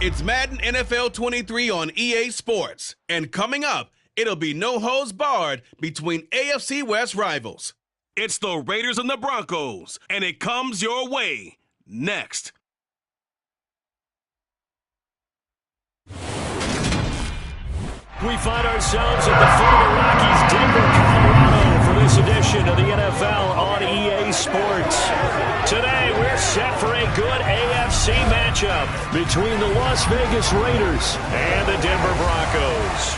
It's Madden NFL 23 on EA Sports. And coming up, it'll be no holds barred between AFC West rivals. It's the Raiders and the Broncos, and it comes your way next. We find ourselves at the foot of the Rockies, Denver, Colorado, for this edition of the NFL on EA Sports. Today, we're set for a good AFC matchup between the Las Vegas Raiders and the Denver Broncos.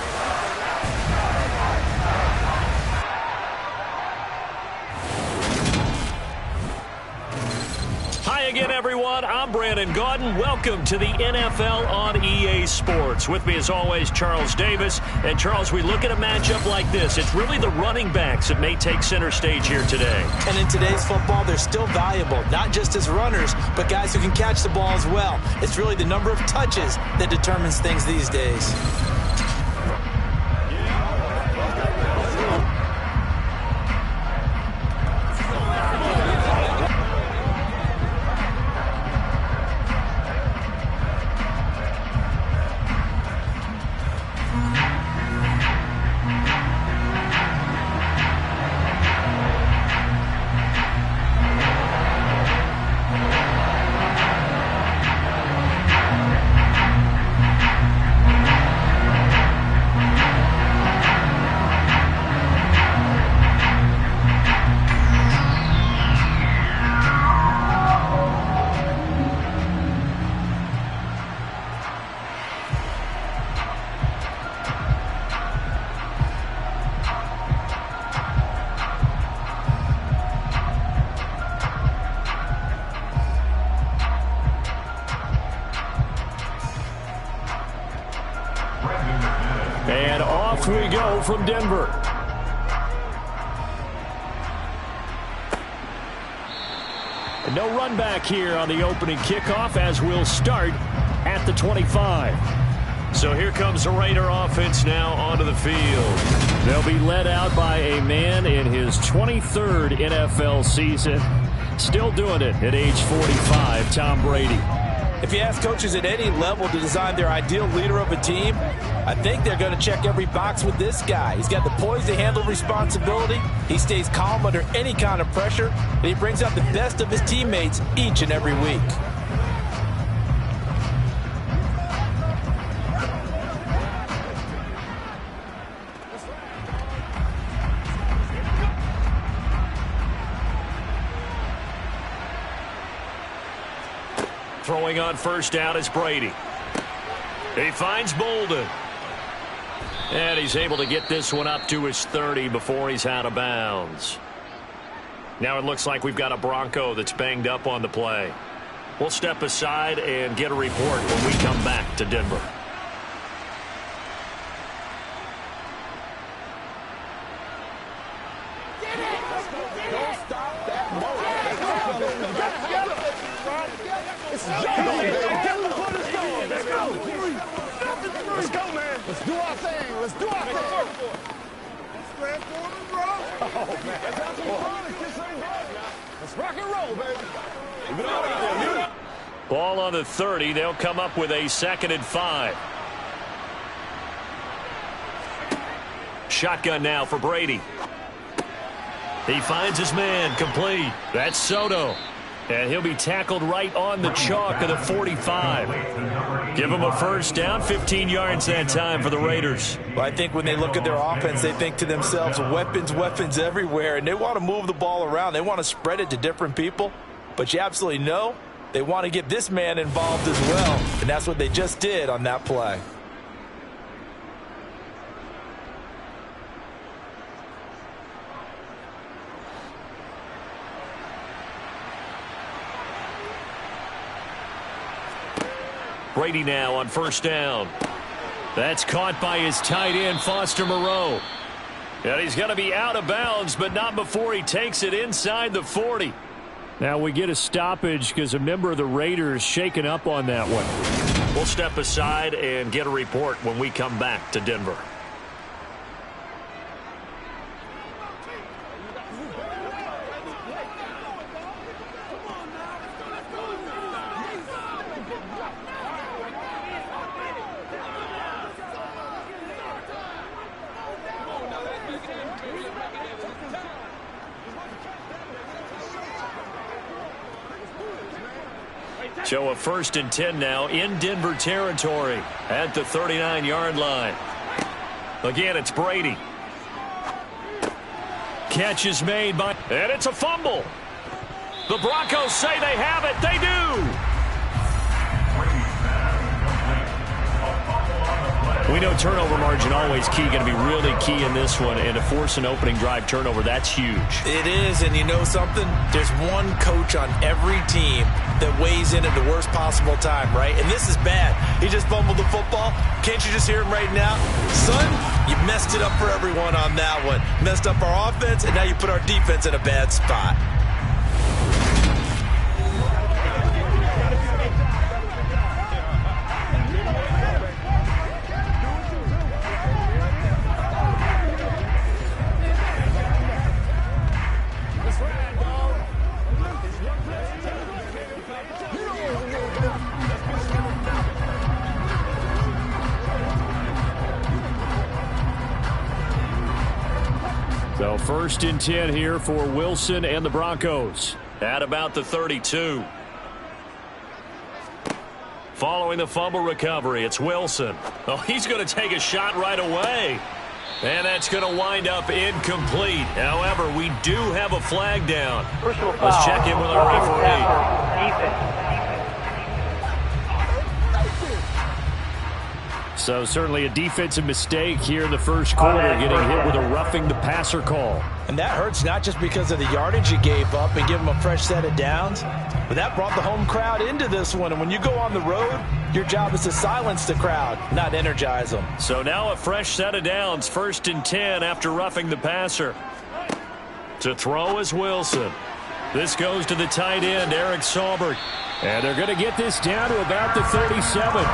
Hi again, everyone. I'm Brandon Gaudin. Welcome to the NFL on EA Sports. With me, as always, Charles Davis. And, Charles, we look at a matchup like this. It's really the running backs that may take center stage here today. And in today's football, they're still valuable, not just as runners, but guys who can catch the ball as well. It's really the number of touches that determines things these days. And off we go from Denver. No run back here on the opening kickoff, as we'll start at the 25. So here comes the Raider offense now onto the field. They'll be led out by a man in his 23rd NFL season. Still doing it at age 45, Tom Brady. If you ask coaches at any level to design their ideal leader of a team, I think they're going to check every box with this guy. He's got the poise to handle responsibility. He stays calm under any kind of pressure, and he brings out the best of his teammates each and every week. Throwing on first down is Brady. He finds Bolden. And he's able to get this one up to his 30 before he's out of bounds. Now it looks like we've got a Bronco that's banged up on the play. We'll step aside and get a report when we come back to Denver. Let's go, man. Let's do our thing. Let's do our thing. Let's transform it, bro. Oh, man. Let's rock and roll, baby. Ball on the 30. They'll come up with a 2nd and 5. Shotgun now for Brady. He finds his man, complete. That's Soto. And he'll be tackled right on the chalk of the 45. Give him a first down, 15 yards that time for the Raiders. Well, I think when they look at their offense, they think to themselves, weapons, weapons everywhere, and they want to move the ball around. They want to spread it to different people, but you absolutely know they want to get this man involved as well, and that's what they just did on that play. Brady now on first down. That's caught by his tight end, Foster Moreau. And he's going to be out of bounds, but not before he takes it inside the 40. Now we get a stoppage because a member of the Raiders shaken up on that one. We'll step aside and get a report when we come back to Denver. So a 1st and 10 now in Denver territory at the 39-yard line. Again, it's Brady. Catch is made by, and it's a fumble. The Broncos say they have it. They do. We know turnover margin always key, going to be really key in this one, and to force an opening drive turnover, that's huge. It is, and you know something? There's one coach on every team that weighs in at the worst possible time, right? And this is bad. He just fumbled the football. Can't you just hear him right now? Son, you messed it up for everyone on that one. Messed up our offense, and now you put our defense in a bad spot. So 1st and 10 here for Wilson and the Broncos at about the 32. Following the fumble recovery, it's Wilson. Oh, he's going to take a shot right away. And that's going to wind up incomplete. However, we do have a flag down. Let's check in with our referee. So certainly a defensive mistake here in the first quarter, getting hit with a roughing the passer call. And that hurts not just because of the yardage you gave up and give them a fresh set of downs, but that brought the home crowd into this one. And when you go on the road, your job is to silence the crowd, not energize them. So now a fresh set of downs, 1st and 10 after roughing the passer. To throw is Wilson. This goes to the tight end, Eric Saubert. And they're going to get this down to about the 37.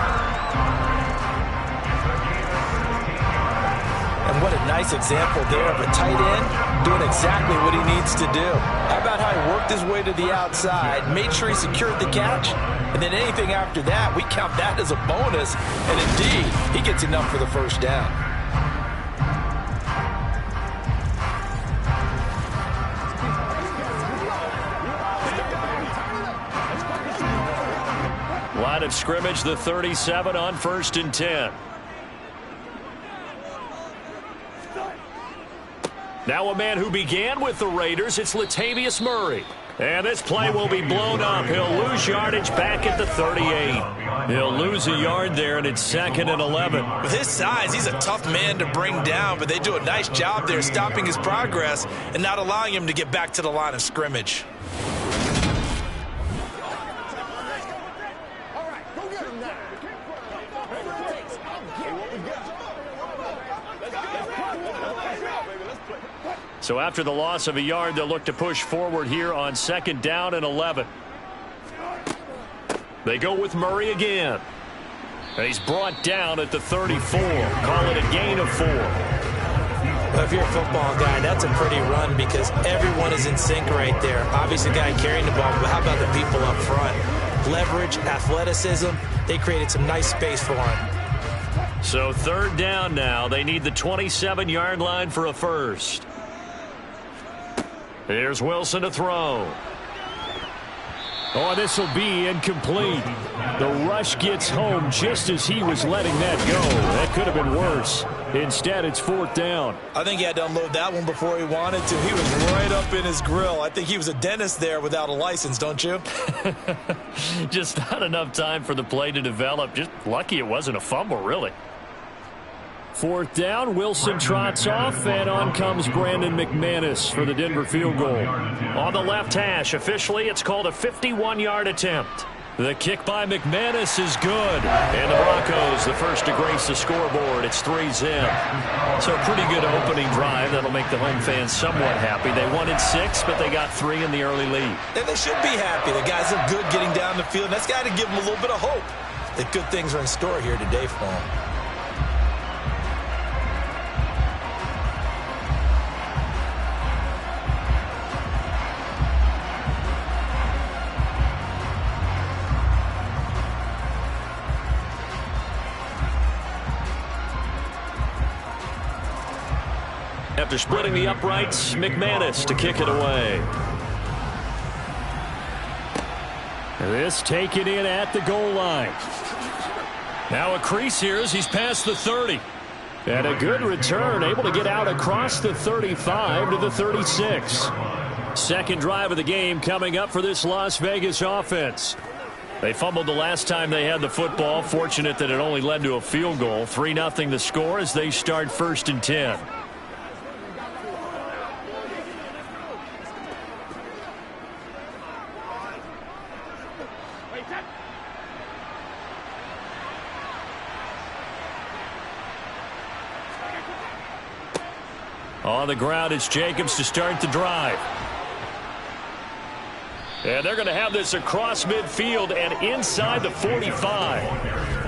And what a nice example there of a tight end doing exactly what he needs to do. How about how he worked his way to the outside, made sure he secured the catch, and then anything after that, we count that as a bonus. And indeed, he gets enough for the first down. Line of scrimmage, the 37 on 1st and 10. Now a man who began with the Raiders, it's Latavius Murray. And this play will be blown up. He'll lose yardage back at the 38. He'll lose a yard there, and it's 2nd and 11. With his size, he's a tough man to bring down, but they do a nice job there stopping his progress and not allowing him to get back to the line of scrimmage. So after the loss of a yard, they'll look to push forward here on 2nd down and 11. They go with Murray again. And he's brought down at the 34. Call it a gain of 4. Well, if you're a football guy, that's a pretty run because everyone is in sync right there. Obviously, the guy carrying the ball, but how about the people up front? Leverage, athleticism, they created some nice space for him. So 3rd down now. They need the 27-yard line for a first. Here's Wilson to throw. Oh, this will be incomplete. The rush gets home just as he was letting that go. That could have been worse. Instead, it's 4th down. I think he had to unload that one before he wanted to. He was right up in his grill. I think he was a dentist there without a license, don't you? Just not enough time for the play to develop. Just lucky it wasn't a fumble, really. 4th down, Wilson trots off, and on comes Brandon McManus for the Denver field goal. On the left hash, officially, it's called a 51-yard attempt. The kick by McManus is good. And the Broncos, the first to grace the scoreboard. It's 3-zip. So a pretty good opening drive. That'll make the home fans somewhat happy. They wanted 6, but they got 3 in the early lead. And they should be happy. The guys look good getting down the field. That's got to give them a little bit of hope that good things are in store here today for them. After splitting the uprights, McManus to kick it away. This taken in at the goal line. Now a crease here as he's past the 30. And a good return, able to get out across the 35 to the 36. Second drive of the game coming up for this Las Vegas offense. They fumbled the last time they had the football. Fortunate that it only led to a field goal. 3-0 the score as they start 1st and 10. On the ground, it's Jacobs to start the drive. And they're going to have this across midfield and inside the 45.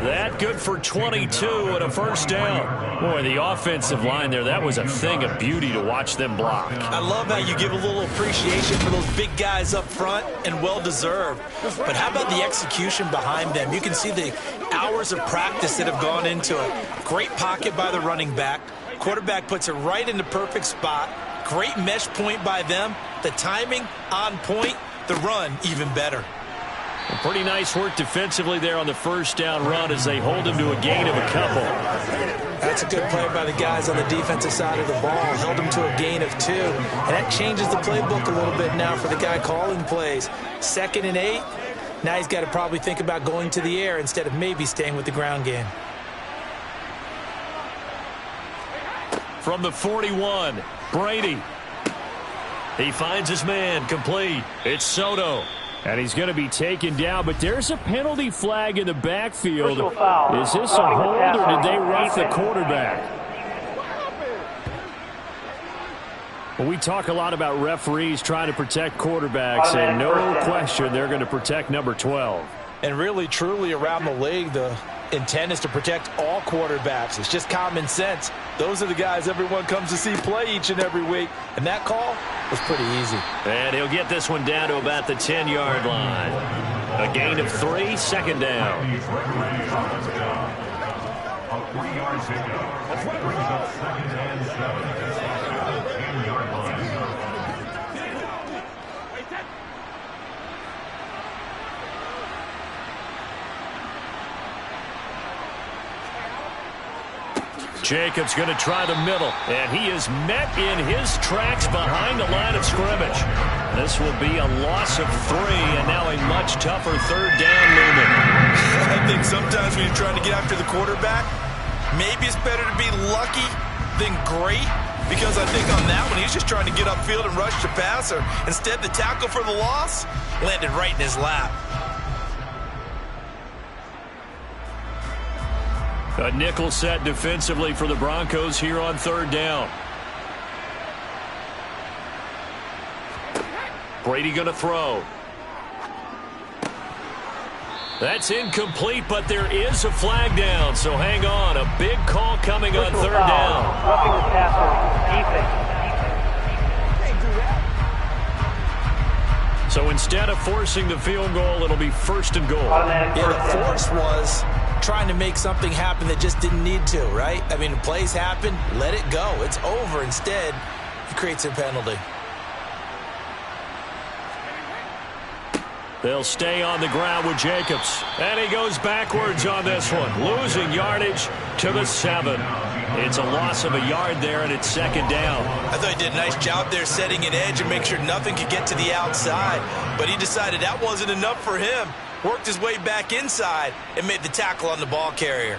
That good for 22 and a first down. Boy, the offensive line there, that was a thing of beauty to watch them block. I love how you give a little appreciation for those big guys up front, and well-deserved. But how about the execution behind them? You can see the hours of practice that have gone into it. Great pocket by the running back. Quarterback puts it right in the perfect spot. Great mesh point by them. The timing on point. The run even better. Pretty nice work defensively there on the first down run as they hold him to a gain of a couple. That's a good play by the guys on the defensive side of the ball. Held him to a gain of 2. And that changes the playbook a little bit now for the guy calling plays. 2nd and 8. Now he's got to probably think about going to the air instead of maybe staying with the ground game. From the 41, Brady. He finds his man, complete. It's Soto. And he's going to be taken down, but there's a penalty flag in the backfield. Is this a hold, or did they rough the quarterback? Well, we talk a lot about referees trying to protect quarterbacks, and no question they're going to protect number 12. And really, truly, around the league, the intent is to protect all quarterbacks. It's just common sense. Those are the guys everyone comes to see play each and every week. And that call was pretty easy. And he'll get this one down to about the 10-yard line. A gain of 3, 2nd down. Jacobs going to try the middle, and he is met in his tracks behind the line of scrimmage. This will be a loss of 3, and now a much tougher 3rd down looming. I think sometimes when you're trying to get after the quarterback, maybe it's better to be lucky than great, because I think on that one, he's just trying to get upfield and rush the passer. Instead, the tackle for the loss landed right in his lap. A nickel set defensively for the Broncos here on 3rd down. Brady going to throw. That's incomplete, but there is a flag down, so hang on. A big call coming on 3rd down. Roughing the passer, defense. So instead of forcing the field goal, it'll be 1st and goal. Yeah, the force was trying to make something happen that just didn't need to, right? I mean, plays happen, let it go. It's over. Instead, it creates a penalty. They'll stay on the ground with Jacobs. And he goes backwards on this one. Losing yardage to the 7. It's a loss of a yard there, and it's 2nd down. I thought he did a nice job there setting an edge and make sure nothing could get to the outside. But he decided that wasn't enough for him. Worked his way back inside and made the tackle on the ball carrier.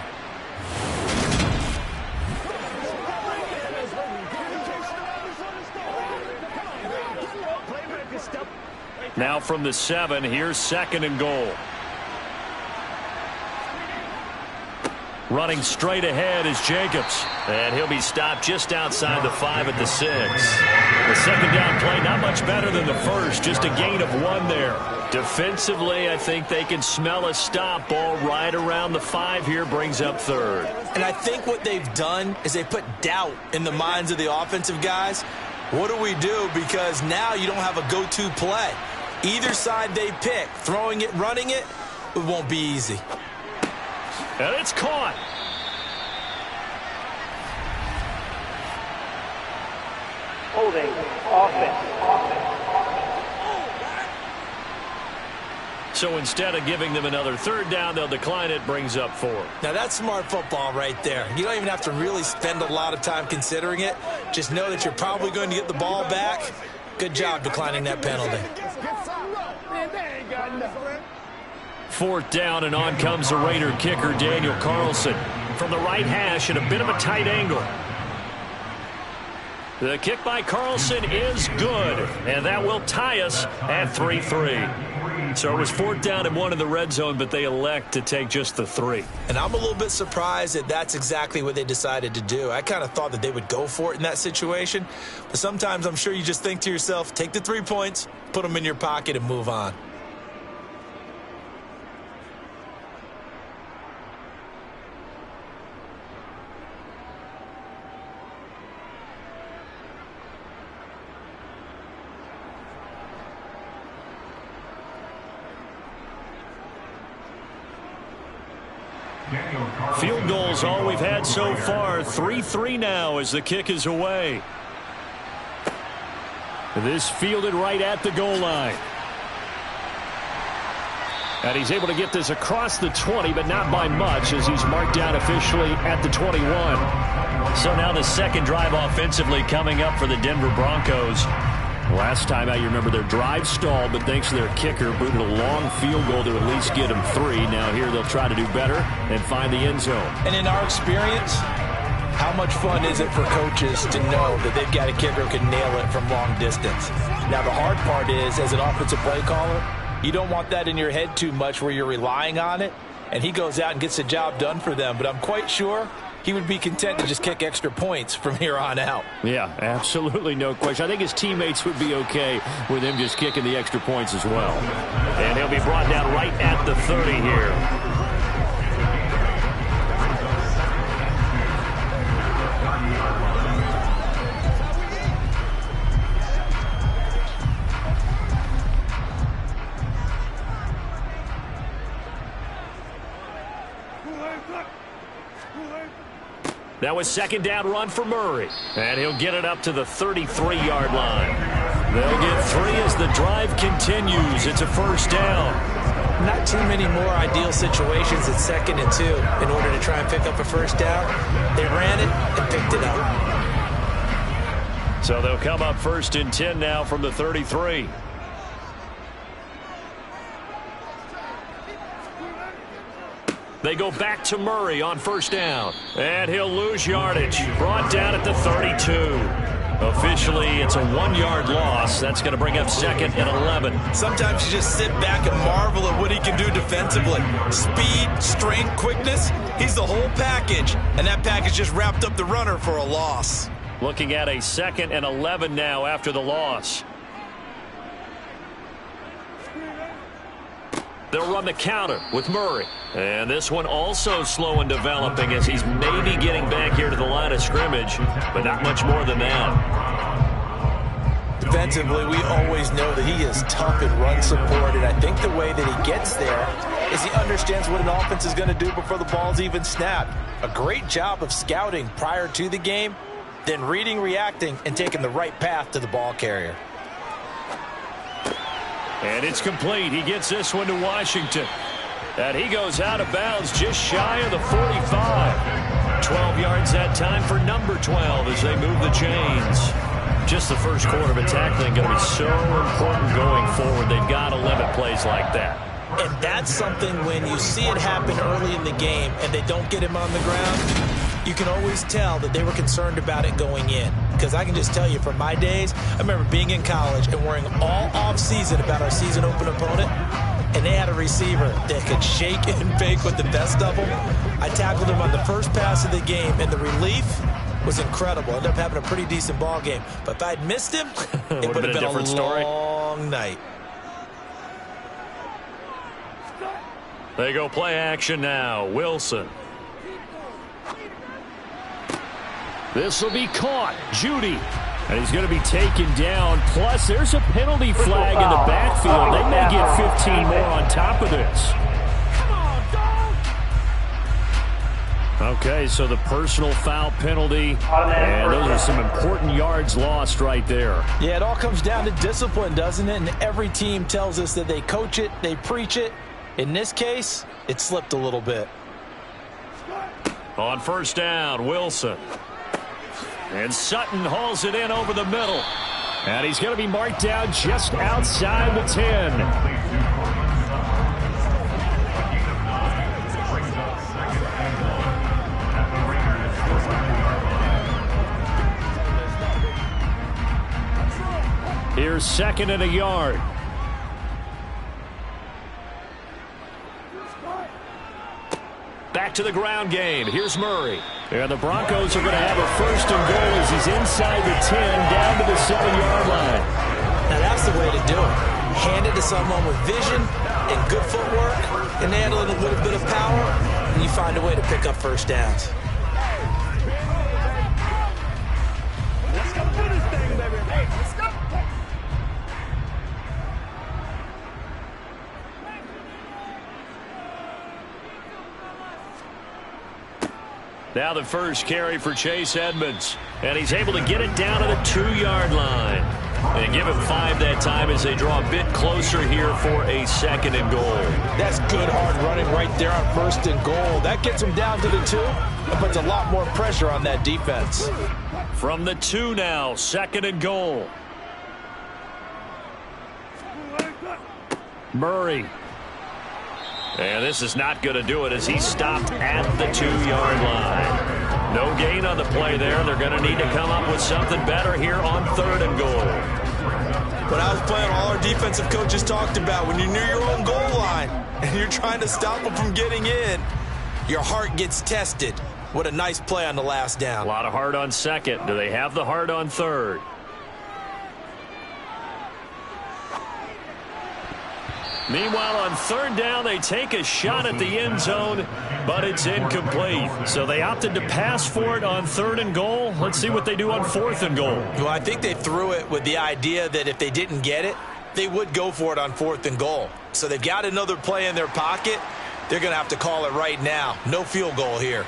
Now from the 7, here's 2nd and goal. Running straight ahead is Jacobs. And he'll be stopped just outside the 5 at the 6. The 2nd down play, not much better than the first. Just a gain of 1 there. Defensively, I think they can smell a stop. Ball right around the 5 here, brings up 3rd. And I think what they've done is they put doubt in the minds of the offensive guys. What do we do? Because now you don't have a go-to play. Either side they pick, throwing it, running it, it won't be easy. And it's caught. Holding offense. So instead of giving them another third down, they'll decline it, brings up 4. Now, that's smart football right there. You don't even have to really spend a lot of time considering it. Just know that you're probably going to get the ball back. Good job declining that penalty. 4th down, and on comes the Raider kicker, Daniel Carlson. From the right hash at a bit of a tight angle. The kick by Carlson is good, and that will tie us at 3-3. So it was 4th down and 1 in the red zone, but they elect to take just the 3. And I'm a little bit surprised that that's exactly what they decided to do. I kind of thought that they would go for it in that situation. But sometimes I'm sure you just think to yourself, take the 3 points, put them in your pocket, and move on. Field goals all we've had so far. 3-3 now as the kick is away. This fielded right at the goal line. And he's able to get this across the 20, but not by much, as he's marked down officially at the 21. So now the second drive offensively coming up for the Denver Broncos. Last time out, you remember their drive stalled, but thanks to their kicker, booted a long field goal to at least get them 3. Now here they'll try to do better and find the end zone. And in our experience, how much fun is it for coaches to know that they've got a kicker who can nail it from long distance? Now the hard part is, as an offensive play caller, you don't want that in your head too much where you're relying on it, and he goes out and gets the job done for them. But I'm quite sure he would be content to just kick extra points from here on out. Yeah, absolutely no question. I think his teammates would be okay with him just kicking the extra points as well. And he'll be brought down right at the 30 here. Now a second down run for Murray. And he'll get it up to the 33-yard line. They'll get 3 as the drive continues. It's a first down. Not too many more ideal situations at 2nd and 2 in order to try and pick up a first down. They ran it and picked it up. So they'll come up 1st and 10 now from the 33. They go back to Murray on first down. And he'll lose yardage. Brought down at the 32. Officially, it's a 1-yard loss. That's going to bring up 2nd and 11. Sometimes you just sit back and marvel at what he can do defensively. Speed, strength, quickness. He's the whole package. And that package just wrapped up the runner for a loss. Looking at a 2nd and 11 now after the loss. They'll run the counter with Murray. And this one also slow and developing as he's maybe getting back here to the line of scrimmage, but not much more than that. Defensively, we always know that he is tough in run support, and I think the way that he gets there is he understands what an offense is going to do before the ball's even snapped. A great job of scouting prior to the game, then reading, reacting, and taking the right path to the ball carrier. And it's complete. He gets this one to Washington. And he goes out of bounds just shy of the 45. 12 yards that time for number 12 as they move the chains. Just the first quarter of a tackling going to be so important going forward. They've got to limit plays like that. And that's something when you see it happen early in the game and they don't get him on the ground, you can always tell that they were concerned about it going in. Because I can just tell you from my days, I remember being in college and worrying all off-season about our season open opponent, and they had a receiver that could shake and bake with the best of them. I tackled him on the first pass of the game, and the relief was incredible. Ended up having a pretty decent ball game. But if I'd missed him, it would have been a long night. They go play action now. Wilson. This will be caught. Judy. And he's going to be taken down. Plus, there's a penalty flag in the backfield. They may get 15 more on top of this. Okay, so the personal foul penalty, and those are some important yards lost right there. Yeah, it all comes down to discipline, doesn't it? And every team tells us that they coach it, they preach it. In this case, it slipped a little bit. On first down, Wilson. And Sutton hauls it in over the middle. And he's going to be marked down just outside the 10. Here's second and a yard. Back to the ground game. Here's Murray. And the Broncos are going to have a first and goal as he's inside the 10 down to the 7-yard line. Now that's the way to do it. Hand it to someone with vision and good footwork and handle it a little bit of power, and you find a way to pick up first downs. Let's go do this thing, baby. Hey, let's go. Now the first carry for Chase Edmonds. And he's able to get it down to the 2-yard line. And give him 5 that time as they draw a bit closer here for a second and goal. That's good hard running right there on first and goal. That gets him down to the 2. That puts a lot more pressure on that defense. From the 2 now, second and goal. Murray. And this is not going to do it as he stopped at the 2-yard line. No gain on the play there. They're going to need to come up with something better here on third and goal. When I was playing, all our defensive coaches talked about when you're near your own goal line and you're trying to stop them from getting in, your heart gets tested. What a nice play on the last down. A lot of heart on second. Do they have the heart on third? Meanwhile, on third down, they take a shot at the end zone, but it's incomplete. So they opted to pass for it on third and goal. Let's see what they do on fourth and goal. Well, I think they threw it with the idea that if they didn't get it, they would go for it on fourth and goal. So they've got another play in their pocket. They're going to have to call it right now. No field goal here.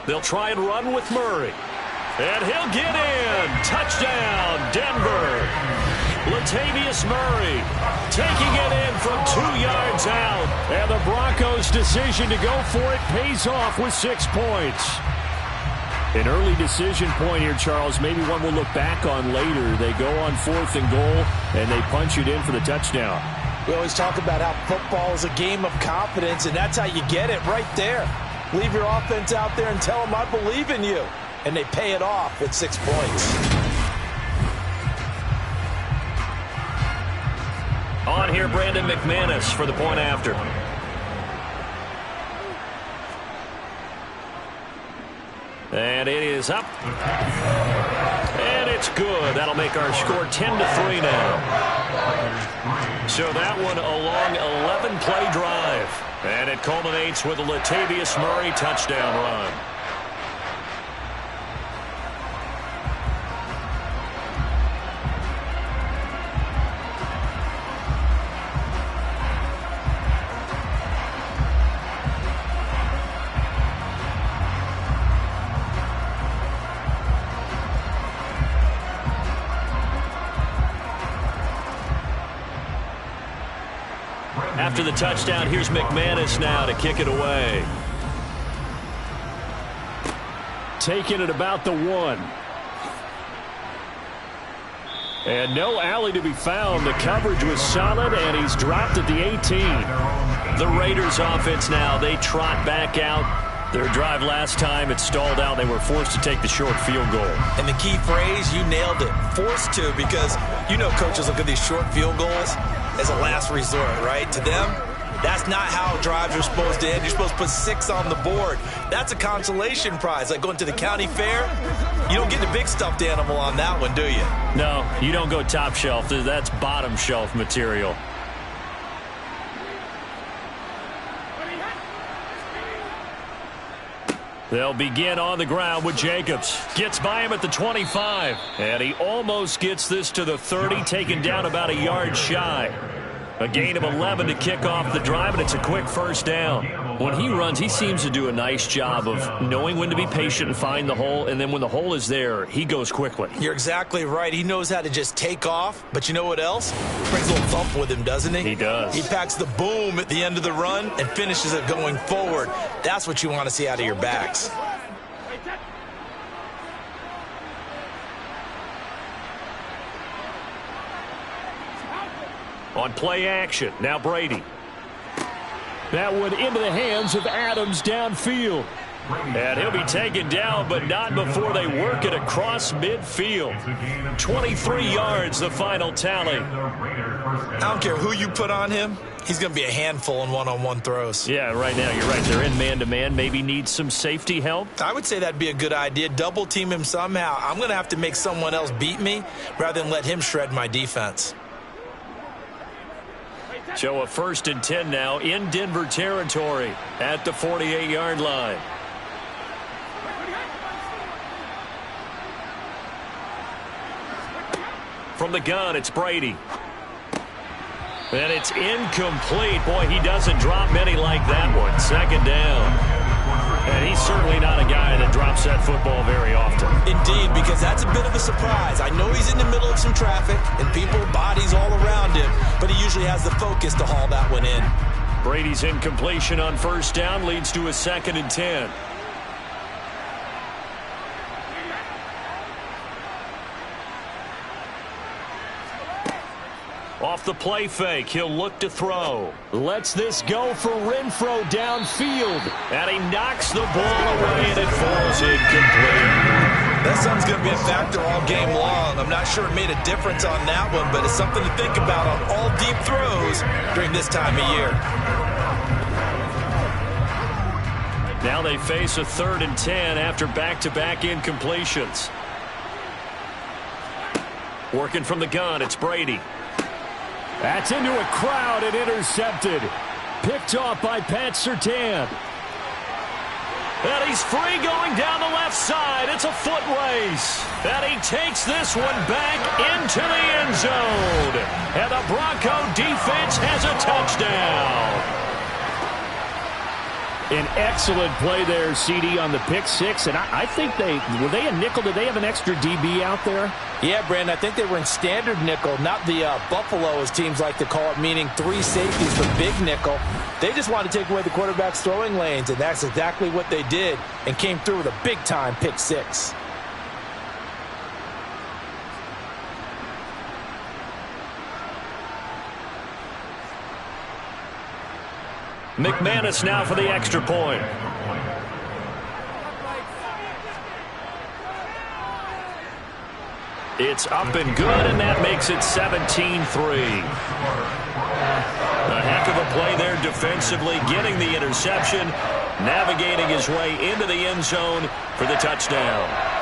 They'll try and run with Murray. And he'll get in. Touchdown, Denver. Latavius Murray taking it in from 2 yards out. And the Broncos' decision to go for it pays off with 6 points. An early decision point here, Charles. Maybe one we'll look back on later. They go on fourth and goal, and they punch it in for the touchdown. We always talk about how football is a game of confidence, and that's how you get it right there. Leave your offense out there and tell them, I believe in you. And they pay it off with 6 points. On here, Brandon McManus for the point after. And it is up. And it's good. That'll make our score 10-3 now. So that one a long 11-play drive. And it culminates with a Latavius Murray touchdown run. After the touchdown, here's McManus now to kick it away. Taking it about the 1. And no alley to be found. The coverage was solid, and he's dropped at the 18. The Raiders offense now, they trot back out. Their drive last time, it stalled out. They were forced to take the short field goal. And the key phrase, you nailed it. Forced to, because you know coaches look at these short field goals as a last resort, right? To them, that's not how drives are supposed to end. You're supposed to put 6 on the board. That's a consolation prize. Like going to the county fair, you don't get the big stuffed animal on that one, do you? No, you don't go top shelf. That's bottom shelf material. They'll begin on the ground with Jacobs. Gets by him at the 25. And he almost gets this to the 30, taken down about a yard shy. A gain of 11 to kick off the drive, and it's a quick first down. When he runs, he seems to do a nice job of knowing when to be patient and find the hole, and then when the hole is there, he goes quickly. You're exactly right. He knows how to just take off, but you know what else? Brings a little thump with him, doesn't he? He does. He packs the boom at the end of the run and finishes it going forward. That's what you want to see out of your backs. On play action, now Brady. That one into the hands of Adams downfield. And he'll be taken down, but not before they work it across midfield. 23 yards, the final tally. I don't care who you put on him. He's going to be a handful in one-on-one throws. Yeah, right now, you're right. They're in man-to-man. Maybe need some safety help. I would say that'd be a good idea. Double team him somehow. I'm going to have to make someone else beat me rather than let him shred my defense. So a 1st and 10 now in Denver territory at the 48-yard line. From the gun, it's Brady. And it's incomplete. Boy, he doesn't drop many like that one. 2nd down. And he's certainly not a guy that drops that football very often. Indeed, because that's a bit of a surprise. I know he's in the middle of some traffic and people, bodies all around him, but he usually has the focus to haul that one in. Brady's incompletion on 1st down leads to a 2nd and 10. Off the play fake, he'll look to throw. Lets this go for Renfro downfield. And he knocks the ball away, and it falls incomplete. That something's going to be a factor all game long. I'm not sure it made a difference on that one, but it's something to think about on all deep throws during this time of year. Now they face a 3rd and 10 after back-to-back incompletions. Working from the gun, it's Brady. That's into a crowd and intercepted. Picked off by Pat Surtain. And he's free going down the left side. It's a foot race. And he takes this one back into the end zone. And the Bronco defense has a touchdown. An excellent play there, CD, on the pick six. And I think were they a nickel? Did they have an extra DB out there? Yeah, Brandon, I think they were in standard nickel, not the Buffalo, as teams like to call it, meaning 3 safeties for big nickel. They just wanted to take away the quarterback's throwing lanes, and that's exactly what they did and came through with a big-time pick six. McManus now for the extra point. It's up and good, and that makes it 17-3. A heck of a play there defensively, getting the interception, navigating his way into the end zone for the touchdown.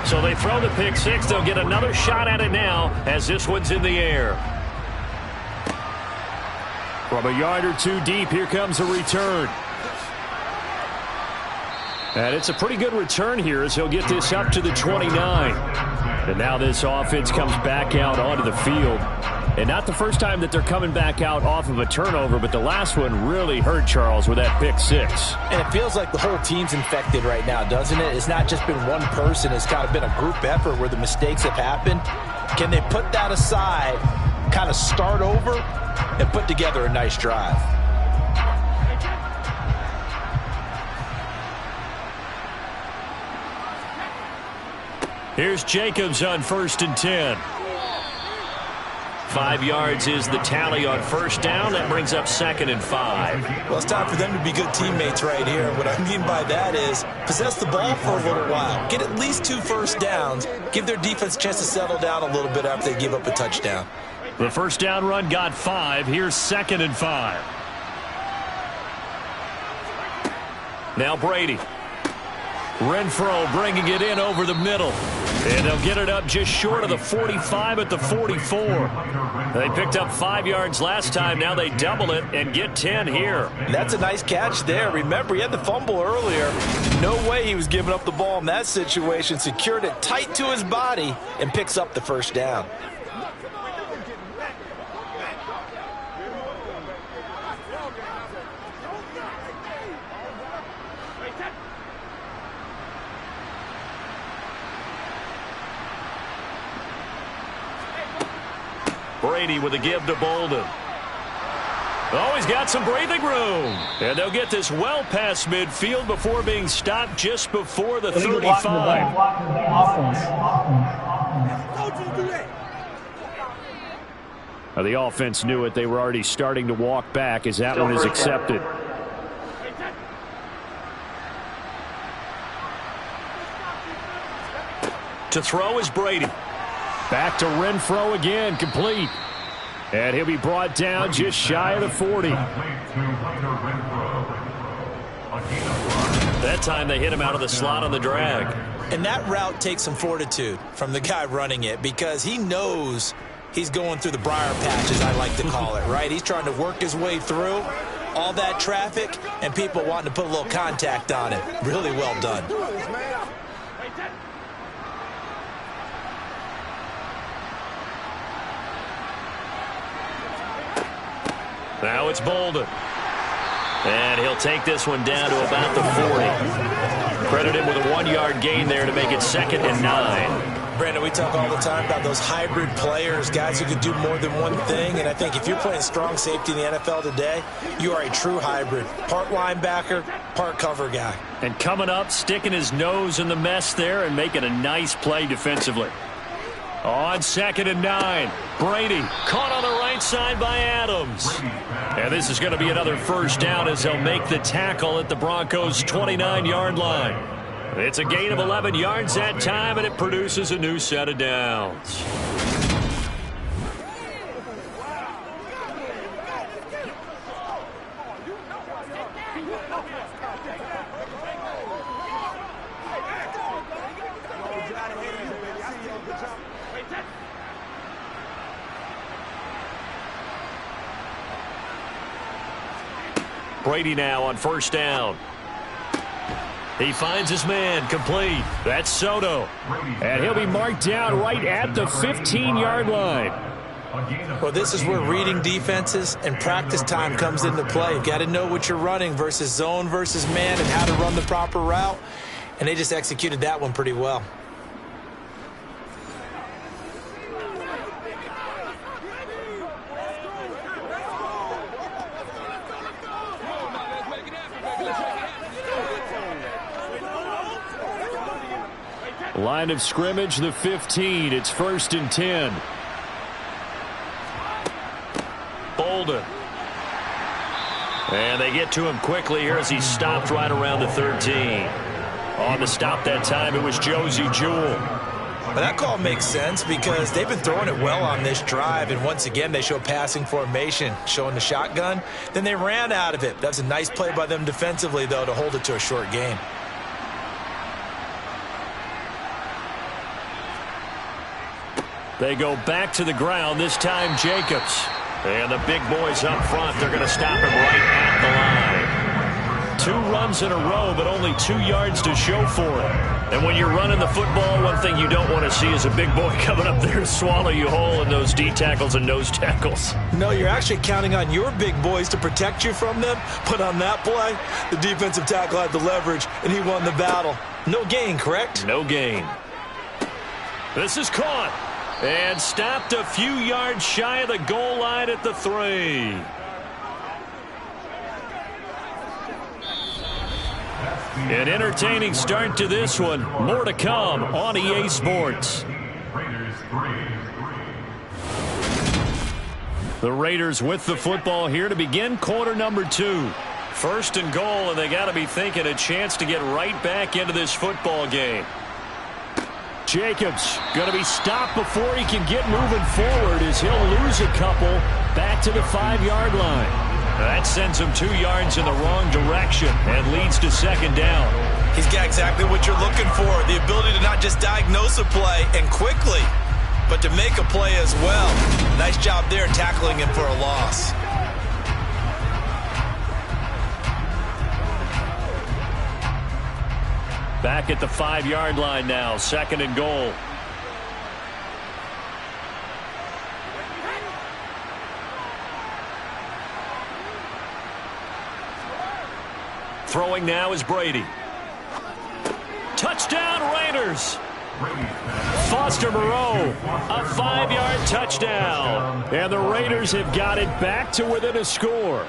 So they throw the pick six. They'll get another shot at it now as this one's in the air. From a yard or two deep, here comes a return. And it's a pretty good return here as he'll get this up to the 29. And now this offense comes back out onto the field. And not the first time that they're coming back out off of a turnover, but the last one really hurt Charles with that pick six. And it feels like the whole team's infected right now, doesn't it? It's not just been one person. It's kind of been a group effort where the mistakes have happened. Can they put that aside, kind of start over, and put together a nice drive? Here's Jacobs on 1st and 10. 5 yards is the tally on first down. That brings up 2nd and 5. Well, it's time for them to be good teammates right here. What I mean by that is possess the ball for a little while. Get at least 2 first downs. Give their defense a chance to settle down a little bit after they give up a touchdown. The first down run got 5. Here's 2nd and 5. Now Brady. Renfro bringing it in over the middle. And they'll get it up just short of the 45 at the 44. They picked up 5 yards last time. Now they double it and get 10 here. That's a nice catch there. Remember, he had the fumble earlier. No way he was giving up the ball in that situation. Secured it tight to his body and picks up the first down. Brady with a give to Bolden. Oh, he's got some breathing room. And they'll get this well past midfield before being stopped just before the 35. Now, the offense knew it. They were already starting to walk back as that one is accepted. To throw is Brady. Back to Renfro again, complete. And he'll be brought down just shy of the 40. That time they hit him out of the slot on the drag. And that route takes some fortitude from the guy running it because he knows he's going through the briar patch, as I like to call it, right? He's trying to work his way through all that traffic and people wanting to put a little contact on it. Really well done. Now it's Bolden. And he'll take this one down to about the 40. Credit him with a 1-yard gain there to make it 2nd and 9. Brandon, we talk all the time about those hybrid players, guys who can do more than one thing. And I think if you're playing strong safety in the NFL today, you are a true hybrid. Part linebacker, part cover guy. And coming up, sticking his nose in the mess there and making a nice play defensively. On 2nd and 9, Brady caught on the right side by Adams. And this is going to be another first down as they'll make the tackle at the Broncos' 29-yard line. It's a gain of 11 yards that time, and it produces a new set of downs. Brady now on first down. He finds his man, complete. That's Soto. And he'll be marked down right at the 15-yard line. Well, this is where reading defenses and practice time comes into play. You've got to know what you're running versus zone versus man and how to run the proper route. And they just executed that one pretty well. Line of scrimmage, the 15. It's 1st and 10. Bolden. And they get to him quickly here as he stopped right around the 13. On the stop that time, it was Josie Jewell. But that call makes sense because they've been throwing it well on this drive, and once again they show passing formation, showing the shotgun. Then they ran out of it. That's a nice play by them defensively, though, to hold it to a short gain. They go back to the ground, this time Jacobs. And the big boys up front, they're going to stop him right at the line. 2 runs in a row, but only 2 yards to show for it. And when you're running the football, one thing you don't want to see is a big boy coming up there to swallow you whole in those D tackles and nose tackles. No, you're actually counting on your big boys to protect you from them. But on that play, the defensive tackle had the leverage, and he won the battle. No gain, correct? No gain. This is caught. And stopped a few yards shy of the goal line at the 3. An entertaining start to this one. More to come on EA Sports. The Raiders with the football here to begin quarter number 2. First and goal, and they got to be thinking a chance to get right back into this football game. Jacobs going to be stopped before he can get moving forward as he'll lose a couple back to the 5-yard line. That sends him 2 yards in the wrong direction and leads to second down. He's got exactly what you're looking for, the ability to not just diagnose a play and quickly, but to make a play as well. Nice job there tackling him for a loss. Back at the 5-yard line now, second and goal. Throwing now is Brady. Touchdown Raiders! Foster Moreau, a 5-yard touchdown. And the Raiders have got it back to within a score.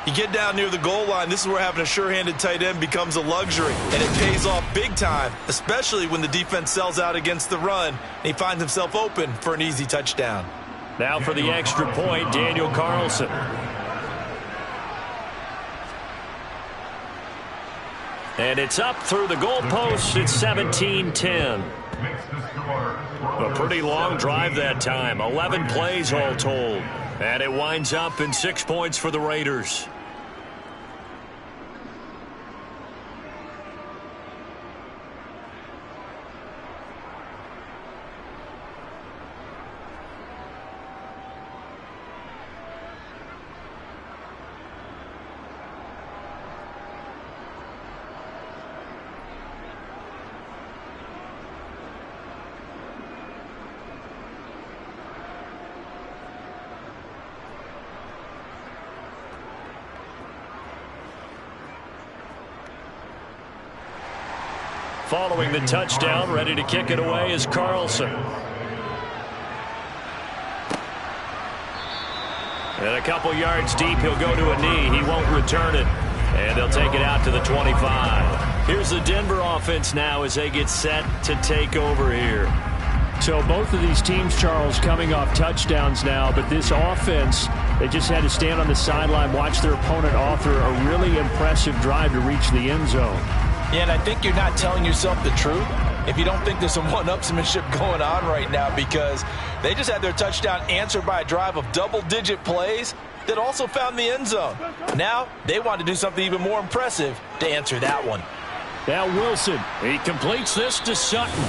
You get down near the goal line, this is where having a sure-handed tight end becomes a luxury, and it pays off big time, especially when the defense sells out against the run, and he finds himself open for an easy touchdown. Now for the extra point, Daniel Carlson. And it's up through the goalposts. It's 17-10. A pretty long drive that time. 11 plays all told. And it winds up in 6 points for the Raiders. Following the touchdown, ready to kick it away is Carlson. And a couple yards deep, he'll go to a knee. He won't return it. And they'll take it out to the 25. Here's the Denver offense now as they get set to take over here. So both of these teams, Charles, coming off touchdowns now, but this offense, they just had to stand on the sideline, watch their opponent author a really impressive drive to reach the end zone. Yeah, and I think you're not telling yourself the truth if you don't think there's some one-upsmanship going on right now, because they just had their touchdown answered by a drive of double-digit plays that also found the end zone. Now they want to do something even more impressive to answer that one. Now Wilson, he completes this to Sutton.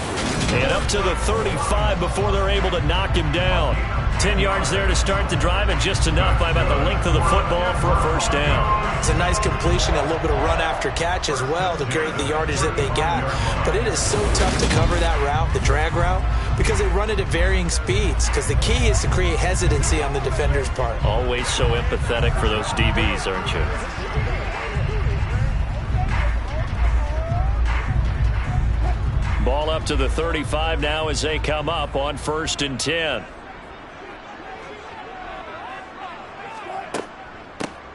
And up to the 35 before they're able to knock him down. 10 yards there to start the drive, and just enough by about the length of the football for a first down. It's a nice completion, a little bit of run after catch as well to create the yardage that they got. But it is so tough to cover that route, the drag route, because they run it at varying speeds. Because the key is to create hesitancy on the defender's part. Always so empathetic for those DBs, aren't you? Ball up to the 35 now as they come up on 1st and 10.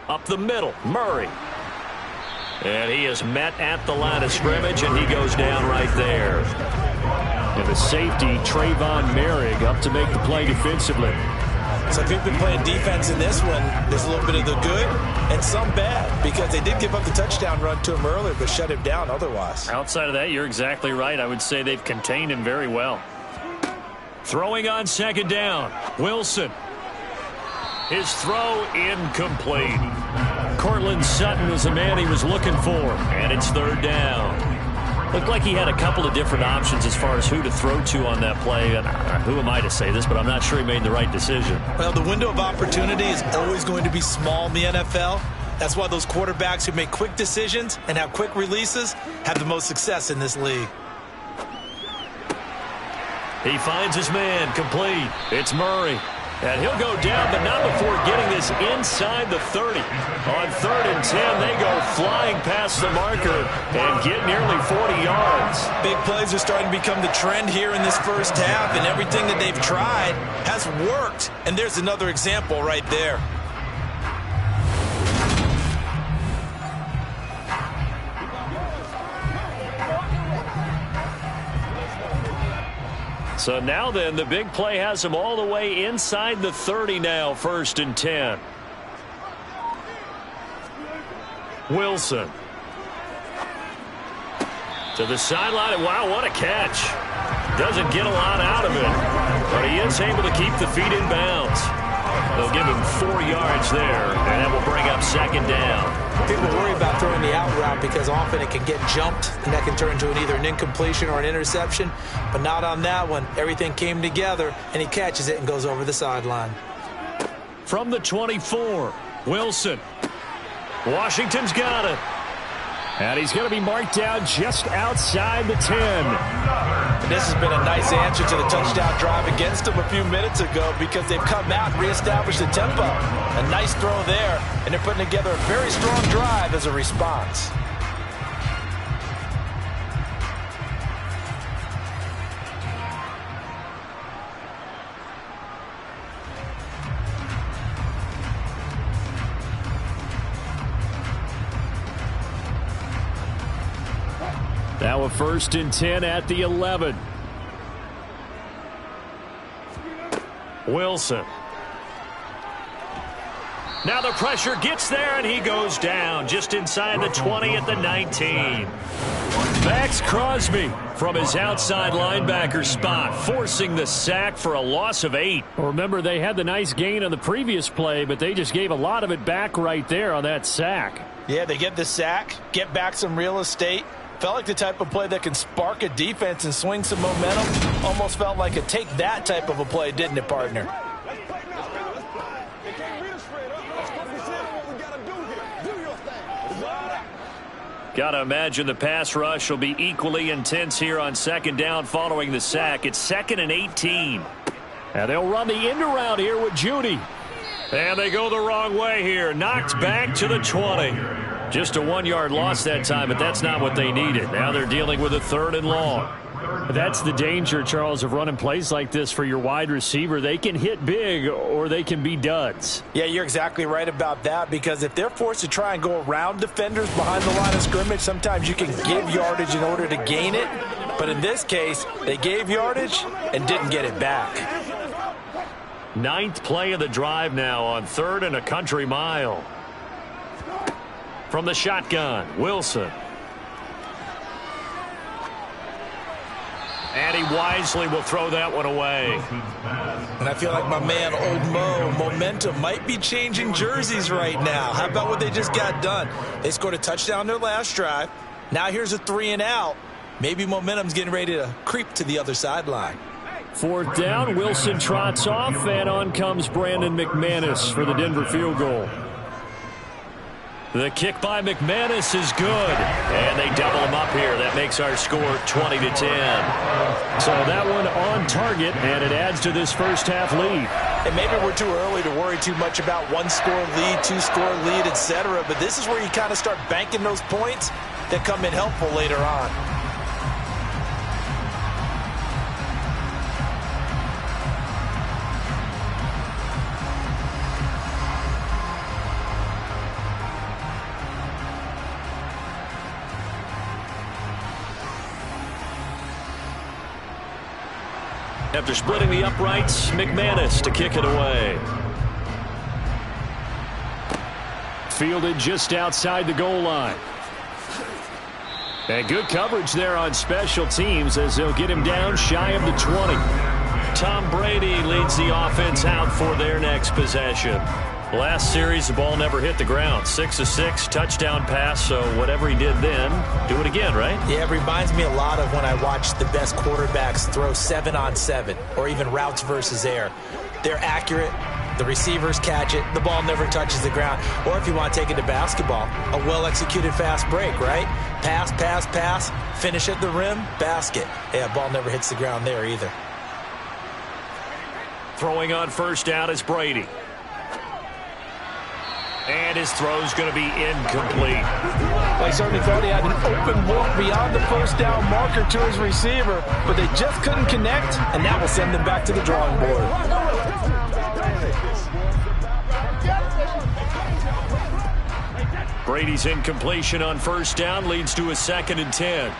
Up the middle, Murray. And he is met at the line of scrimmage, and he goes down right there. And the safety, Trayvon Merrick, up to make the play defensively. So if you've been playing defense in this one, there's a little bit of the good and some bad, because they did give up the touchdown run to him earlier, but shut him down otherwise. Outside of that, you're exactly right. I would say they've contained him very well. Throwing on second down, Wilson. His throw incomplete. Cortland Sutton was the man he was looking for, and it's third down. Looked like he had a couple of different options as far as who to throw to on that play. And who am I to say this, but I'm not sure he made the right decision. Well, the window of opportunity is always going to be small in the NFL. That's why those quarterbacks who make quick decisions and have quick releases have the most success in this league. He finds his man, complete. It's Murray. And he'll go down, but not before getting this inside the 30. On 3rd and 10, they go flying past the marker and get nearly 40 yards. Big plays are starting to become the trend here in this first half, and everything that they've tried has worked. And there's another example right there. So now then, the big play has him all the way inside the 30 now, 1st and 10. Wilson. To the sideline. Wow, what a catch. Doesn't get a lot out of it, but he is able to keep the feet in bounds. They'll give him 4 yards there, and that will bring up 2nd down. People worry about throwing the out route because often it can get jumped, and that can turn into either an incompletion or an interception, but not on that one. Everything came together, and he catches it and goes over the sideline. From the 24, Wilson. Washington's got it. And he's going to be marked down just outside the 10. And this has been a nice answer to the touchdown drive against them a few minutes ago because they've come out and reestablished the tempo. A nice throw there, and they're putting together a very strong drive as a response. Now a 1st and 10 at the 11. Wilson. Now the pressure gets there, and he goes down just inside the 20 at the 19. Max Crosby from his outside linebacker spot, forcing the sack for a loss of 8. Remember, they had the nice gain on the previous play, but they just gave a lot of it back right there on that sack. Yeah, they get the sack, get back some real estate. Felt like the type of play that can spark a defense and swing some momentum. Almost felt like a take that type of a play, didn't it, partner? Got to imagine the pass rush will be equally intense here on 2nd down following the sack. It's 2nd and 18. And they'll run the end around here with Judy. And they go the wrong way here. Knocked back to the 20. Just a 1-yard loss that time, but that's not what they needed. Now they're dealing with a 3rd and long. That's the danger, Charles, of running plays like this for your wide receiver. They can hit big or they can be duds. Yeah, you're exactly right about that, because if they're forced to try and go around defenders behind the line of scrimmage, sometimes you can give yardage in order to gain it. But in this case, they gave yardage and didn't get it back. 9th play of the drive now on 3rd and a country mile. From the shotgun, Wilson. And he wisely will throw that one away. And I feel like my man, Old Mo, momentum might be changing jerseys right now. How about what they just got done? They scored a touchdown their last drive. Now here's a 3 and out. Maybe momentum's getting ready to creep to the other sideline. 4th down, Wilson trots off, and on comes Brandon McManus for the Denver field goal. The kick by McManus is good, and they double him up here. That makes our score 20-10. So that one on target, and it adds to this first half lead. And maybe we're too early to worry too much about 1-score lead, 2-score lead, etc. But this is where you kind of start banking those points that come in helpful later on. After splitting the uprights, McManus to kick it away. Fielded just outside the goal line. And good coverage there on special teams as they'll get him down shy of the 20. Tom Brady leads the offense out for their next possession. Last series, the ball never hit the ground. 6 of 6, touchdown pass, so whatever he did then, do it again, right? Yeah, it reminds me a lot of when I watched the best quarterbacks throw 7-on-7 or even routes versus air. They're accurate. The receivers catch it. The ball never touches the ground. Or if you want to take it to basketball, a well-executed fast break, right? Pass, pass, pass, finish at the rim, basket. Yeah, ball never hits the ground there either. Throwing on 1st down is Brady. And his throw's going to be incomplete. Well, he certainly thought he had an open look beyond the 1st down marker to his receiver, but they just couldn't connect, and that will send them back to the drawing board. Brady's incompletion on 1st down leads to a 2nd and 10.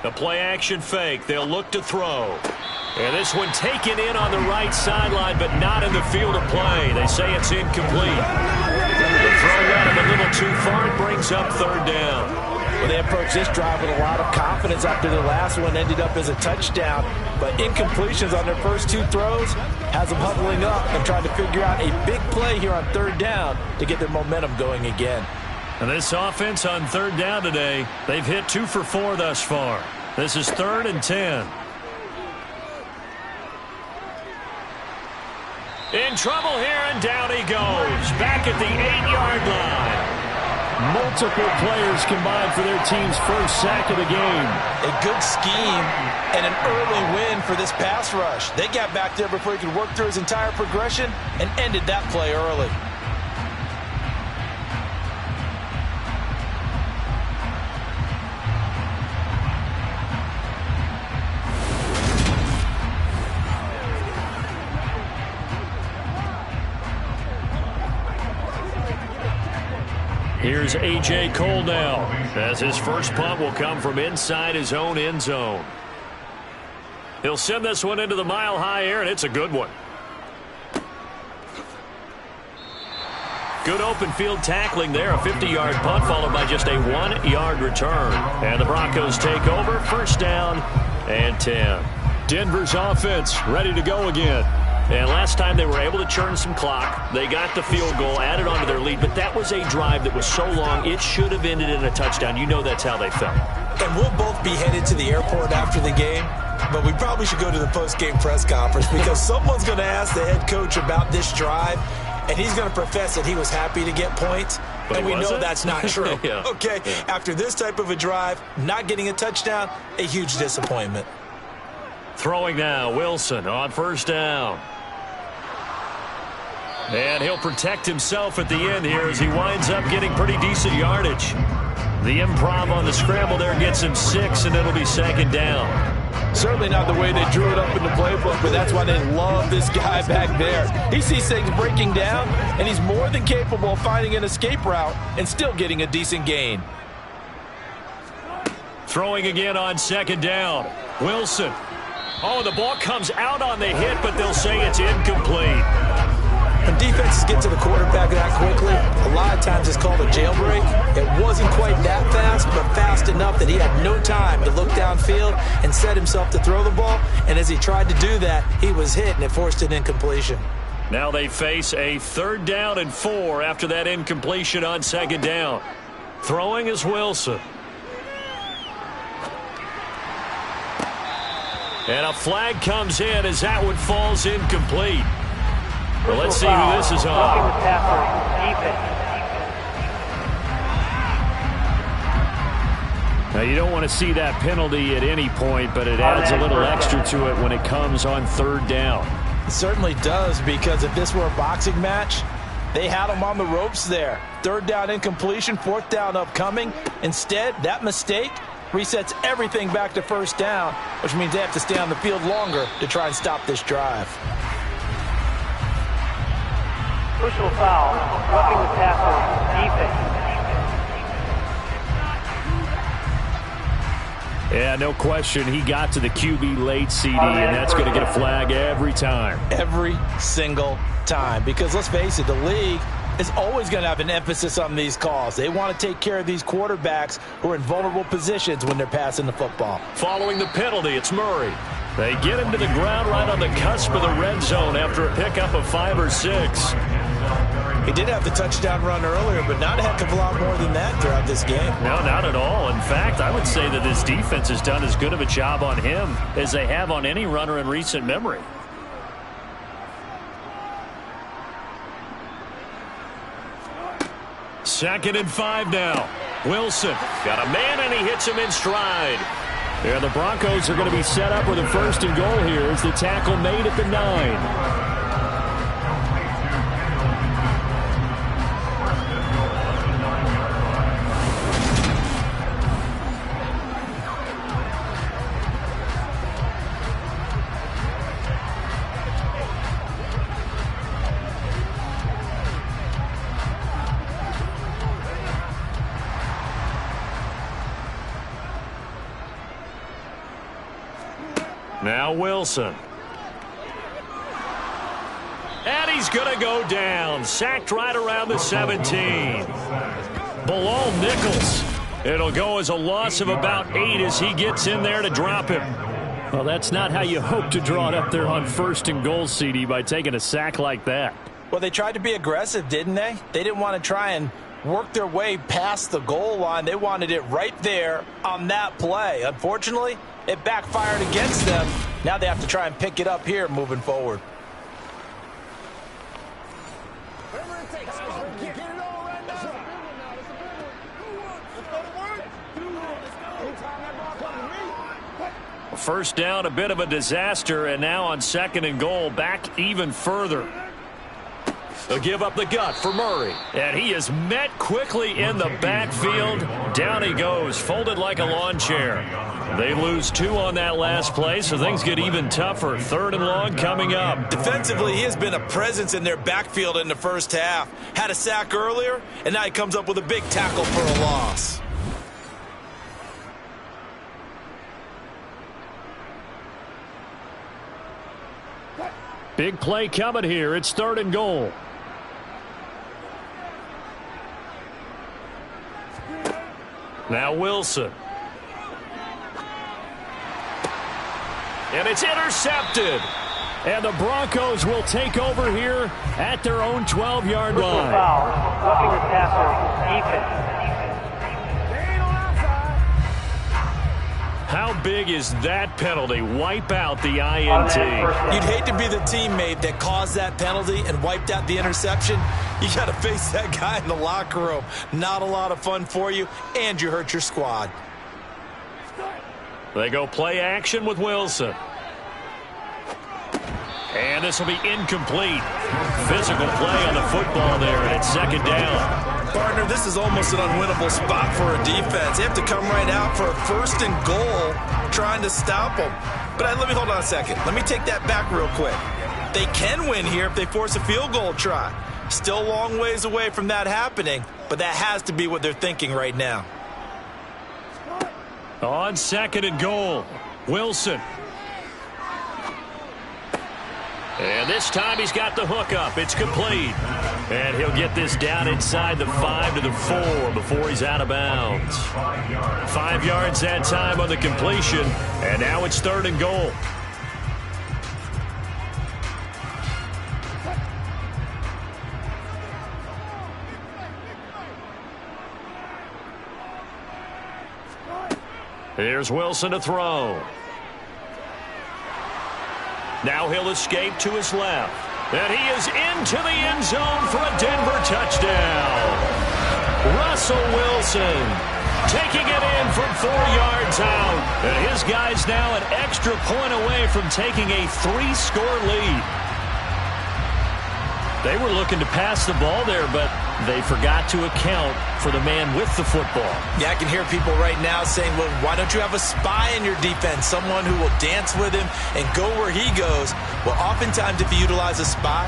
The play-action fake. They'll look to throw. And this one taken in on the right sideline, but not in the field of play. They say it's incomplete. The throw got him a little too far. It brings up third down. Well, they approached this drive with a lot of confidence after the last one ended up as a touchdown. But incompletions on their first two throws has them huddling up and trying to figure out a big play here on third down to get their momentum going again. And this offense on third down today, they've hit 2 for 4 thus far. This is 3rd and 10. In trouble here, and down he goes. Back at the 8-yard line. Multiple players combined for their team's first sack of the game. A good scheme and an early win for this pass rush. They got back there before he could work through his entire progression and ended that play early. Here's A.J. Cole now, as his first punt will come from inside his own end zone. He'll send this one into the mile-high air, and it's a good one. Good open field tackling there, a 50-yard punt followed by just a 1-yard return. And the Broncos take over, first down and 10. Denver's offense ready to go again. And last time they were able to churn some clock. They got the field goal, added on to their lead, but that was a drive that was so long it should have ended in a touchdown. You know that's how they felt. And we'll both be headed to the airport after the game, but we probably should go to the post-game press conference because someone's going to ask the head coach about this drive, and he's going to profess that he was happy to get points, but and we know that's not true. Yeah. Okay, yeah. After this type of a drive, not getting a touchdown, a huge disappointment. Throwing now, Wilson on first down. And he'll protect himself at the end here as he winds up getting pretty decent yardage. The improv on the scramble there gets him 6, and it'll be second down. Certainly not the way they drew it up in the playbook, but that's why they love this guy back there. He sees things breaking down, and he's more than capable of finding an escape route and still getting a decent gain. Throwing again on second down. Wilson. Oh, the ball comes out on the hit, but they'll say it's incomplete. When defenses get to the quarterback that quickly, a lot of times it's called a jailbreak. It wasn't quite that fast, but fast enough that he had no time to look downfield and set himself to throw the ball. And as he tried to do that, he was hit, and it forced an incompletion. Now they face a 3rd down and 4 after that incompletion on second down. Throwing is Wilson. And a flag comes in as that one falls incomplete. Well, let's see who this is on. Now, you don't want to see that penalty at any point, but it adds a little extra to it when it comes on 3rd down. It certainly does, because if this were a boxing match, they had him on the ropes there. 3rd down incompletion, 4th down upcoming. Instead, that mistake resets everything back to first down, which means they have to stay on the field longer to try and stop this drive. Personal foul, roughing the passer, defense. Yeah, no question. He got to the QB late, CD, and that's going to get a flag every time. Every single time. Because let's face it, the league is always going to have an emphasis on these calls. They want to take care of these quarterbacks who are in vulnerable positions when they're passing the football. Following the penalty, it's Murray. They get him to the ground right on the cusp of the red zone after a pickup of 5 or 6. He did have the touchdown run earlier, but not a heck of a lot more than that throughout this game. No, not at all. In fact, I would say that this defense has done as good of a job on him as they have on any runner in recent memory. Second and 5 now. Wilson got a man, and he hits him in stride. Yeah, the Broncos are going to be set up with a 1st and goal here as the tackle made at the 9. Now Wilson. And he's going to go down. Sacked right around the 17. Below Nichols. It'll go as a loss of about 8 as he gets in there to drop him. Well, that's not how you hope to draw it up there on 1st and goal, CD, by taking a sack like that. Well, they tried to be aggressive, didn't they? They didn't want to try and work their way past the goal line. They wanted it right there on that play. Unfortunately, it backfired against them. Now they have to try and pick it up here moving forward. First down, a bit of a disaster, and now on 2nd and goal, back even further. They'll give up the gut for Murray, and he is met quickly in the backfield. Down he goes, folded like a lawn chair. They lose 2 on that last play, so things get even tougher. 3rd and long coming up. Defensively, he has been a presence in their backfield in the first half. Had a sack earlier, and now he comes up with a big tackle for a loss. Big play coming here. It's 3rd and goal. Now Wilson. And it's intercepted. And the Broncos will take over here at their own 12-yard Personal line. foul. Roughing the passer. Defense. How big is that penalty? Wipe out the INT. You'd hate to be the teammate that caused that penalty and wiped out the interception. You got to face that guy in the locker room. Not a lot of fun for you, and you hurt your squad. They go play action with Wilson. And this will be incomplete. Physical play on the football there, and it's 2nd down. Partner, this is almost an unwinnable spot for a defense. They have to come right out for a 1st and goal trying to stop them. But let me hold on a second. Let me take that back real quick. They can win here if they force a field goal try. Still a long ways away from that happening, but that has to be what they're thinking right now. On 2nd and goal, Wilson. And this time he's got the hook up. It's complete. And he'll get this down inside the 5 to the 4 before he's out of bounds. 5 yards that time on the completion. And now it's 3rd and goal. Here's Wilson to throw. Now he'll escape to his left. And he is into the end zone for a Denver touchdown. Russell Wilson taking it in from 4 yards out. And his guy's now an extra point away from taking a 3-score lead. They were looking to pass the ball there, but they forgot to account for the man with the football. Yeah, I can hear people right now saying, well, why don't you have a spy in your defense, someone who will dance with him and go where he goes? Well, oftentimes if you utilize a spy,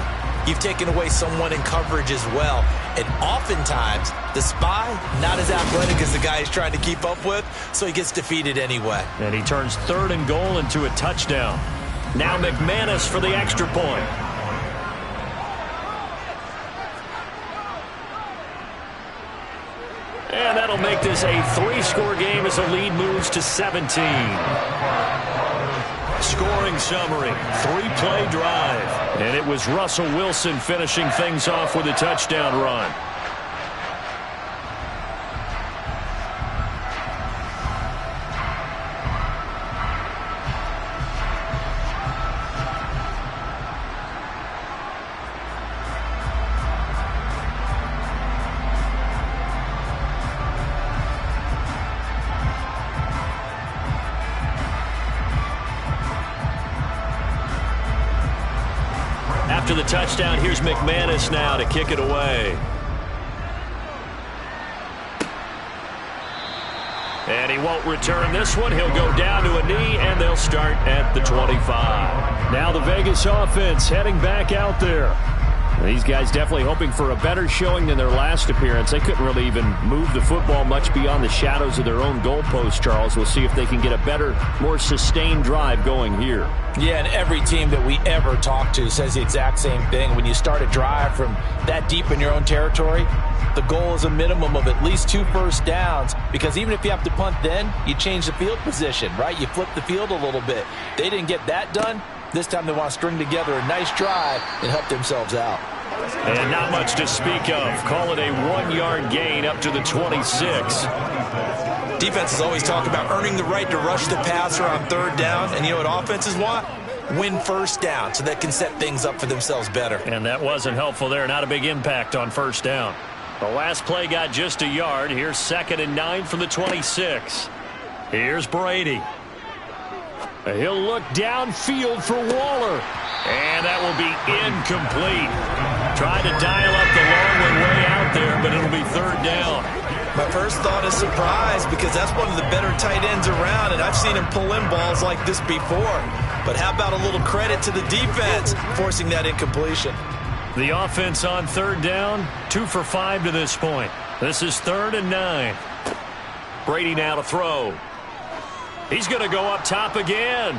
you've taken away someone in coverage as well. And oftentimes, the spy, not as athletic as the guy he's trying to keep up with, so he gets defeated anyway. And he turns 3rd and goal into a touchdown. Now McManus for the extra point. And that'll make this a 3-score game as the lead moves to 17. Scoring summary, 3-play drive. And it was Russell Wilson finishing things off with a touchdown run. After the touchdown, here's McManus now to kick it away. And he won't return this one. He'll go down to a knee, and they'll start at the 25. Now the Vegas offense heading back out there. These guys definitely hoping for a better showing than their last appearance. They couldn't really even move the football much beyond the shadows of their own goalpost, Charles. We'll see if they can get a better, more sustained drive going here. Yeah, and every team that we ever talk to says the exact same thing. When you start a drive from that deep in your own territory, the goal is a minimum of at least 2 first downs, because even if you have to punt then, you change the field position, right? You flip the field a little bit. They didn't get that done. This time they want to string together a nice drive and help themselves out. And not much to speak of. Call it a 1-yard gain up to the 26. Defenses always talk about earning the right to rush the passer on 3rd down. And you know what offenses want? Win first down so they can set things up for themselves better. And that wasn't helpful there. Not a big impact on 1st down. The last play got just a yard. Here's 2nd and 9 from the 26. Here's Brady. He'll look downfield for Waller. And that will be incomplete. Tried to dial up the long way out there, but it'll be 3rd down. My first thought is surprise, because that's one of the better tight ends around, and I've seen him pull in balls like this before. But how about a little credit to the defense forcing that incompletion? The offense on 3rd down, 2 for 5 to this point. This is 3rd and 9. Brady now to throw. He's going to go up top again.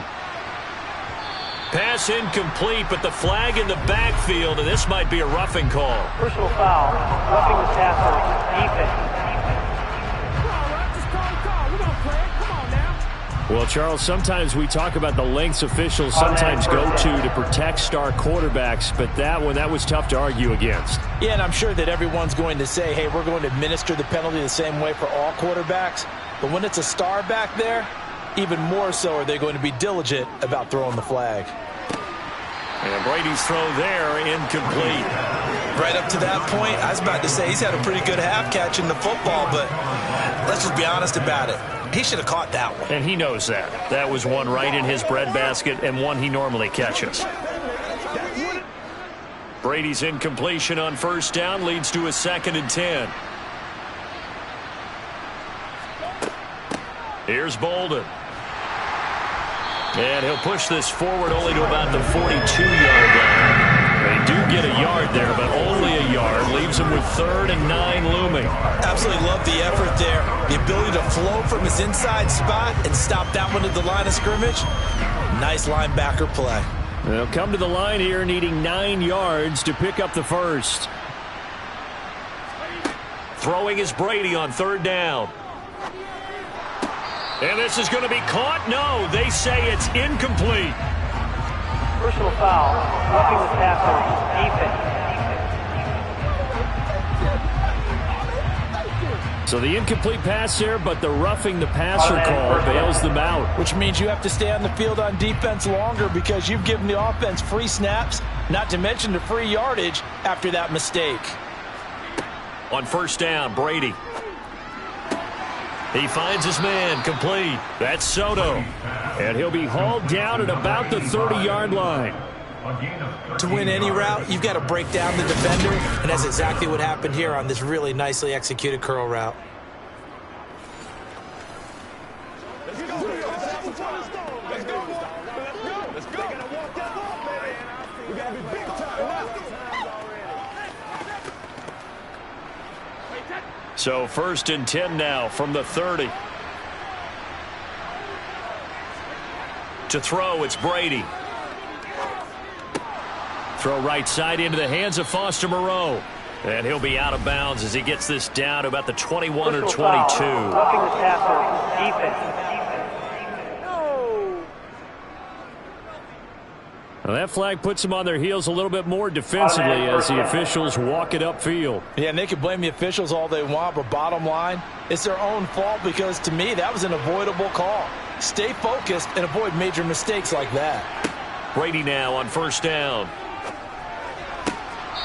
Pass incomplete, but the flag in the backfield, and this might be a roughing call. Personal foul, roughing the passer, defense. Well, Charles, sometimes we talk about the lengths officials sometimes go to protect star quarterbacks, but that one, that was tough to argue against. Yeah, and I'm sure that everyone's going to say, hey, we're going to administer the penalty the same way for all quarterbacks. But when it's a star back there, even more so are they going to be diligent about throwing the flag. And Brady's throw there, incomplete. Right up to that point, I was about to say he's had a pretty good half catching the football, but let's just be honest about it. He should have caught that one. And he knows that. That was one right in his breadbasket and one he normally catches. Brady's incompletion on 1st down leads to a 2nd and 10. Here's Bolden. And he'll push this forward only to about the 42-yard line. They do get a yard there, but only a yard. Leaves him with 3rd and 9 looming. Absolutely love the effort there. The ability to flow from his inside spot and stop that one at the line of scrimmage. Nice linebacker play. They'll come to the line here needing 9 yards to pick up the first. Throwing is Brady on 3rd down. And this is going to be caught. No, they say it's incomplete. Personal foul, roughing the passer, defense. So the incomplete pass there, but the roughing the passer call bails them out. Which means you have to stay on the field on defense longer because you've given the offense free snaps, not to mention the free yardage after that mistake. On 1st down, Brady. He finds his man, complete. That's Soto. And he'll be hauled down at about the 30-yard line. To win any route, you've got to break down the defender, and that's exactly what happened here on this really nicely executed curl route. So 1st and 10 now from the 30. To throw, it's Brady. Throw right side into the hands of Foster Moreau. And he'll be out of bounds as he gets this down to about the 21 or 22. Roughing the passer, defense. Well, that flag puts them on their heels a little bit more defensively as the officials walk it upfield. Yeah, and they can blame the officials all they want, but bottom line, it's their own fault because, to me, that was an avoidable call. Stay focused and avoid major mistakes like that. Brady now on 1st down.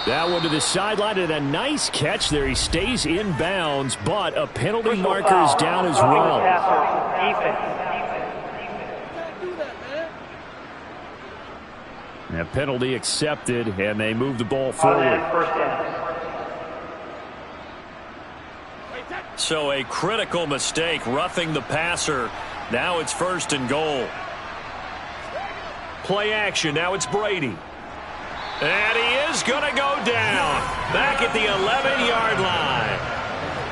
That one to the sideline and a nice catch there. He stays in bounds, but a penalty marker is down as well. A penalty accepted, and they move the ball forward. So a critical mistake, roughing the passer. Now it's 1st and goal. Play action. Now it's Brady. And he is going to go down back at the 11-yard line.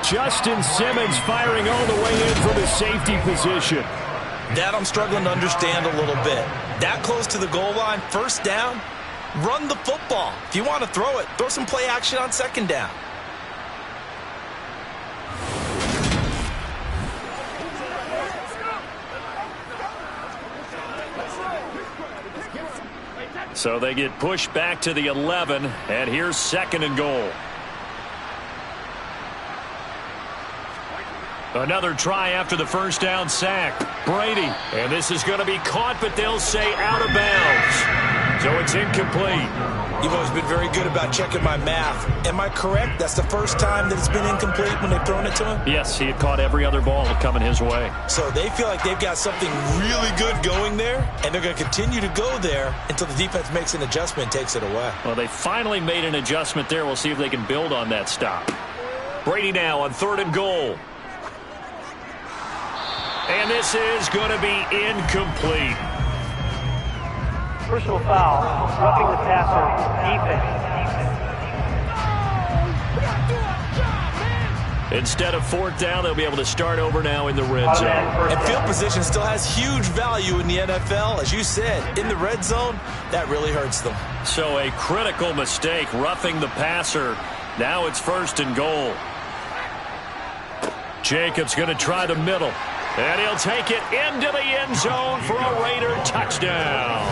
Justin Simmons firing all the way in from his safety position. That I'm struggling to understand a little bit. That close to the goal line, first down, run the football. If you want to throw it, throw some play action on second down. So they get pushed back to the 11, and here's second and goal. Another try after the first down sack. Brady, and this is going to be caught, but they'll say out of bounds. So it's incomplete. You've always been very good about checking my math. Am I correct? That's the first time that it's been incomplete when they've thrown it to him? Yes, he had caught every other ball coming his way. So they feel like they've got something really good going there, and they're going to continue to go there until the defense makes an adjustment and takes it away. Well, they finally made an adjustment there. We'll see if they can build on that stop. Brady now on third and goal. And this is going to be incomplete. Personal foul, roughing the passer, defense. Instead of fourth down, they'll be able to start over now in the red zone. And field position still has huge value in the NFL. As you said, in the red zone, that really hurts them. So a critical mistake, roughing the passer. Now it's first and goal. Jacobs going to try the middle. And he'll take it into the end zone for a Raider touchdown.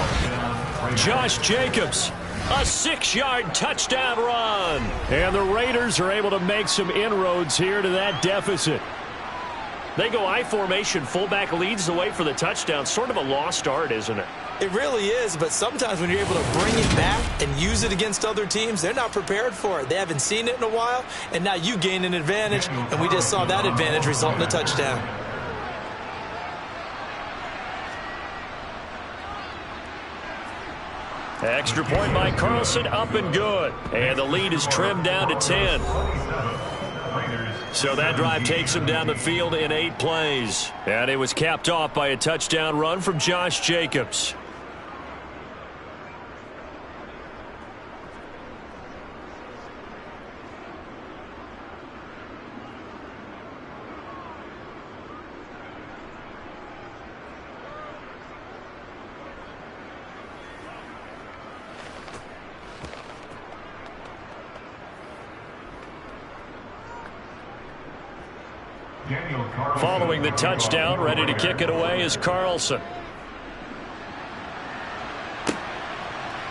Josh Jacobs, a 6-yard touchdown run. And the Raiders are able to make some inroads here to that deficit. They go I formation, fullback leads the way for the touchdown. Sort of a lost art, isn't it? It really is, but sometimes when you're able to bring it back and use it against other teams, they're not prepared for it. They haven't seen it in a while, and now you gain an advantage, and we just saw that advantage result in a touchdown. Extra point by Carlson, up and good. And the lead is trimmed down to 10. So that drive takes him down the field in 8 plays. And it was capped off by a touchdown run from Josh Jacobs. Following the touchdown, ready to kick it away is Carlson.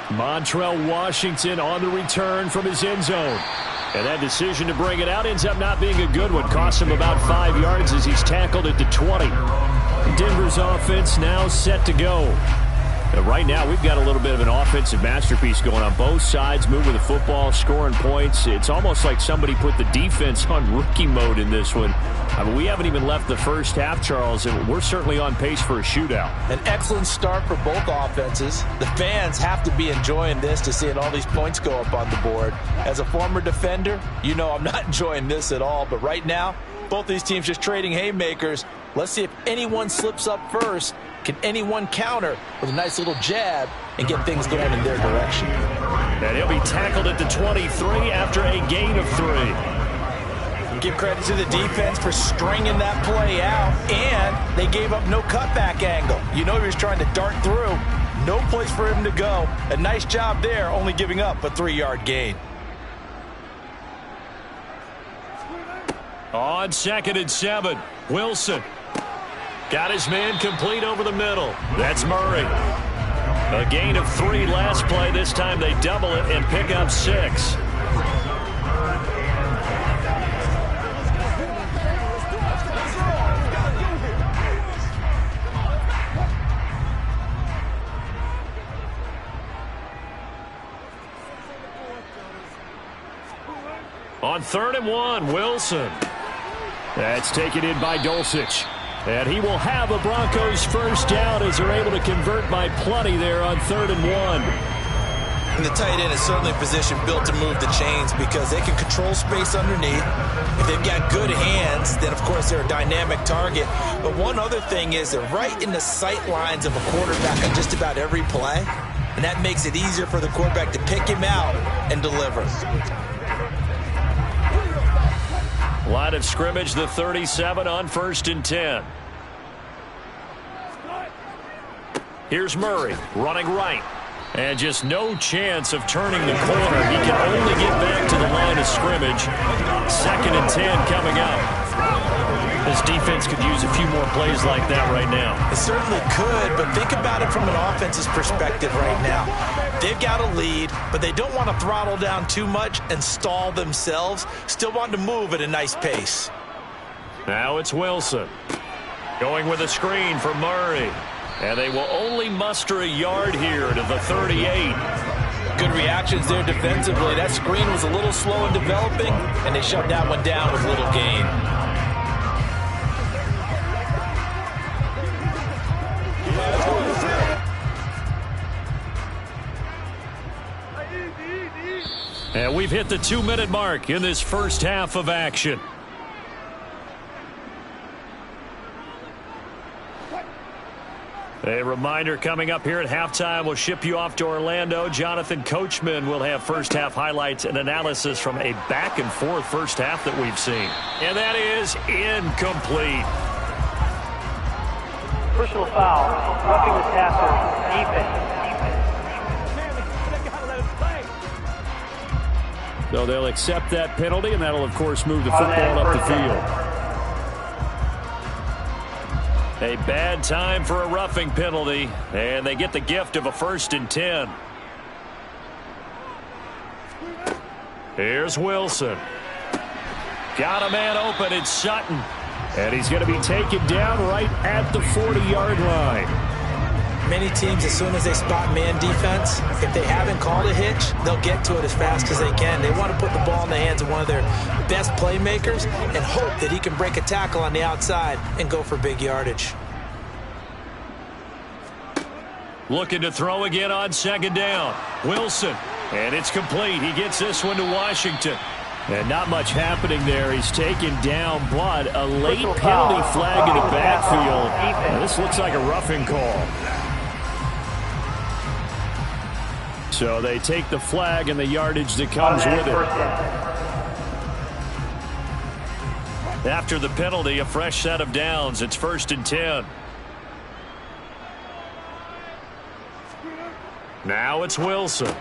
Montrell Washington on the return from his end zone. And that decision to bring it out ends up not being a good one. Costs him about 5 yards as he's tackled at the 20. Denver's offense now set to go. Right now, we've got a little bit of an offensive masterpiece going on both sides, moving the football, scoring points. It's almost like somebody put the defense on rookie mode in this one. I mean, we haven't even left the first half, Charles, and we're certainly on pace for a shootout. An excellent start for both offenses. The fans have to be enjoying this to seeing all these points go up on the board. As a former defender, you know I'm not enjoying this at all, but right now, both these teams just trading haymakers. Let's see if anyone slips up first. Can anyone counter with a nice little jab and get things going in their direction? And he'll be tackled at the 23 after a gain of 3. Give credit to the defense for stringing that play out, and they gave up no cutback angle. You know he was trying to dart through. No place for him to go. A nice job there, only giving up a 3-yard gain. On 2nd and 7, Wilson. Got his man complete over the middle. That's Murray. A gain of 3 last play. This time they double it and pick up 6. On 3rd and 1, Wilson. That's taken in by Dulcich. And he will have a Broncos first down as they're able to convert by plenty there on 3rd and 1. And the tight end is certainly a position built to move the chains because they can control space underneath. If they've got good hands, then of course they're a dynamic target. But one other thing is they're right in the sight lines of a quarterback on just about every play. and that makes it easier for the quarterback to pick him out and deliver. Line of scrimmage, the 37 on 1st and 10. Here's Murray running right. And just no chance of turning the corner. He can only get back to the line of scrimmage. 2nd and 10 coming up. This defense could use a few more plays like that right now. It certainly could, but think about it from an offense's perspective right now. They've got a lead, but they don't want to throttle down too much and stall themselves. Still want to move at a nice pace. Now it's Wilson. Going with a screen for Murray. And they will only muster a yard here to the 38. Good reactions there defensively. That screen was a little slow in developing, and they shut that one down with little gain. And we've hit the 2-minute mark in this first half of action. A reminder coming up here at halftime. We'll ship you off to Orlando. Jonathan Coachman will have first half highlights and analysis from a back and forth first half that we've seen. And that is incomplete. Personal foul, roughing the passer, defense. So they'll accept that penalty, and that'll, of course, move the football up the field. A bad time for a roughing penalty, and they get the gift of a 1st and 10. Here's Wilson. Got a man open. It's Sutton. And he's going to be taken down right at the 40-yard line. Many teams, as soon as they spot man defense, if they haven't called a hitch, they'll get to it as fast as they can. They want to put the ball in the hands of one of their best playmakers and hope that he can break a tackle on the outside and go for big yardage. Looking to throw again on 2nd down. Wilson. And it's complete. He gets this one to Washington. And not much happening there. He's taken down, but a late penalty flag in the backfield. And this looks like a roughing call. So they take the flag and the yardage that comes with it. After the penalty, a fresh set of downs. It's 1st and 10. Now it's Wilson.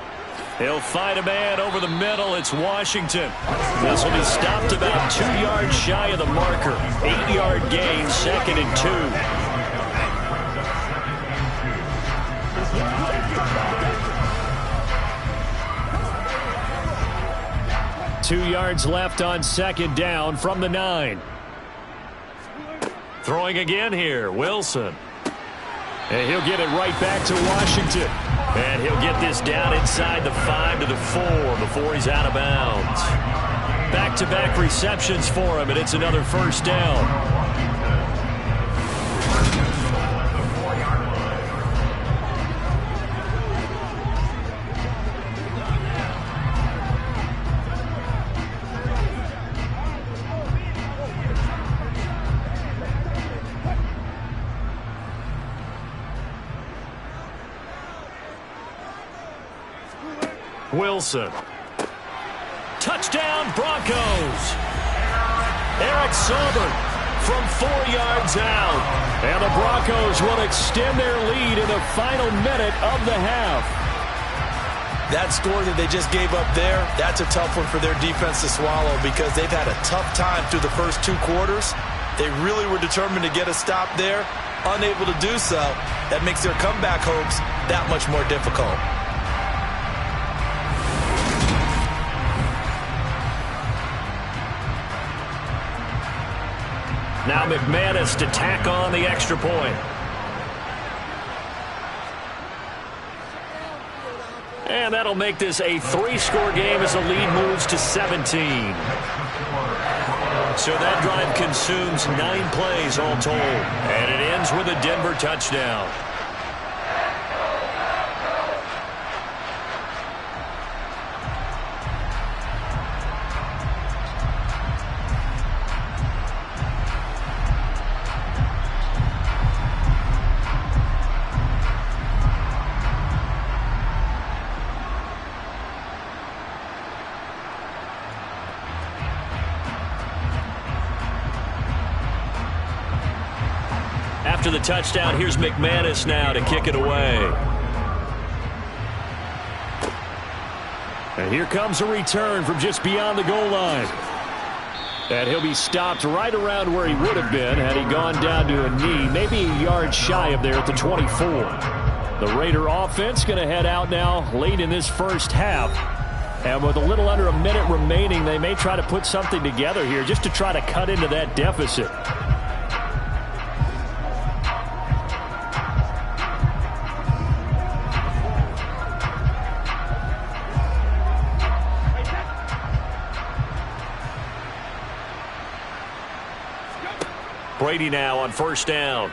He'll find a man over the middle. It's Washington. This will be stopped about 2 yards shy of the marker. 8-yard gain, 2nd and 2. 2 yards left on 2nd down from the 9. Throwing again here, Wilson. And he'll get it right back to Washington. And he'll get this down inside the 5 to the 4 before he's out of bounds. Back-to-back receptions for him, and it's another 1st down. Wilson. Touchdown, Broncos. Eric Silver from 4 yards out. And the Broncos will extend their lead in the final minute of the half. That score that they just gave up there, that's a tough one for their defense to swallow because they've had a tough time through the first 2 quarters. They really were determined to get a stop there, unable to do so. That makes their comeback hopes that much more difficult. Now McManus to tack on the extra point. And that'll make this a 3-score game as the lead moves to 17. So that drive consumes 9 plays all told. And it ends with a Denver touchdown. after the touchdown. Here's McManus now to kick it away. And here comes a return from just beyond the goal line. And he'll be stopped right around where he would have been had he gone down to a knee, maybe a yard shy of there at the 24. The Raider offense going to head out now late in this first half. And with a little under a minute remaining, they may try to put something together here just to try to cut into that deficit. Brady now on first down.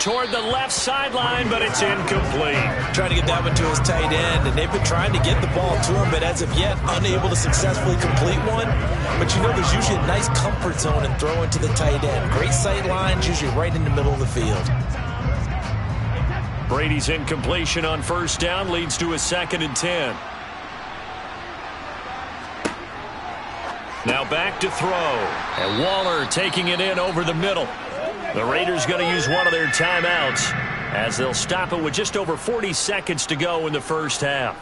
Toward the left sideline, but it's incomplete. Trying to get that one to his tight end, and they've been trying to get the ball to him, but as of yet, unable to successfully complete one. But you know there's usually a nice comfort zone in throwing to the tight end. Great sight lines, usually right in the middle of the field. Brady's incompletion on first down leads to a 2nd and 10. Now back to throw. And Waller taking it in over the middle. The Raiders going to use one of their timeouts as they'll stop it with just over 40 seconds to go in the first half.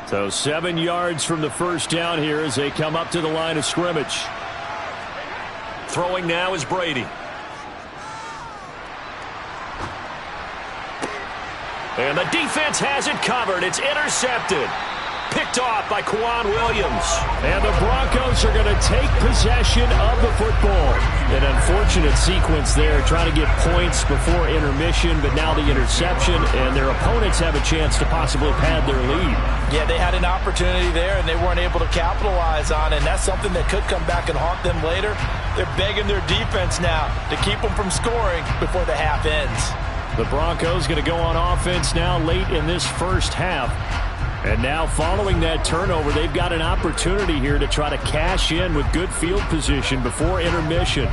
So 7 yards from the first down here as they come up to the line of scrimmage. Throwing now is Brady. And the defense has it covered. It's intercepted. Picked off by Quan Williams. And the Broncos are going to take possession of the football. An unfortunate sequence there, trying to get points before intermission, but now the interception, and their opponents have a chance to possibly pad their lead. Yeah, they had an opportunity there, and they weren't able to capitalize on it, and that's something that could come back and haunt them later. They're begging their defense now to keep them from scoring before the half ends. The Broncos going to go on offense now late in this first half. And now following that turnover, they've got an opportunity here to try to cash in with good field position before intermission.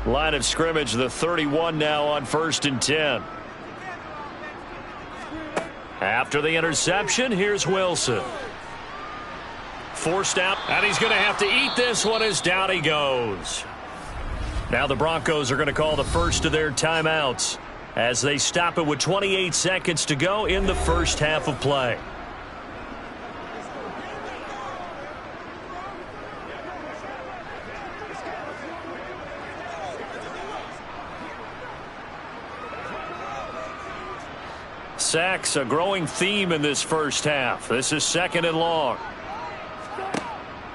Line of scrimmage, the 31 now on 1st and 10. After the interception, here's Wilson. Forced out, and he's going to have to eat this one as down he goes. Now the Broncos are going to call the first of their timeouts as they stop it with 28 seconds to go in the first half of play. Sacks, a growing theme in this first half. This is 2nd and long.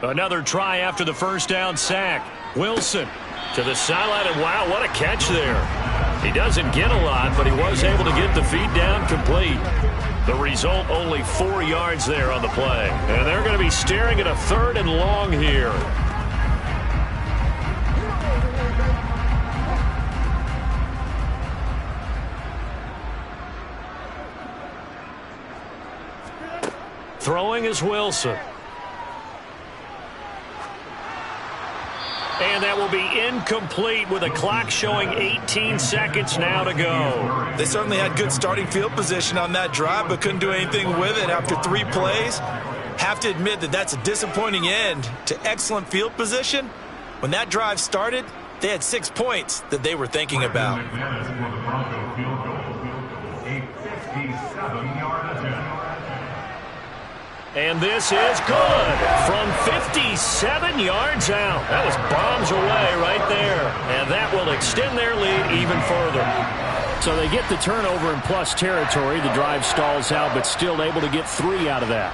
Another try after the first down sack. Wilson to the sideline, and wow, what a catch there. He doesn't get a lot, but he was able to get the feed down complete. The result, only 4 yards there on the play. And they're going to be staring at a 3rd and long here. Throwing is Wilson. And that will be incomplete with a clock showing 18 seconds now to go. They certainly had good starting field position on that drive, but couldn't do anything with it after 3 plays. Have to admit that that's a disappointing end to excellent field position. When that drive started, they had 6 points that they were thinking about. And this is good from 57 yards out. That was bombs away right there. And that will extend their lead even further. So they get the turnover in plus territory. The drive stalls out, but still able to get 3 out of that.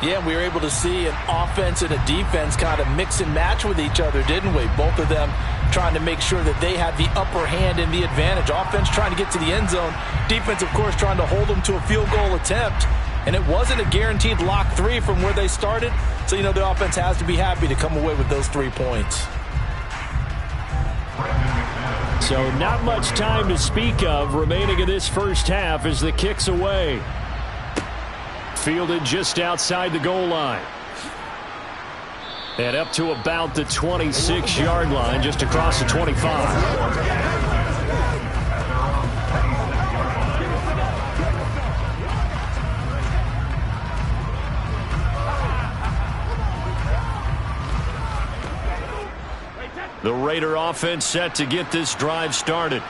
Yeah, we were able to see an offense and a defense kind of mix and match with each other, didn't we? Both of them trying to make sure that they had the upper hand and the advantage. Offense trying to get to the end zone. Defense, of course, trying to hold them to a field goal attempt. And it wasn't a guaranteed lock 3 from where they started. So, you know, the offense has to be happy to come away with those 3 points. So not much time to speak of remaining in this first half as the kick's away. Fielded just outside the goal line. And up to about the 26-yard line, just across the 25. The Raider offense set to get this drive started.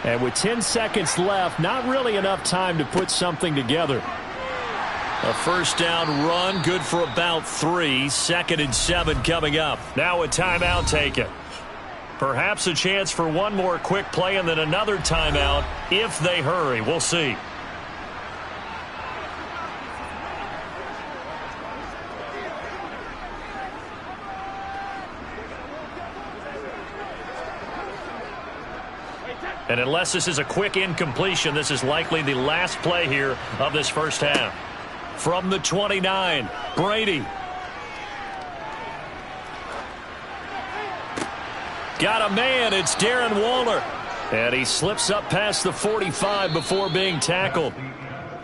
And with 10 seconds left, not really enough time to put something together. A first down run, good for about 3. 2nd and 7 coming up. Now a timeout taken. Perhaps a chance for one more quick play and then another timeout if they hurry. We'll see. And unless this is a quick incompletion, this is likely the last play here of this first half. From the 29, Brady. Got a man, it's Darren Waller. And he slips up past the 45 before being tackled.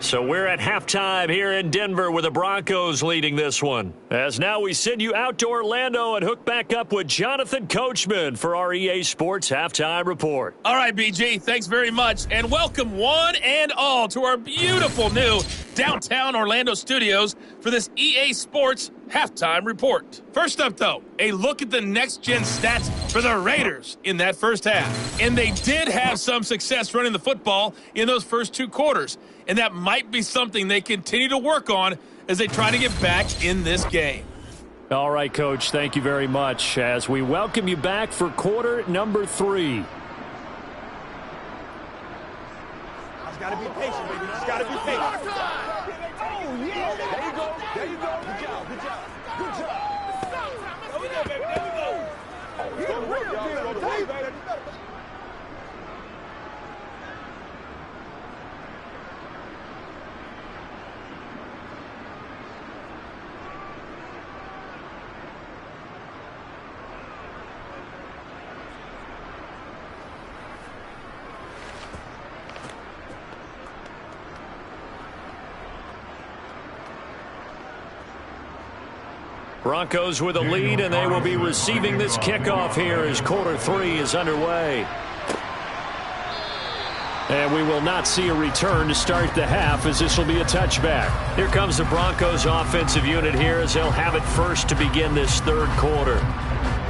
So we're at halftime here in Denver with the Broncos leading this one. As now we send you out to Orlando and hook back up with Jonathan Coachman for our EA Sports Halftime Report. All right, BG, thanks very much. And welcome one and all to our beautiful new downtown Orlando studios for this EA Sports Halftime Report. First up, though, a look at the next-gen stats for the Raiders in that first half. And they did have some success running the football in those first 2 quarters. And that might be something they continue to work on as they try to get back in this game. All right, Coach, thank you very much as we welcome you back for quarter number 3. Just gotta be patient, baby. Just gotta be patient. Oh, yeah. There you go. There you go. Good job. Good job. Good job. There we go, baby. There we go. Oh, it's gonna work, y'all. It's gonna work, baby. Broncos with a lead, and they will be receiving this kickoff here as quarter 3 is underway. And we will not see a return to start the half as this will be a touchback. Here comes the Broncos offensive unit here as they'll have it first to begin this third quarter.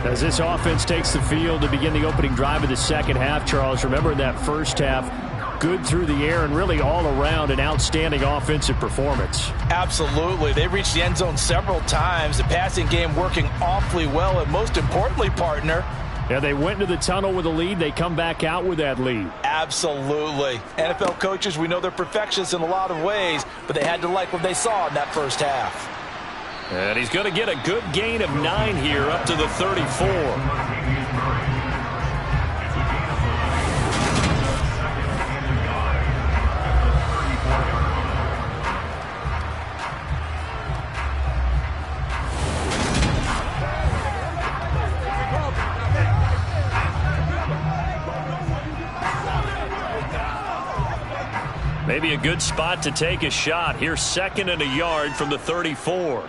As this offense takes the field to begin the opening drive of the second half, Charles, remember in that first half, good through the air and really all around an outstanding offensive performance. Absolutely. They reached the end zone several times. The passing game working awfully well, and most importantly, partner, yeah, they went into the tunnel with a lead. They come back out with that lead. Absolutely. NFL coaches, we know they're perfectionists in a lot of ways, but they had to like what they saw in that first half. And he's going to get a good gain of 9 here up to the 34. Maybe a good spot to take a shot. Here's 2nd and a yard from the 34.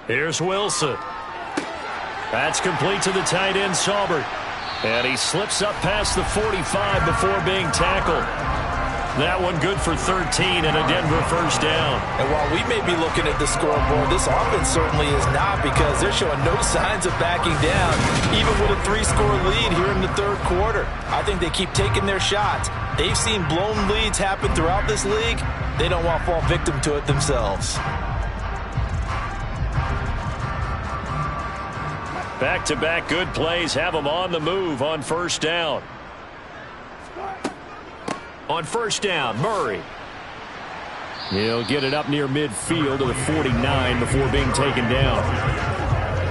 Here's Wilson. That's complete to the tight end, Saubert. And he slips up past the 45 before being tackled. That one good for 13 and a Denver first down. And while we may be looking at the scoreboard, this offense certainly is not, because they're showing no signs of backing down, even with a 3-score lead here in the third quarter. I think they keep taking their shots. They've seen blown leads happen throughout this league. They don't want to fall victim to it themselves. Back-to-back good plays have them on the move on first down. On first down, Murray. He'll get it up near midfield to the 49 before being taken down.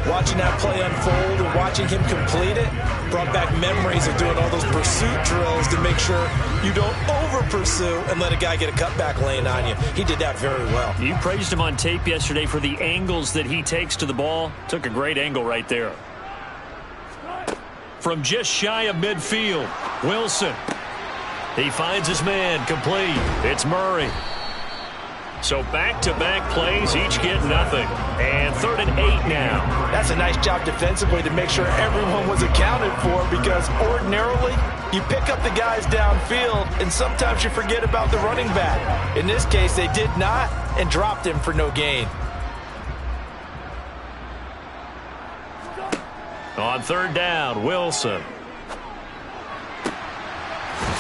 Watching that play unfold and watching him complete it brought back memories of doing all those pursuit drills to make sure you don't over-pursue and let a guy get a cutback lane on you. He did that very well. You praised him on tape yesterday for the angles that he takes to the ball. Took a great angle right there. From just shy of midfield, Wilson. He finds his man, complete. It's Murray. So back-to-back plays, each get nothing. And 3rd and 8 now. That's a nice job defensively to make sure everyone was accounted for, because ordinarily you pick up the guys downfield and sometimes you forget about the running back. In this case, they did not and dropped him for no gain. On 3rd down, Wilson.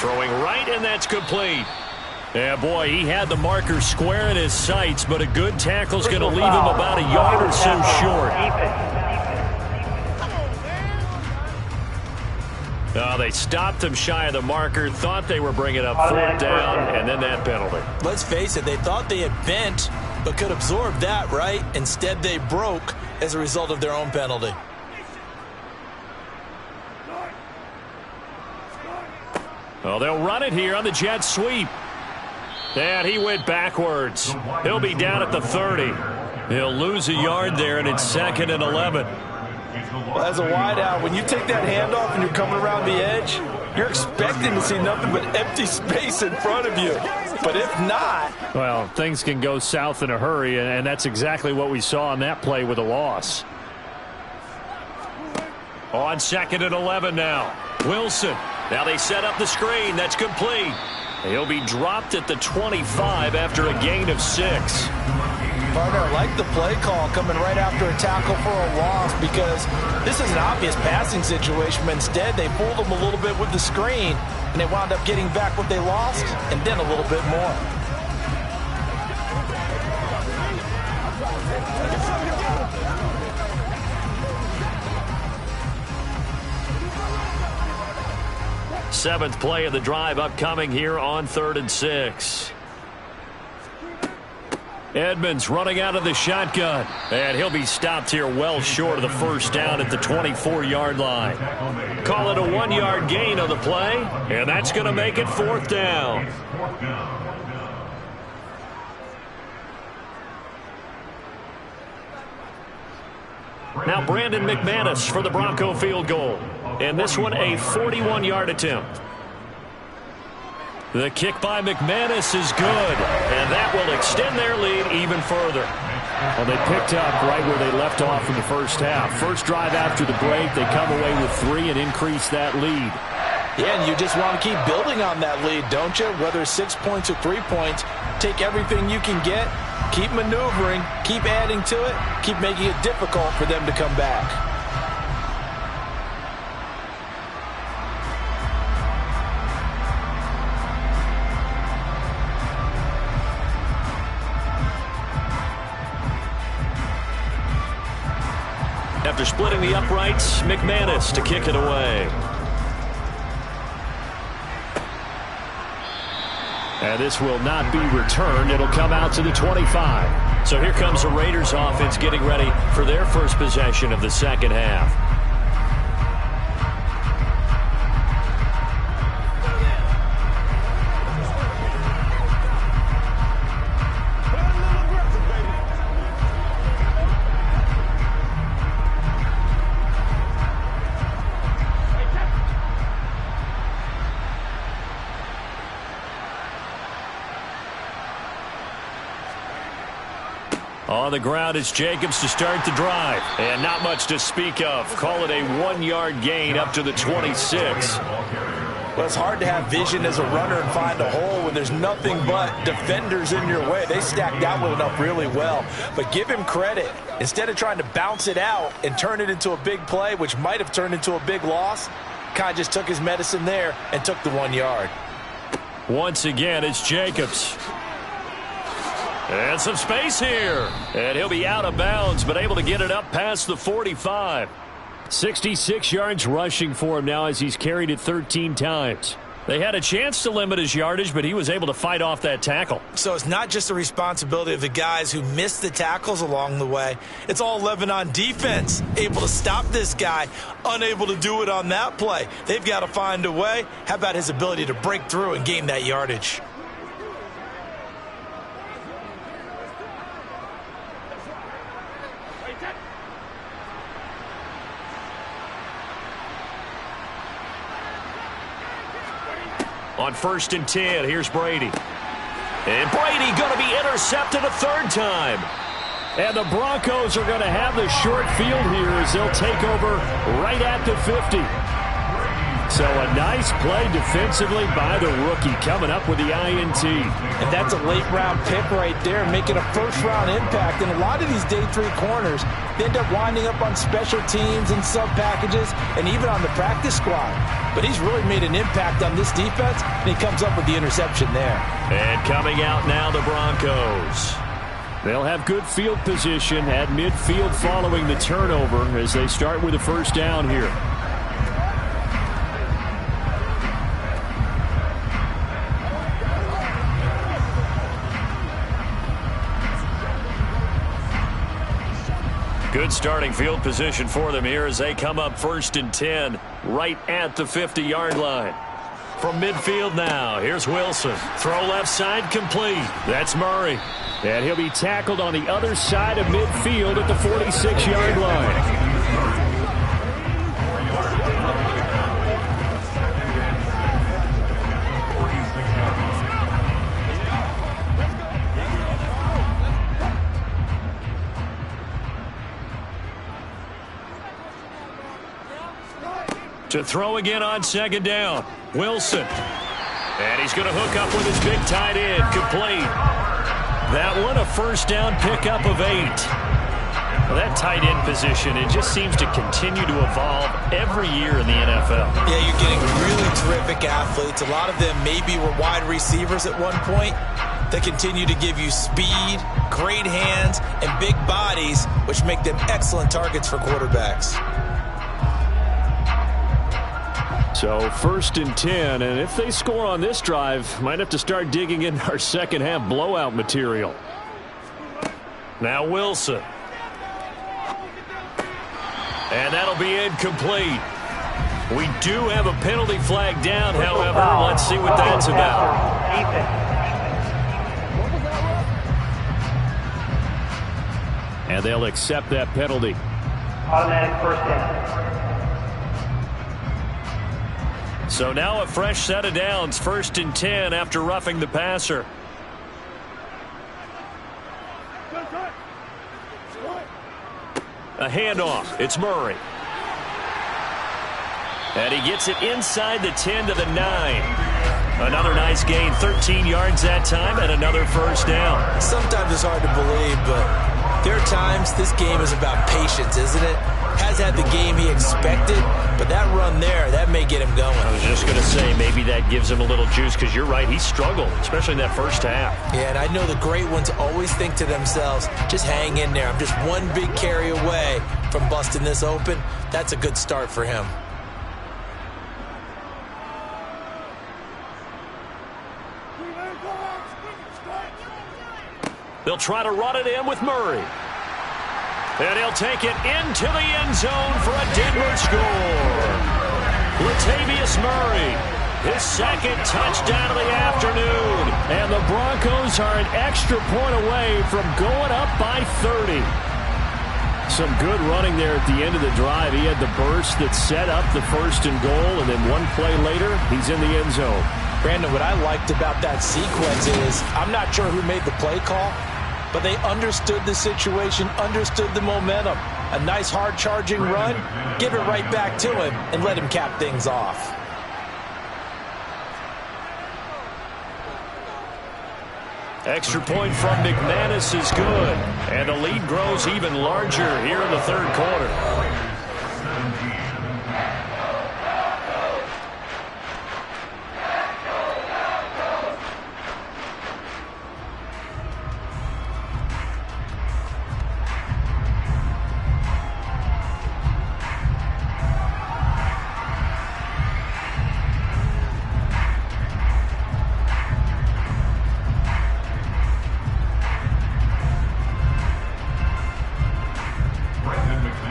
Throwing right, and that's complete. Yeah, boy, he had the marker square in his sights, but a good tackle's going to leave him about a yard or so short. Oh, they stopped him shy of the marker, thought they were bringing up 4th down, and then that penalty. Let's face it, they thought they had bent, but could absorb that, right? Instead, they broke as a result of their own penalty. Well, they'll run it here on the jet sweep. And he went backwards. He'll be down at the 30. He'll lose a yard there, and it's 2nd and 11. Well, as a wideout, when you take that handoff and you're coming around the edge, you're expecting to see nothing but empty space in front of you. But if not... Well, things can go south in a hurry, and that's exactly what we saw on that play with a loss. On 2nd and 11 now. Wilson. Now they set up the screen. That's complete. He'll be dropped at the 25 after a gain of 6. Partner, I like the play call coming right after a tackle for a loss, because this is an obvious passing situation, but instead they fooled them a little bit with the screen, and they wound up getting back what they lost and then a little bit more. Seventh play of the drive upcoming here on 3rd and 6. Edmonds running out of the shotgun. And he'll be stopped here well short of the 1st down at the 24-yard line. Call it a 1-yard gain on the play. And that's going to make it 4th down. Now Brandon McManus for the Bronco field goal. And this one a 41-yard attempt. The kick by McManus is good. And that will extend their lead even further. Well, they picked up right where they left off in the first half. First drive after the break, they come away with 3 and increase that lead. Yeah, and you just want to keep building on that lead, don't you? Whether it's 6 points or 3 points, take everything you can get, keep maneuvering, keep adding to it, keep making it difficult for them to come back. After splitting the uprights, McManus to kick it away. And this will not be returned. It'll come out to the 25. So here comes the Raiders offense getting ready for their first possession of the second half. On the ground, it's Jacobs to start the drive. And not much to speak of. Call it a 1-yard gain up to the 26. Well, it's hard to have vision as a runner and find a hole when there's nothing but defenders in your way. They stacked that one up really well. But give him credit. Instead of trying to bounce it out and turn it into a big play, which might have turned into a big loss, kind of just took his medicine there and took the 1 yard. Once again, it's Jacobs. And some space here. And he'll be out of bounds, but able to get it up past the 45. 66 yards rushing for him now as he's carried it 13 times. They had a chance to limit his yardage, but he was able to fight off that tackle. So it's not just the responsibility of the guys who missed the tackles along the way. It's all 11 on defense. Able to stop this guy, unable to do it on that play. They've got to find a way. How about his ability to break through and gain that yardage? On 1st and 10, here's Brady. And Brady going to be intercepted a third time. And the Broncos are going to have the short field here as they'll take over right at the 50. So a nice play defensively by the rookie coming up with the INT. And that's a late-round pick right there, making a first-round impact. And a lot of these day 3 corners, they end up winding up on special teams and sub-packages and even on the practice squad. But he's really made an impact on this defense, and he comes up with the interception there. And coming out now, the Broncos. They'll have good field position at midfield following the turnover as they start with a first down here. Good starting field position for them here as they come up 1st and 10 right at the 50-yard line. From midfield now, here's Wilson. Throw left side complete. That's Murray. And he'll be tackled on the other side of midfield at the 46-yard line. To throw again on 2nd down. Wilson. And he's going to hook up with his big tight end. Complete. That one a first down pickup of 8. Well, that tight end position, it just seems to continue to evolve every year in the NFL. Yeah, you're getting really terrific athletes. A lot of them maybe were wide receivers at one point. They continue to give you speed, great hands, and big bodies, which make them excellent targets for quarterbacks. So 1st and 10, and if they score on this drive, might have to start digging in our second half blowout material. Now Wilson. And that'll be incomplete. We do have a penalty flag down, however. Let's see what that's about. And they'll accept that penalty. Automatic first down. So now a fresh set of downs, 1st and 10 after roughing the passer. A handoff. It's Murray. And he gets it inside the 10 to the 9. Another nice gain, 13 yards that time, and another first down. Sometimes it's hard to believe, but there are times this game is about patience, isn't it? Has had the game he expected, but that run there, that may get him going. I was just going to say, maybe that gives him a little juice, because you're right, he struggled, especially in that first half. Yeah, and I know the great ones always think to themselves, just hang in there. I'm just one big carry away from busting this open. That's a good start for him. They'll try to run it in with Murray. And he'll take it into the end zone for a Denver score. Latavius Murray, his second touchdown of the afternoon. And the Broncos are an extra point away from going up by 30. Some good running there at the end of the drive. He had the burst that set up the 1st and goal, and then one play later, he's in the end zone. Brandon, what I liked about that sequence is, I'm not sure who made the play call, but they understood the situation, understood the momentum. A nice hard-charging run, give it right back to him, and let him cap things off. Extra point from McManus is good, and the lead grows even larger here in the 3rd quarter.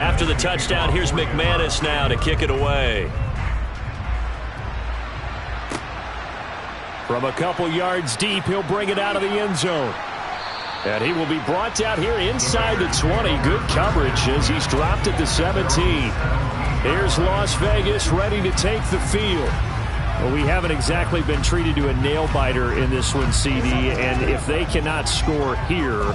After the touchdown, here's McManus now to kick it away. From a couple yards deep, he'll bring it out of the end zone. And he will be brought down here inside the 20. Good coverage as he's dropped at the 17. Here's Las Vegas ready to take the field. Well, we haven't exactly been treated to a nail-biter in this one, CD, and if they cannot score here,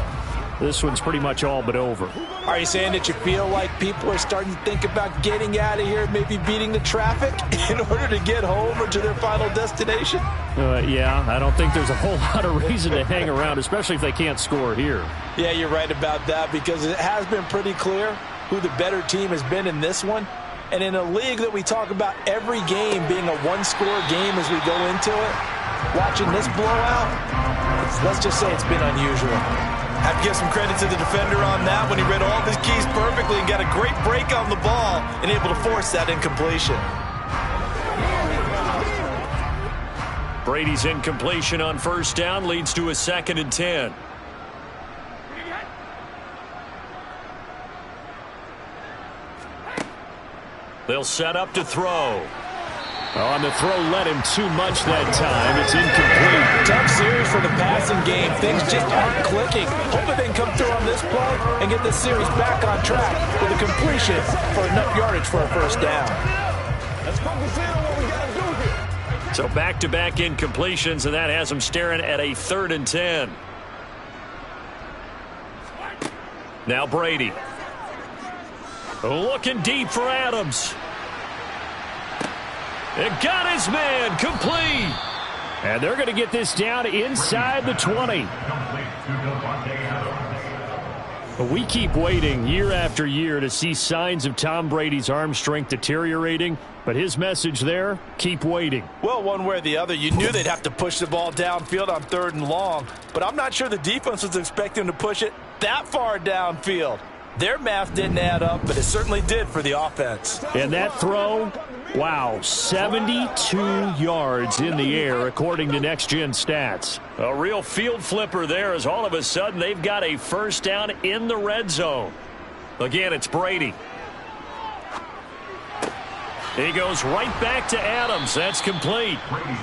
this one's pretty much all but over. Are you saying that you feel like people are starting to think about getting out of here, maybe beating the traffic in order to get home or to their final destination? Yeah, I don't think there's a whole lot of reason to hang around, especially if they can't score here. Yeah, you're right about that, because it has been pretty clear who the better team has been in this one. And in a league that we talk about every game being a one-score game as we go into it, watching this blowout, let's just say it's been unusual. I have to give some credit to the defender on that when he read all of his keys perfectly and got a great break on the ball and able to force that incompletion. Brady's incompletion on first down leads to a 2nd and 10. They'll set up to throw. On the throw, led him too much that time. It's incomplete. Tough series for the passing game. Things just aren't clicking. Hoping they can come through on this play and get this series back on track with a completion for enough yardage for a first down. Let's focus in on what we got to do here. So back-to-back incompletions, and that has them staring at a 3rd and 10. Now Brady. Looking deep for Adams. It got his man complete. And they're going to get this down inside the 20. But we keep waiting year after year to see signs of Tom Brady's arm strength deteriorating. But his message there, keep waiting. Well, one way or the other, you knew they'd have to push the ball downfield on 3rd and long. But I'm not sure the defense was expecting to push it that far downfield. Their math didn't add up, but it certainly did for the offense. And that throw, wow, 72 yards in the air, according to Next Gen Stats. A real field flipper there, as all of a sudden they've got a first down in the red zone. Again, it's Brady. He goes right back to Adams. That's complete.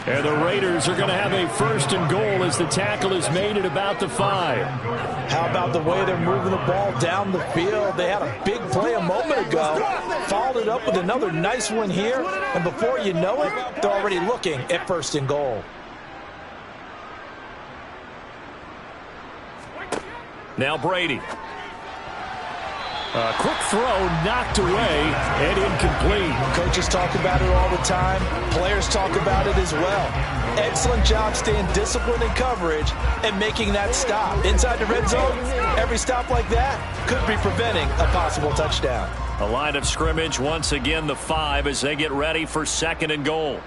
And the Raiders are going to have a 1st and goal as the tackle is made at about the 5. How about the way they're moving the ball down the field? They had a big play a moment ago, followed it up with another nice one here, and before you know it, they're already looking at 1st and goal. Now Brady. A quick throw knocked away and incomplete. Coaches talk about it all the time. Players talk about it as well. Excellent job staying disciplined in coverage and making that stop. Inside the red zone, every stop like that could be preventing a possible touchdown. A line of scrimmage, once again the 5 as they get ready for 2nd and goal.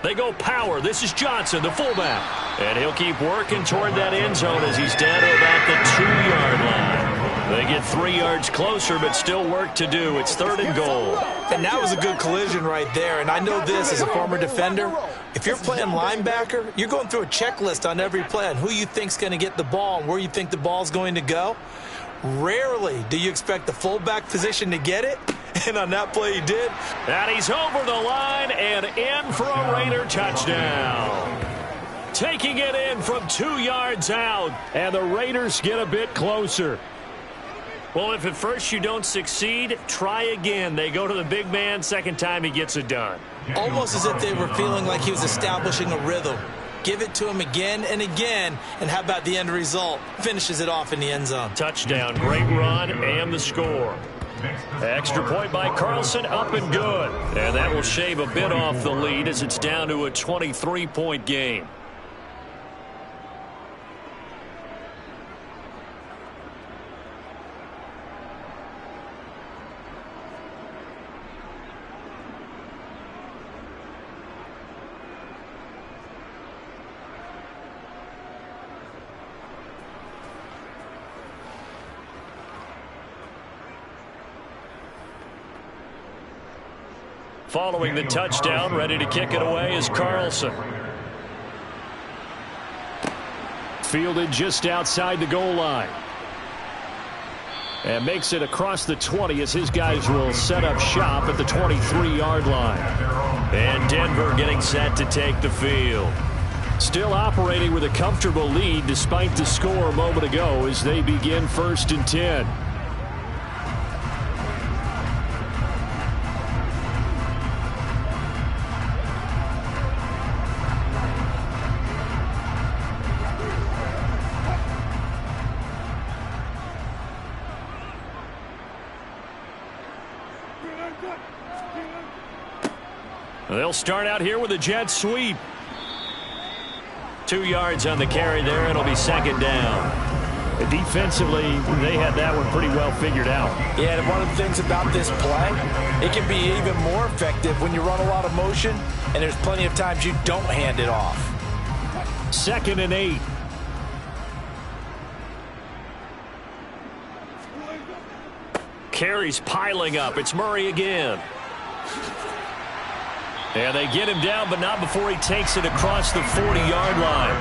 They go power. This is Johnson, the fullback. And he'll keep working toward that end zone as he's down to about the 2-yard line. They get 3 yards closer, but still work to do. It's 3rd and goal. And that was a good collision right there. And I know this as a former defender. If you're playing linebacker, you're going through a checklist on every play on who you think's going to get the ball and where you think the ball's going to go. Rarely do you expect the fullback position to get it. And on that play he did. And he's over the line and in for a Raider touchdown. Taking it in from 2 yards out. And the Raiders get a bit closer. Well, if at first you don't succeed, try again. They go to the big man. 2nd time he gets it done. Almost as if they were feeling like he was establishing a rhythm. Give it to him again and again. And how about the end result? Finishes it off in the end zone. Touchdown, great run, and the score. Extra point by Carlson, up and good. And that will shave a bit off the lead as it's down to a 23-point game. Following the touchdown, ready to kick it away is Carlson. Fielded just outside the goal line. And makes it across the 20 as his guys will set up shop at the 23-yard line. And Denver getting set to take the field. Still operating with a comfortable lead despite the score a moment ago as they begin 1st and 10. They'll start out here with a jet sweep. 2 yards on the carry there. It'll be second down. Defensively, they had that one pretty well figured out. Yeah, and one of the things about this play, it can be even more effective when you run a lot of motion, and there's plenty of times you don't hand it off. 2nd and 8. Carries piling up. It's Murray again. And they get him down, but not before he takes it across the 40-yard line.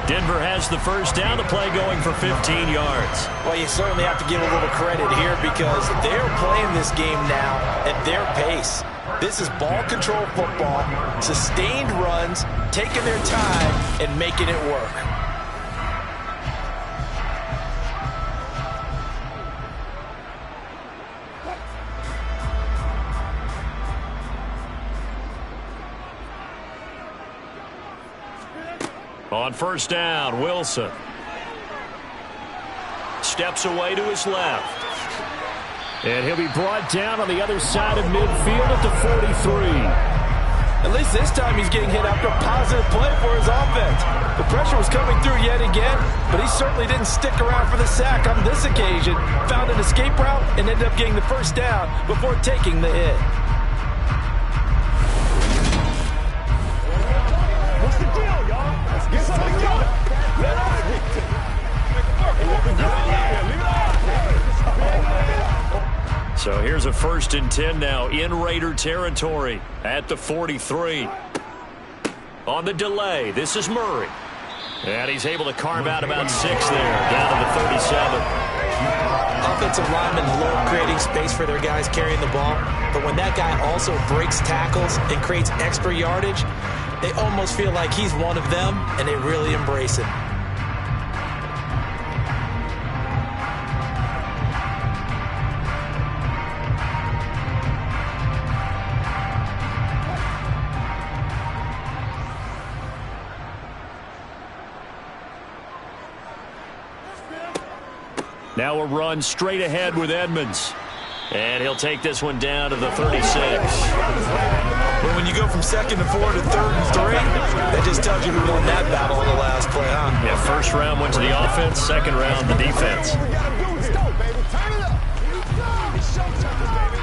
Denver has the first down, the play going for 15 yards. Well, you certainly have to give a little credit here because they're playing this game now at their pace. This is ball control football, sustained runs, taking their time and making it work. On first down, Wilson steps away to his left. And he'll be brought down on the other side of midfield at the 43. At least this time he's getting hit after a positive play for his offense. The pressure was coming through yet again, but he certainly didn't stick around for the sack on this occasion. Found an escape route and ended up getting the first down before taking the hit. What's the deal, y'all? Let's get something going. So here's a 1st and 10 now in Raider territory at the 43. On the delay, this is Murray. And he's able to carve out about 6 there, down to the 37. Offensive linemen love creating space for their guys carrying the ball, but when that guy also breaks tackles and creates extra yardage, they almost feel like he's one of them, and they really embrace him. Now a run straight ahead with Edmonds. And he'll take this one down to the 36. But when you go from 2nd and 4 to 3rd and 3, that just tells you who won that battle on the last play, huh? Yeah, first round went to the offense, second round the defense. We gotta do is go, baby. Turn it up. It's showtime, baby.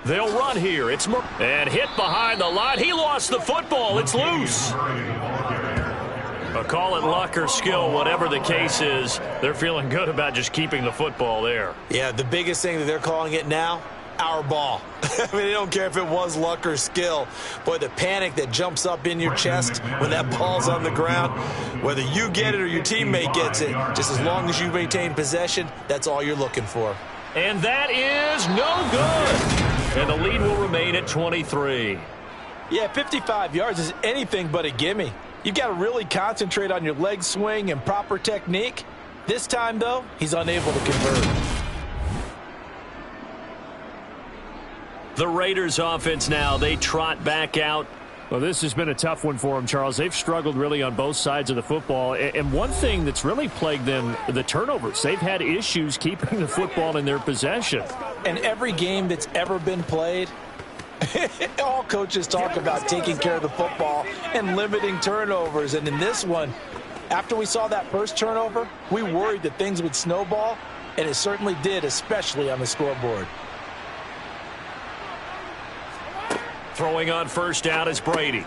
They'll run here. It's and hit behind the line. He lost the football. It's loose. But call it luck or skill, whatever the case is, they're feeling good about just keeping the football there. Yeah, the biggest thing that they're calling it now, our ball. I mean, they don't care if it was luck or skill. Boy, the panic that jumps up in your chest when that ball's on the ground, whether you get it or your teammate gets it, just as long as you maintain possession, that's all you're looking for. And that is no good. And the lead will remain at 23. Yeah, 55 yards is anything but a gimme. You've got to really concentrate on your leg swing and proper technique. This time, though, he's unable to convert. The Raiders offense now, they trot back out. Well, this has been a tough one for them, Charles. They've struggled really on both sides of the football. And one thing that's really plagued them, the turnovers. They've had issues keeping the football in their possession. And every game that's ever been played, all coaches talk about taking care of the football and limiting turnovers. And in this one, after we saw that first turnover, we worried that things would snowball, and it certainly did, especially on the scoreboard. Throwing on first down is Brady.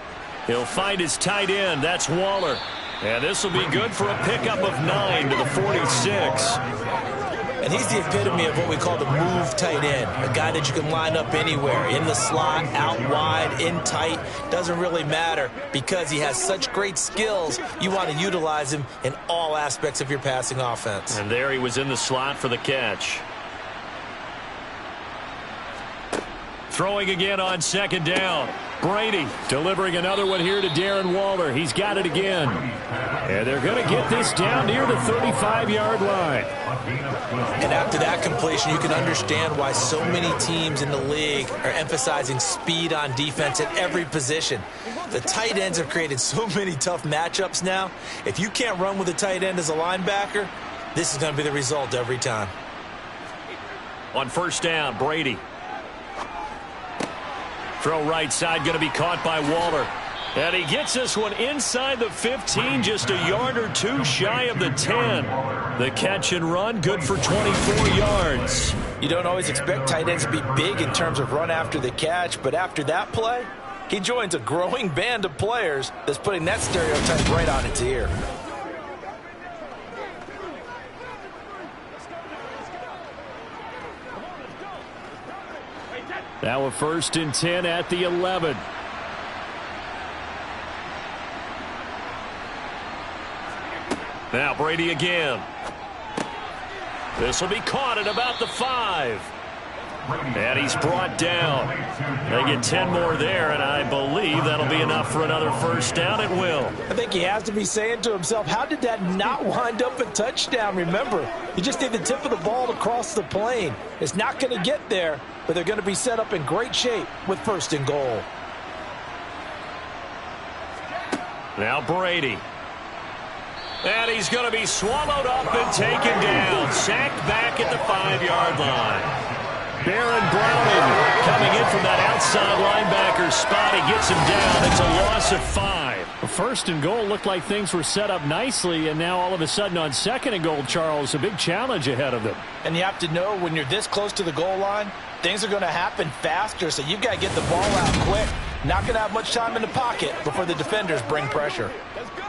He'll find his tight end. That's Waller. And this will be good for a pickup of 9 to the 46. And he's the epitome of what we call the move tight end, a guy that you can line up anywhere, in the slot, out wide, in tight, doesn't really matter because he has such great skills. You want to utilize him in all aspects of your passing offense. And there he was in the slot for the catch. Throwing again on second down. Brady delivering another one here to Darren Waller. He's got it again. And they're going to get this down near the 35-yard line. And after that completion, you can understand why so many teams in the league are emphasizing speed on defense at every position. The tight ends have created so many tough matchups now. If you can't run with a tight end as a linebacker, this is going to be the result every time. On first down, Brady. Throw right side, going to be caught by Waller. And he gets this one inside the 15, just a yard or two shy of the 10. The catch and run, good for 24 yards. You don't always expect tight ends to be big in terms of run after the catch, but after that play, he joins a growing band of players that's putting that stereotype right on its ear. Now a 1st and 10 at the 11. Now Brady again. This will be caught at about the 5. And he's brought down. They get 10 more there, and I believe that'll be enough for another first down. It will. I think he has to be saying to himself, how did that not wind up a touchdown? Remember, you just need the tip of the ball to cross the plane. It's not going to get there, but they're going to be set up in great shape with 1st and goal. Now Brady. And he's going to be swallowed up and taken down. Sacked back at the 5-yard line. Baron Browning coming in from that outside linebacker spot. He gets him down. It's a loss of 5. 1st and goal looked like things were set up nicely, and now all of a sudden on 2nd and goal, Charles, a big challenge ahead of them. And you have to know when you're this close to the goal line, things are going to happen faster, so you've got to get the ball out quick. Not going to have much time in the pocket before the defenders bring pressure. Let's go.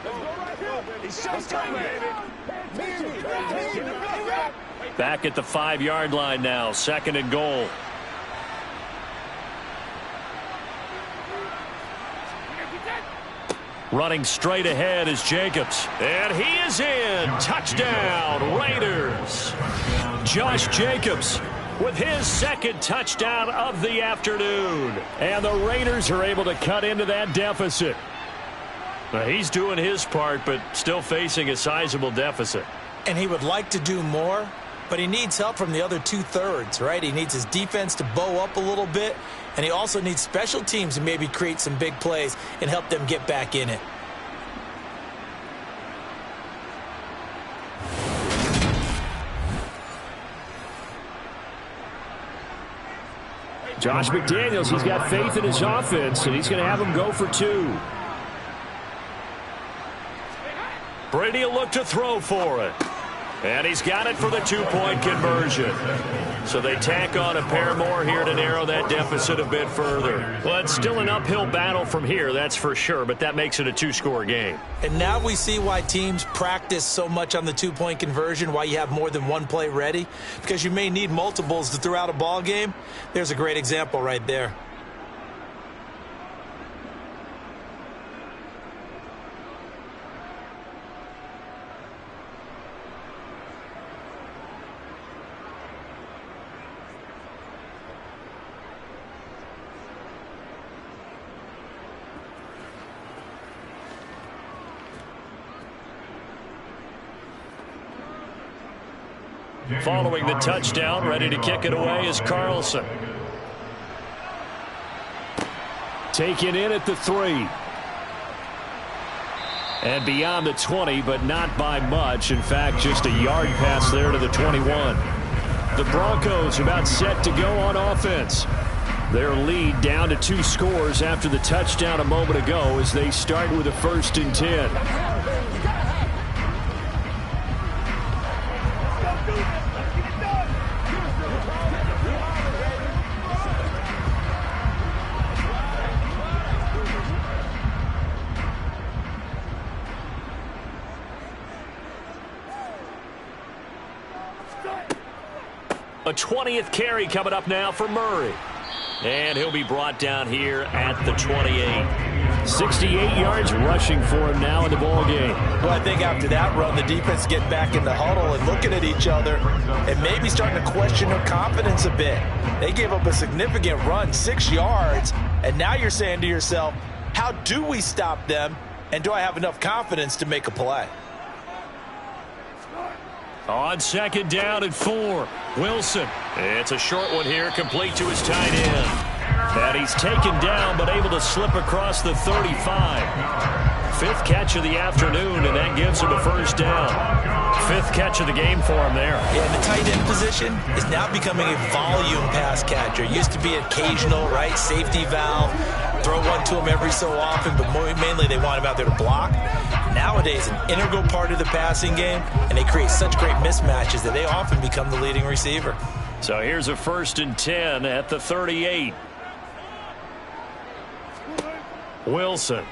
Let's go right here. It's showtime, baby. Back at the 5-yard line now. 2nd and goal. Running straight ahead is Jacobs. And he is in. Touchdown, Raiders. Josh Jacobs with his 2nd touchdown of the afternoon. And the Raiders are able to cut into that deficit. Now, he's doing his part, but still facing a sizable deficit. And he would like to do more, but he needs help from the other 2/3, right? He needs his defense to bow up a little bit, and he also needs special teams to maybe create some big plays and help them get back in it. Josh McDaniels, he's got faith in his offense, and he's going to have him go for 2. Brady will look to throw for it. And he's got it for the 2-point conversion. So they tack on a pair more here to narrow that deficit a bit further. Well, it's still an uphill battle from here, that's for sure, but that makes it a 2-score game. And now we see why teams practice so much on the 2-point conversion, why you have more than one play ready, because you may need multiples to throw out a ball game. There's a great example right there. Following the touchdown, ready to kick it away is Carlson. Taken in at the 3. And beyond the 20, but not by much. In fact, just a yard pass there to the 21. The Broncos about set to go on offense. Their lead down to 2 scores after the touchdown a moment ago as they start with a 1st and 10. A 20th carry coming up now for Murray. And he'll be brought down here at the 28. 68 yards rushing for him now in the ball game. Well, I think after that run, the defense get back in the huddle and looking at each other and maybe starting to question their confidence a bit. They gave up a significant run, 6 yards, and now you're saying to yourself, how do we stop them, and do I have enough confidence to make a play? On second down and 4, Wilson. It's a short one here, complete to his tight end. And he's taken down, but able to slip across the 35. 5th catch of the afternoon, and that gives him a first down. 5th catch of the game for him there. Yeah, the tight end position is now becoming a volume pass catcher. It used to be occasional, right? Safety valve. Throw one to him every so often, but mainly they want him out there to block. Nowadays, an integral part of the passing game, and they create such great mismatches that they often become the leading receiver. So here's a 1st and 10 at the 38. Wilson.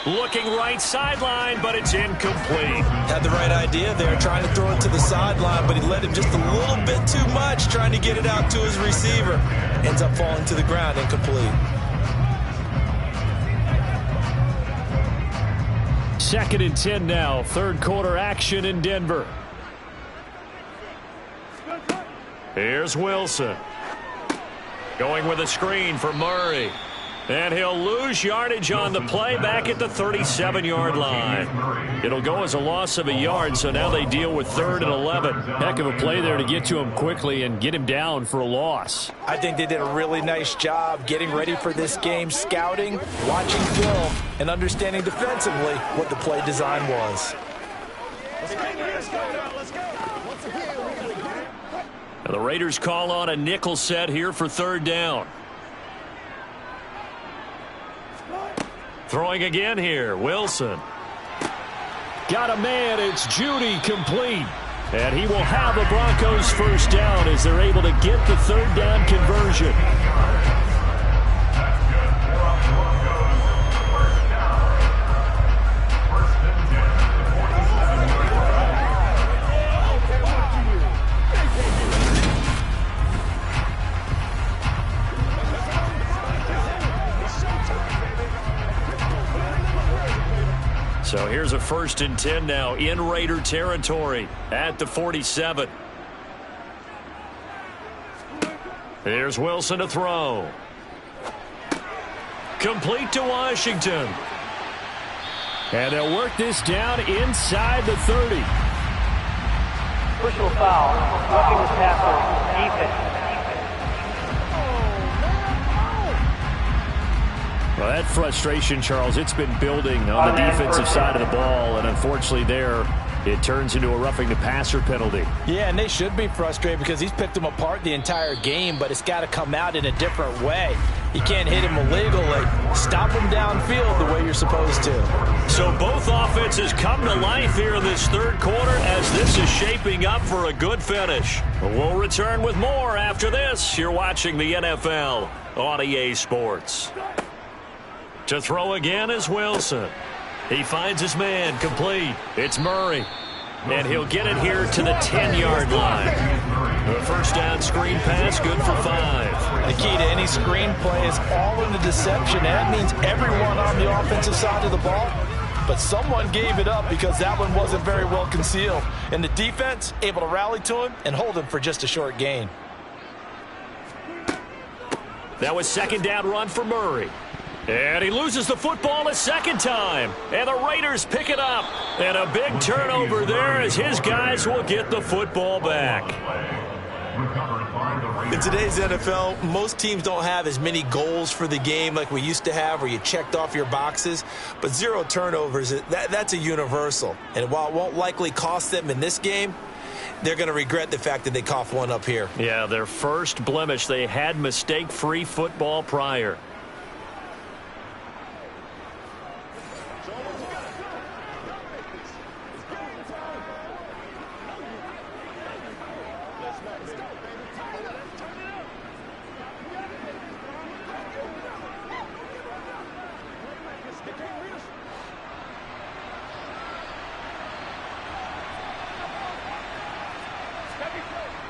Looking right sideline, but it's incomplete. Had the right idea there, trying to throw it to the sideline, but he led him just a little bit too much, trying to get it out to his receiver. Ends up falling to the ground, incomplete. 2nd and 10 now, 3rd quarter action in Denver. Here's Wilson. Going with a screen for Murray. And he'll lose yardage on the play back at the 37-yard line. It'll go as a loss of a yard, so now they deal with 3rd and 11. Heck of a play there to get to him quickly and get him down for a loss. I think they did a really nice job getting ready for this game, scouting, watching film, and understanding defensively what the play design was. Now the Raiders call on a nickel set here for 3rd down. Throwing again here, Wilson. Got a man, it's Judy, complete. And he will have the Broncos first down as they're able to get the 3rd down conversion. So here's a 1st and 10 now in Raider territory at the 47. Here's Wilson to throw. Complete to Washington. And they'll work this down inside the 30. Personal foul. Roughing the passer. Defense. Well, that frustration, Charles, it's been building on the defensive side of the ball, and unfortunately there, it turns into a roughing the passer penalty. Yeah, and they should be frustrated because he's picked them apart the entire game, but it's got to come out in a different way. You can't hit him illegally. Stop him downfield the way you're supposed to. So both offenses come to life here in this 3rd quarter as this is shaping up for a good finish. We'll return with more after this. You're watching the NFL on EA Sports. To throw again is Wilson. He finds his man, complete. It's Murray. And he'll get it here to the 10-yard line. The 1st down screen pass, good for 5. The key to any screen play is all in the deception. That means everyone on the offensive side of the ball. But someone gave it up because that one wasn't very well concealed. And the defense able to rally to him and hold him for just a short gain. That was 2nd down run for Murray. And he loses the football a 2nd time. And the Raiders pick it up. And a big turnover there as his guys will get the football back. In today's NFL, most teams don't have as many goals for the game like we used to have where you checked off your boxes. But 0 turnovers, that's a universal. And while it won't likely cost them in this game, they're going to regret the fact that they coughed one up here. Yeah, their first blemish. They had mistake-free football prior.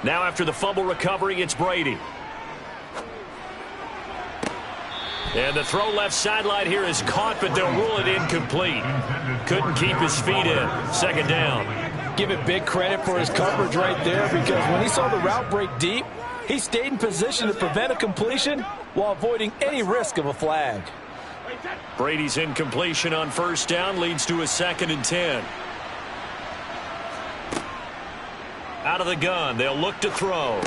Now after the fumble recovery, it's Brady. And the throw left sideline here is caught, but they'll rule it incomplete. Couldn't keep his feet in. Second down. Give it big credit for his coverage right there, because when he saw the route break deep, he stayed in position to prevent a completion while avoiding any risk of a flag. Brady's incompletion on first down leads to a 2nd and 10. Out of the gun, they'll look to throw.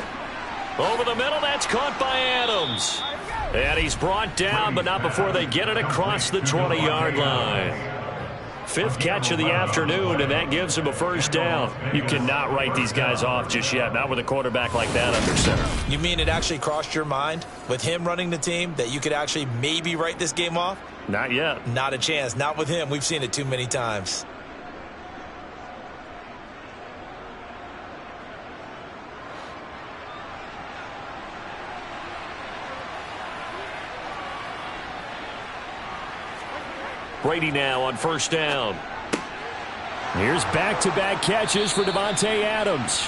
Over the middle, that's caught by Adams. And he's brought down, but not before they get it across the 20-yard line. 5th catch of the afternoon, and that gives him a first down. You cannot write these guys off just yet, not with a quarterback like that under center. You mean it actually crossed your mind with him running the team that you could actually maybe write this game off? Not yet. Not a chance. Not with him. We've seen it too many times. Brady now on first down. Here's back-to-back catches for Davante Adams.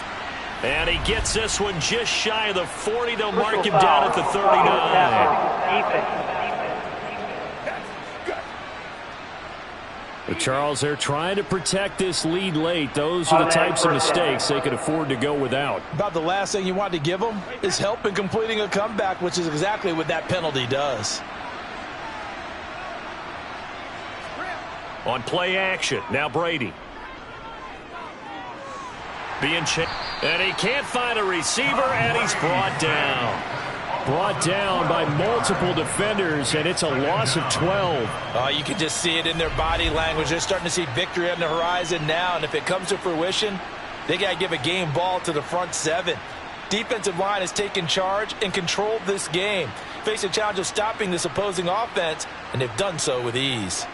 And he gets this one just shy of the 40. They'll mark him down at the 39. But Charles, they're trying to protect this lead late. Those are the types of mistakes they could afford to go without. About the last thing you want to give them is help in completing a comeback, which is exactly what that penalty does. On play action, now Brady. Being chased, and he can't find a receiver, and he's brought down. Brought down by multiple defenders, and it's a loss of 12. You can just see it in their body language. They're starting to see victory on the horizon now, and if it comes to fruition, they got to give a game ball to the front 7. Defensive line has taken charge and controlled this game. Face a challenge of stopping this opposing offense, and they've done so with ease.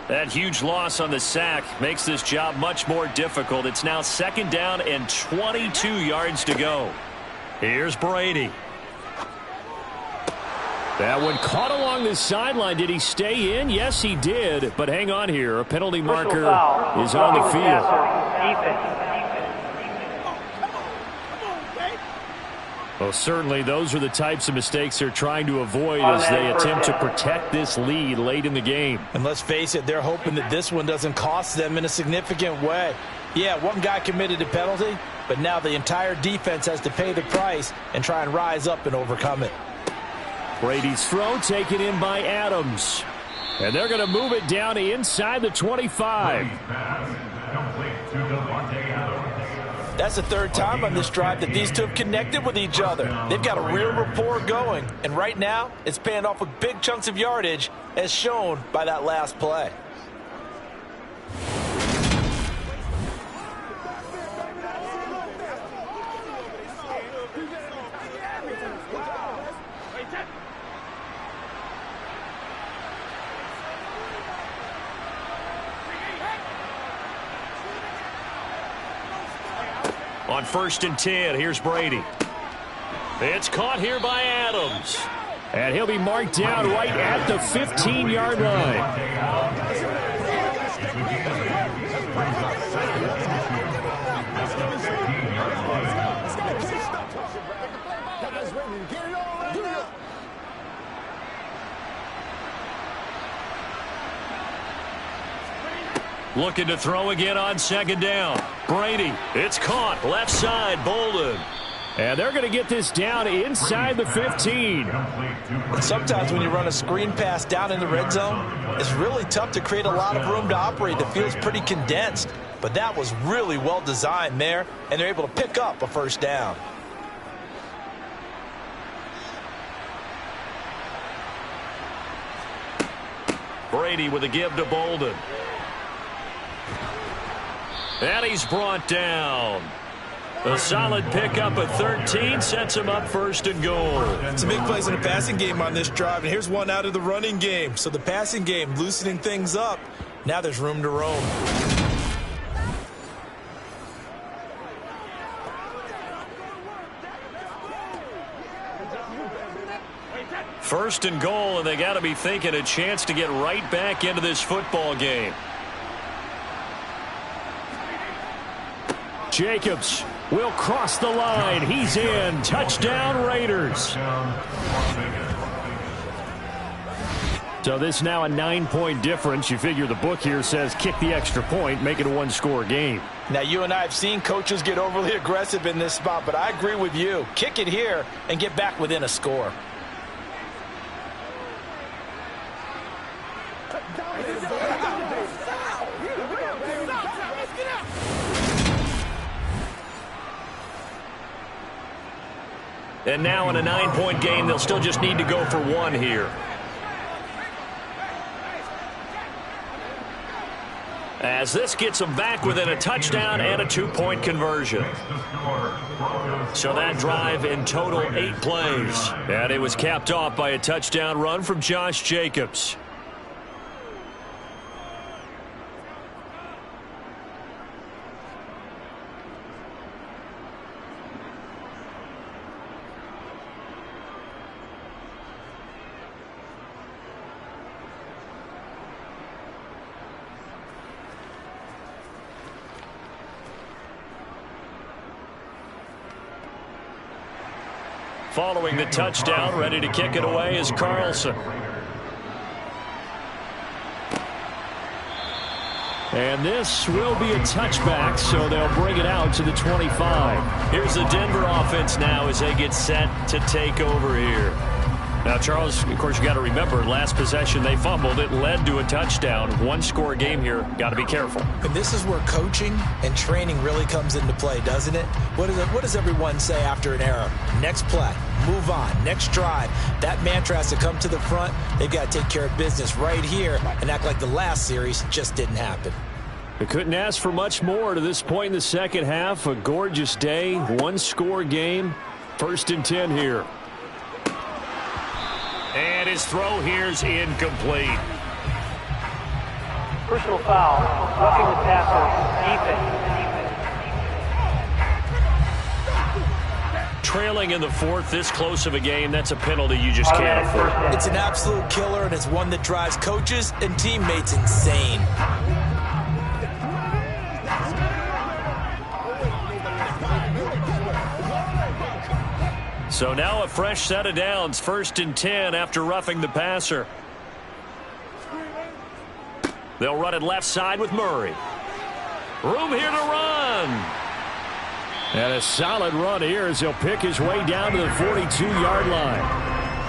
That huge loss on the sack makes this job much more difficult. It's now 2nd down and 22 yards to go. Here's Brady. That one caught along the sideline. Did he stay in? Yes, he did. But hang on here. A penalty marker is on the field. Well, certainly those are the types of mistakes they're trying to avoid as they attempt to protect this lead late in the game. And let's face it, they're hoping that this one doesn't cost them in a significant way. Yeah, one guy committed a penalty, but now the entire defense has to pay the price and try and rise up and overcome it. Brady's throw taken in by Adams. And they're going to move it down inside the 25. That's the 3rd time on this drive that these two have connected with each other. They've got a real rapport going, and right now it's paying off with big chunks of yardage as shown by that last play. On 1st and 10, here's Brady. It's caught here by Adams. And he'll be marked down right at the 15-yard line. Looking to throw again on 2nd down. Brady, it's caught. Left side, Bolden. And they're going to get this down inside the 15. Sometimes when you run a screen pass down in the red zone, it's really tough to create a lot of room to operate. The field's pretty condensed. But that was really well designed there, and they're able to pick up a first down. Brady with a give to Bolden. And he's brought down. A solid pickup at 13 sets him up 1st and goal. Some big plays in the passing game on this drive, and here's one out of the running game. So the passing game loosening things up. Now there's room to roam. First and goal, and they got to be thinking a chance to get right back into this football game. Jacobs will cross the line. He's in. Touchdown, Raiders. So this is now a 9-point difference. You figure the book here says kick the extra point, make it a one-score game. Now, you and I have seen coaches get overly aggressive in this spot, but I agree with you. Kick it here and get back within a score. And now in a 9-point game, they'll still just need to go for one here. As this gets them back within a touchdown and a 2-point conversion. So that drive in total 8 plays. And it was capped off by a touchdown run from Josh Jacobs. Following the touchdown, ready to kick it away is Carlson. And this will be a touchback, so they'll bring it out to the 25. Here's the Denver offense now as they get set to take over here. Now, Charles, of course, you got to remember, last possession they fumbled. It led to a touchdown. One-score game here. Got to be careful. And this is where coaching and training really comes into play, doesn't it? What does everyone say after an error? Next play, move on, next drive. That mantra has to come to the front. They've got to take care of business right here and act like the last series just didn't happen. They couldn't ask for much more to this point in the second half. A gorgeous day, one-score game. 1st and 10 here. And his throw here's incomplete. Personal foul, roughing the passer, defense. Trailing in the 4th, this close of a game, that's a penalty you just can't afford. It's an absolute killer, and it's one that drives coaches and teammates insane. So now a fresh set of downs, 1st and 10 after roughing the passer. They'll run it left side with Murray. Room here to run. And a solid run here as he'll pick his way down to the 42-yard line.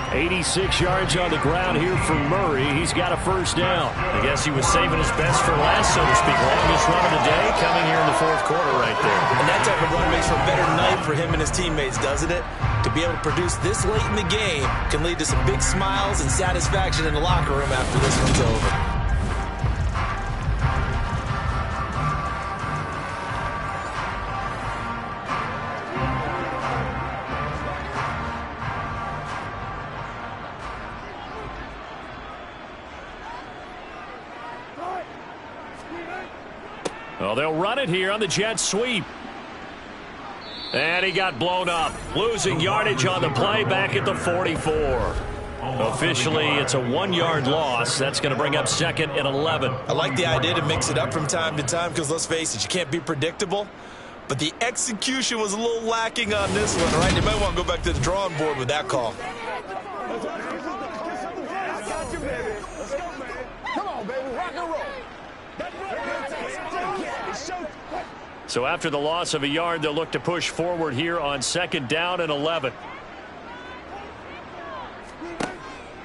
86 yards on the ground here for Murray. He's got a 1st down. I guess he was saving his best for last, so to speak. Longest run of the day coming here in the 4th quarter right there. And that type of run makes for a better night for him and his teammates, doesn't it? To be able to produce this late in the game can lead to some big smiles and satisfaction in the locker room after this one's over. Well, they'll run it here on the jet sweep. And he got blown up. Losing yardage on the play back at the 44. Officially, it's a 1-yard loss. That's going to bring up 2nd and 11. I like the idea to mix it up from time to time because, let's face it, you can't be predictable. But the execution was a little lacking on this one, right? You might want to go back to the drawing board with that call. Come on, baby, rock and roll. So after the loss of a yard, they'll look to push forward here on 2nd down and 11.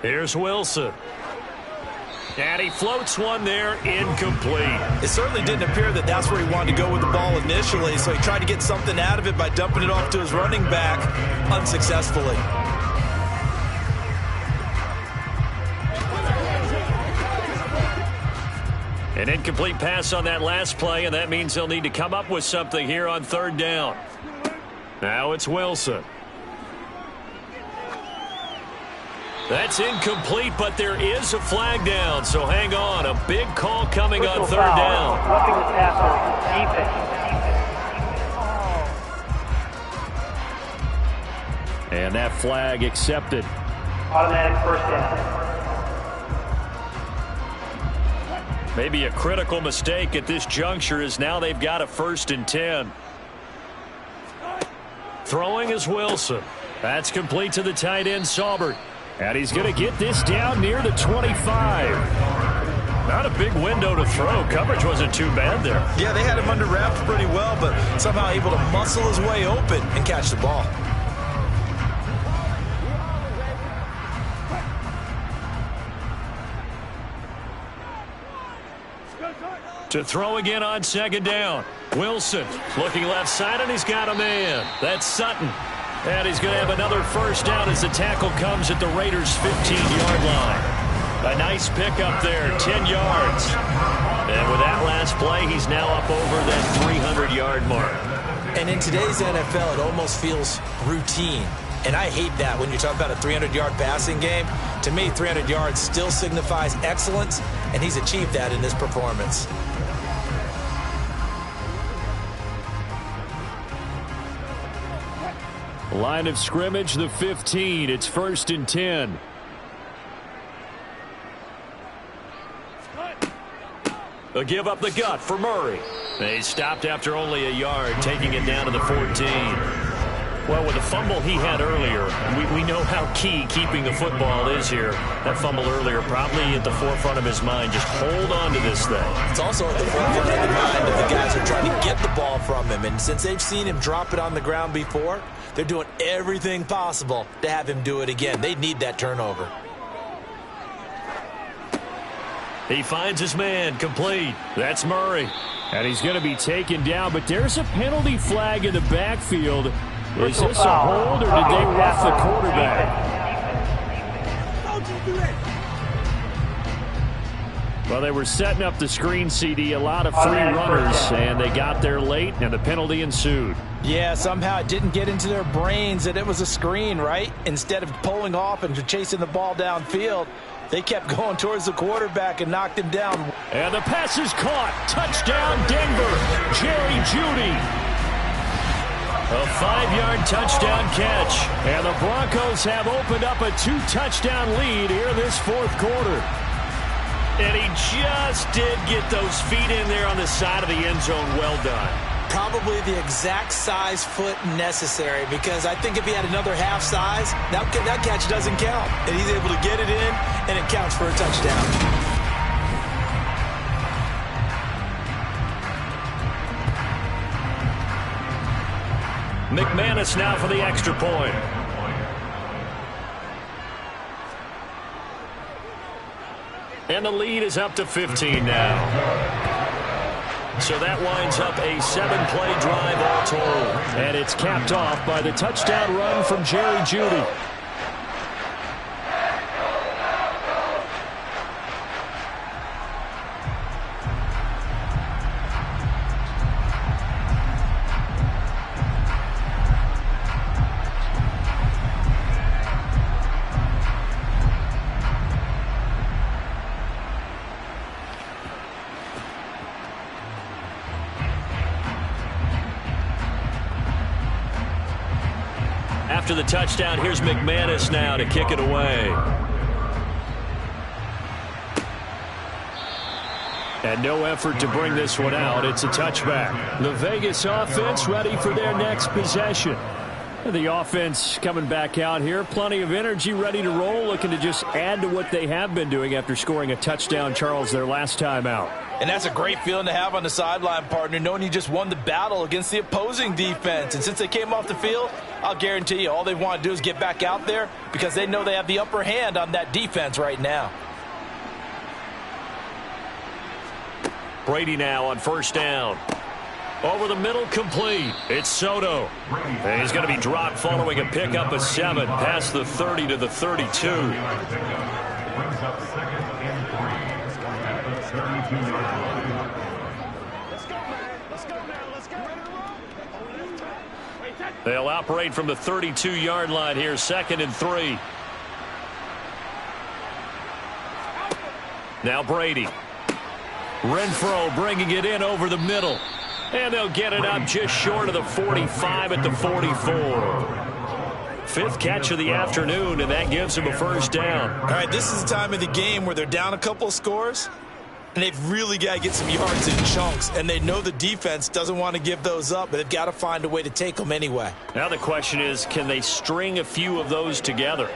Here's Wilson. And he floats one there, incomplete. It certainly didn't appear that that's where he wanted to go with the ball initially, so he tried to get something out of it by dumping it off to his running back unsuccessfully. An incomplete pass on that last play, and that means they'll need to come up with something here on 3rd down. Now it's Wilson. That's incomplete, but there is a flag down, so hang on. A big call coming on 3rd down. Roughing the passer, defense. And that flag accepted. Automatic 1st down. Maybe a critical mistake at this juncture is now they've got a 1st and 10. Throwing is Wilson. That's complete to the tight end, Saubert. And he's going to get this down near the 25. Not a big window to throw. Coverage wasn't too bad there. Yeah, they had him under wraps pretty well, but somehow able to muscle his way open and catch the ball. To throw again on second down. Wilson looking left side, and he's got a man. That's Sutton. And he's going to have another first down as the tackle comes at the Raiders' 15-yard line. A nice pickup there, 10 yards. And with that last play, he's now up over that 300-yard mark. And in today's NFL, it almost feels routine. And I hate that when you talk about a 300-yard passing game. To me, 300 yards still signifies excellence, and he's achieved that in this performance. Line of scrimmage, the 15. It's 1st and 10. A give up the gut for Murray. They stopped after only a yard, taking it down to the 14. Well, with the fumble he had earlier, we know how key keeping the football is here. That fumble earlier probably at the forefront of his mind. Just hold on to this thing. It's also at the forefront of the mind of the guys who are trying to get the ball from him. And since they've seen him drop it on the ground before, they're doing everything possible to have him do it again. They need that turnover. He finds his man, complete. That's Murray. And he's going to be taken down, but there's a penalty flag in the backfield. Is this a hold, or did they rough the quarterback? Well, they were setting up the screen, CD, a lot of free runners, and they got there late, and the penalty ensued. Yeah, somehow it didn't get into their brains that it was a screen, right? Instead of pulling off and chasing the ball downfield, they kept going towards the quarterback and knocked him down. And the pass is caught. Touchdown, Denver. Jerry Jeudy. A 5-yard touchdown catch. And the Broncos have opened up a 2-touchdown lead here in this fourth quarter. And he just did get those feet in there on the side of the end zone. Well done. Probably the exact size foot necessary, because I think if he had another half size, that catch doesn't count. And he's able to get it in, and it counts for a touchdown. McManus now for the extra point. And the lead is up to 15 now. So that winds up a 7-play drive all told. And it's capped off by the touchdown run from Jerry Jeudy. After the touchdown, here's McManus now to kick it away. And no effort to bring this one out. It's a touchback. The Vegas offense ready for their next possession. The offense coming back out here. Plenty of energy, ready to roll, looking to just add to what they have been doing after scoring a touchdown, Charles, their last time out. And that's a great feeling to have on the sideline, partner, knowing you just won the battle against the opposing defense. And since they came off the field, I'll guarantee you all they want to do is get back out there, because they know they have the upper hand on that defense right now. Brady now on first down. Over the middle, complete. It's Soto. And he's going to be dropped following a pickup of 7 past the 30 to the 32. They'll operate from the 32-yard line here, 2nd and 3. Now Brady. Renfro bringing it in over the middle. And they'll get it up just short of the 45 at the 44. 5th catch of the afternoon, and that gives them a first down. All right, this is the time of the game where they're down a couple of scores. And they've really got to get some yards in chunks, and they know the defense doesn't want to give those up, but they've got to find a way to take them anyway. Now the question is, can they string a few of those together?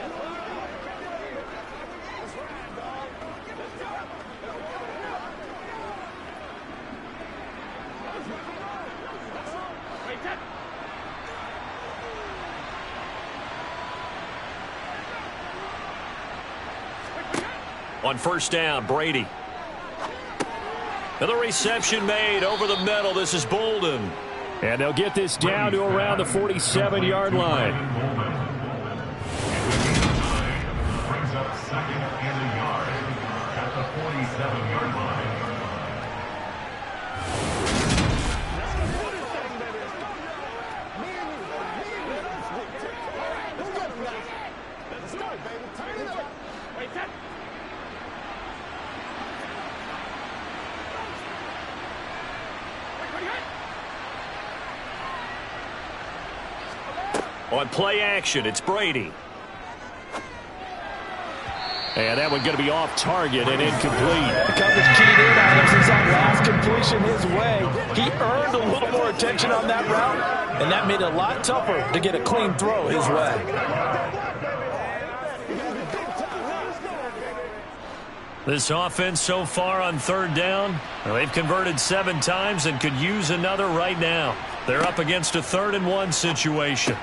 On first down, Brady. Another reception made over the middle. This is Bolden. And they'll get this down to around the 47-yard line. Brings up second and a yard at the 47-yard line. On play action, it's Brady. And that one going to be off target and incomplete. The coverage keyed in on him since that last completion his way. He earned a little more attention on that route, and that made it a lot tougher to get a clean throw his way. This offense so far on third down, well, they've converted 7 times and could use another right now. They're up against a 3rd and 1 situation.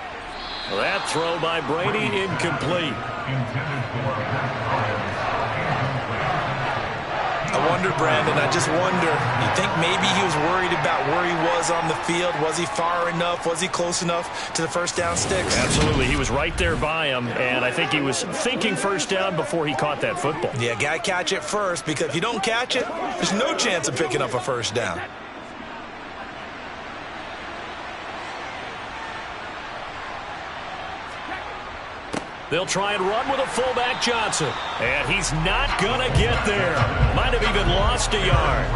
That throw by Brady, incomplete. I wonder, Brandon, I just wonder, you think maybe he was worried about where he was on the field? Was he far enough? Was he close enough to the first down sticks? Absolutely. He was right there by him, and I think he was thinking first down before he caught that football. Yeah, got to catch it first, because if you don't catch it, there's no chance of picking up a first down. They'll try and run with a fullback, Johnson. And he's not going to get there. Might have even lost a yard.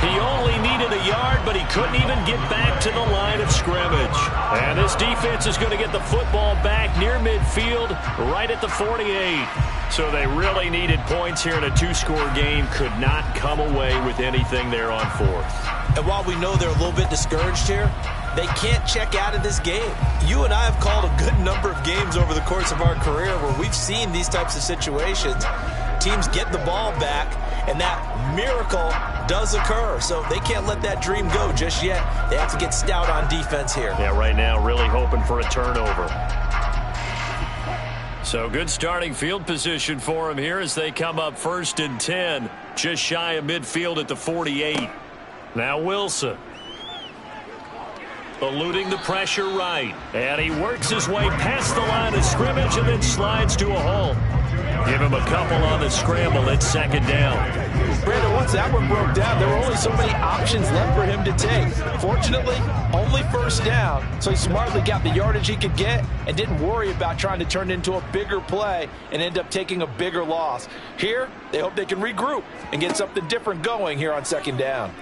He only needed a yard, but he couldn't even get back to the line of scrimmage. And this defense is going to get the football back near midfield, right at the 48. So they really needed points here in a 2-score game. Could not come away with anything there on 4th. And while we know they're a little bit discouraged here, they can't check out of this game. You and I have called a good number of games over the course of our career where we've seen these types of situations. Teams get the ball back, and that miracle does occur. So they can't let that dream go just yet. They have to get stout on defense here. Yeah, right now really hoping for a turnover. So good starting field position for them here as they come up 1st and 10. Just shy of midfield at the 48. Now Wilson. Eluding the pressure right. And he works his way past the line of scrimmage and then slides to a halt. Give him a couple on the scramble at 2nd down. Brandon, once that one broke down, there were only so many options left for him to take. Fortunately, only 1st down, so he smartly got the yardage he could get and didn't worry about trying to turn it into a bigger play and end up taking a bigger loss. Here, they hope they can regroup and get something different going here on 2nd down.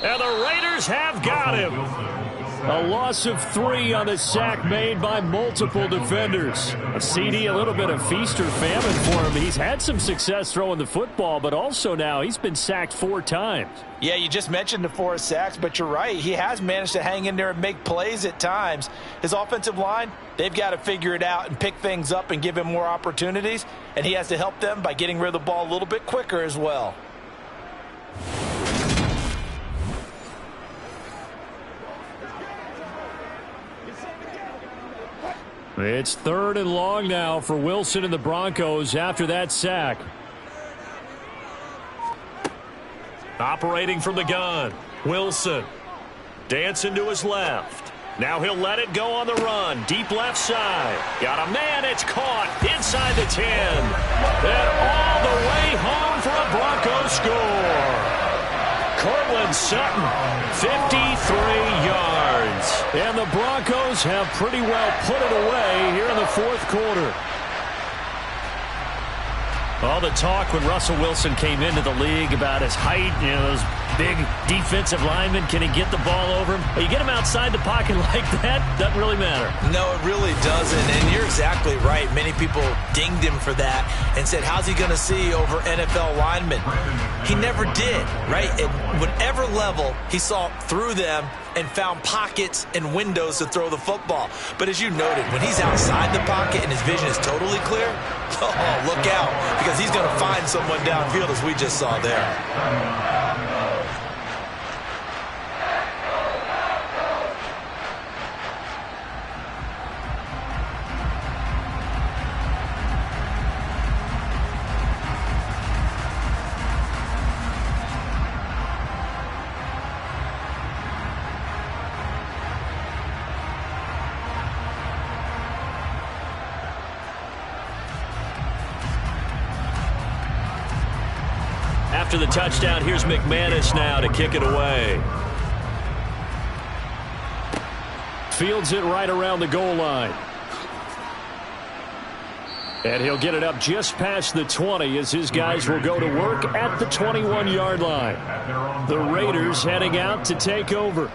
And the Raiders have got him. A loss of 3 on the sack made by multiple defenders. A CD, a little bit of feast or famine for him. He's had some success throwing the football, but also now he's been sacked 4 times. Yeah, you just mentioned the 4 sacks, but you're right. He has managed to hang in there and make plays at times. His offensive line, they've got to figure it out and pick things up and give him more opportunities, and he has to help them by getting rid of the ball a little bit quicker as well. It's 3rd and long now for Wilson and the Broncos after that sack. Operating from the gun. Wilson. Dancing to his left. Now he'll let it go on the run. Deep left side. Got a man. It's caught inside the 10. And all the way home for a Broncos score. Cortland Sutton, 53 yards. And the Broncos have pretty well put it away here in the 4th quarter. All the talk when Russell Wilson came into the league about his height, those big defensive linemen, can he get the ball over him? Well, you get him outside the pocket like that, doesn't really matter. No, it really doesn't, and you're exactly right. Many people dinged him for that and said, how's he going to see over NFL linemen? He never did, right? At whatever level, he saw through them and found pockets and windows to throw the football. But as you noted, when he's outside the pocket and his vision is totally clear, oh, look out, because he's going to find someone downfield, as we just saw there. After the touchdown, here's McManus now to kick it away. Fields it right around the goal line. And he'll get it up just past the 20 as his guys will go to work at the 21-yard line. The Raiders heading out to take over.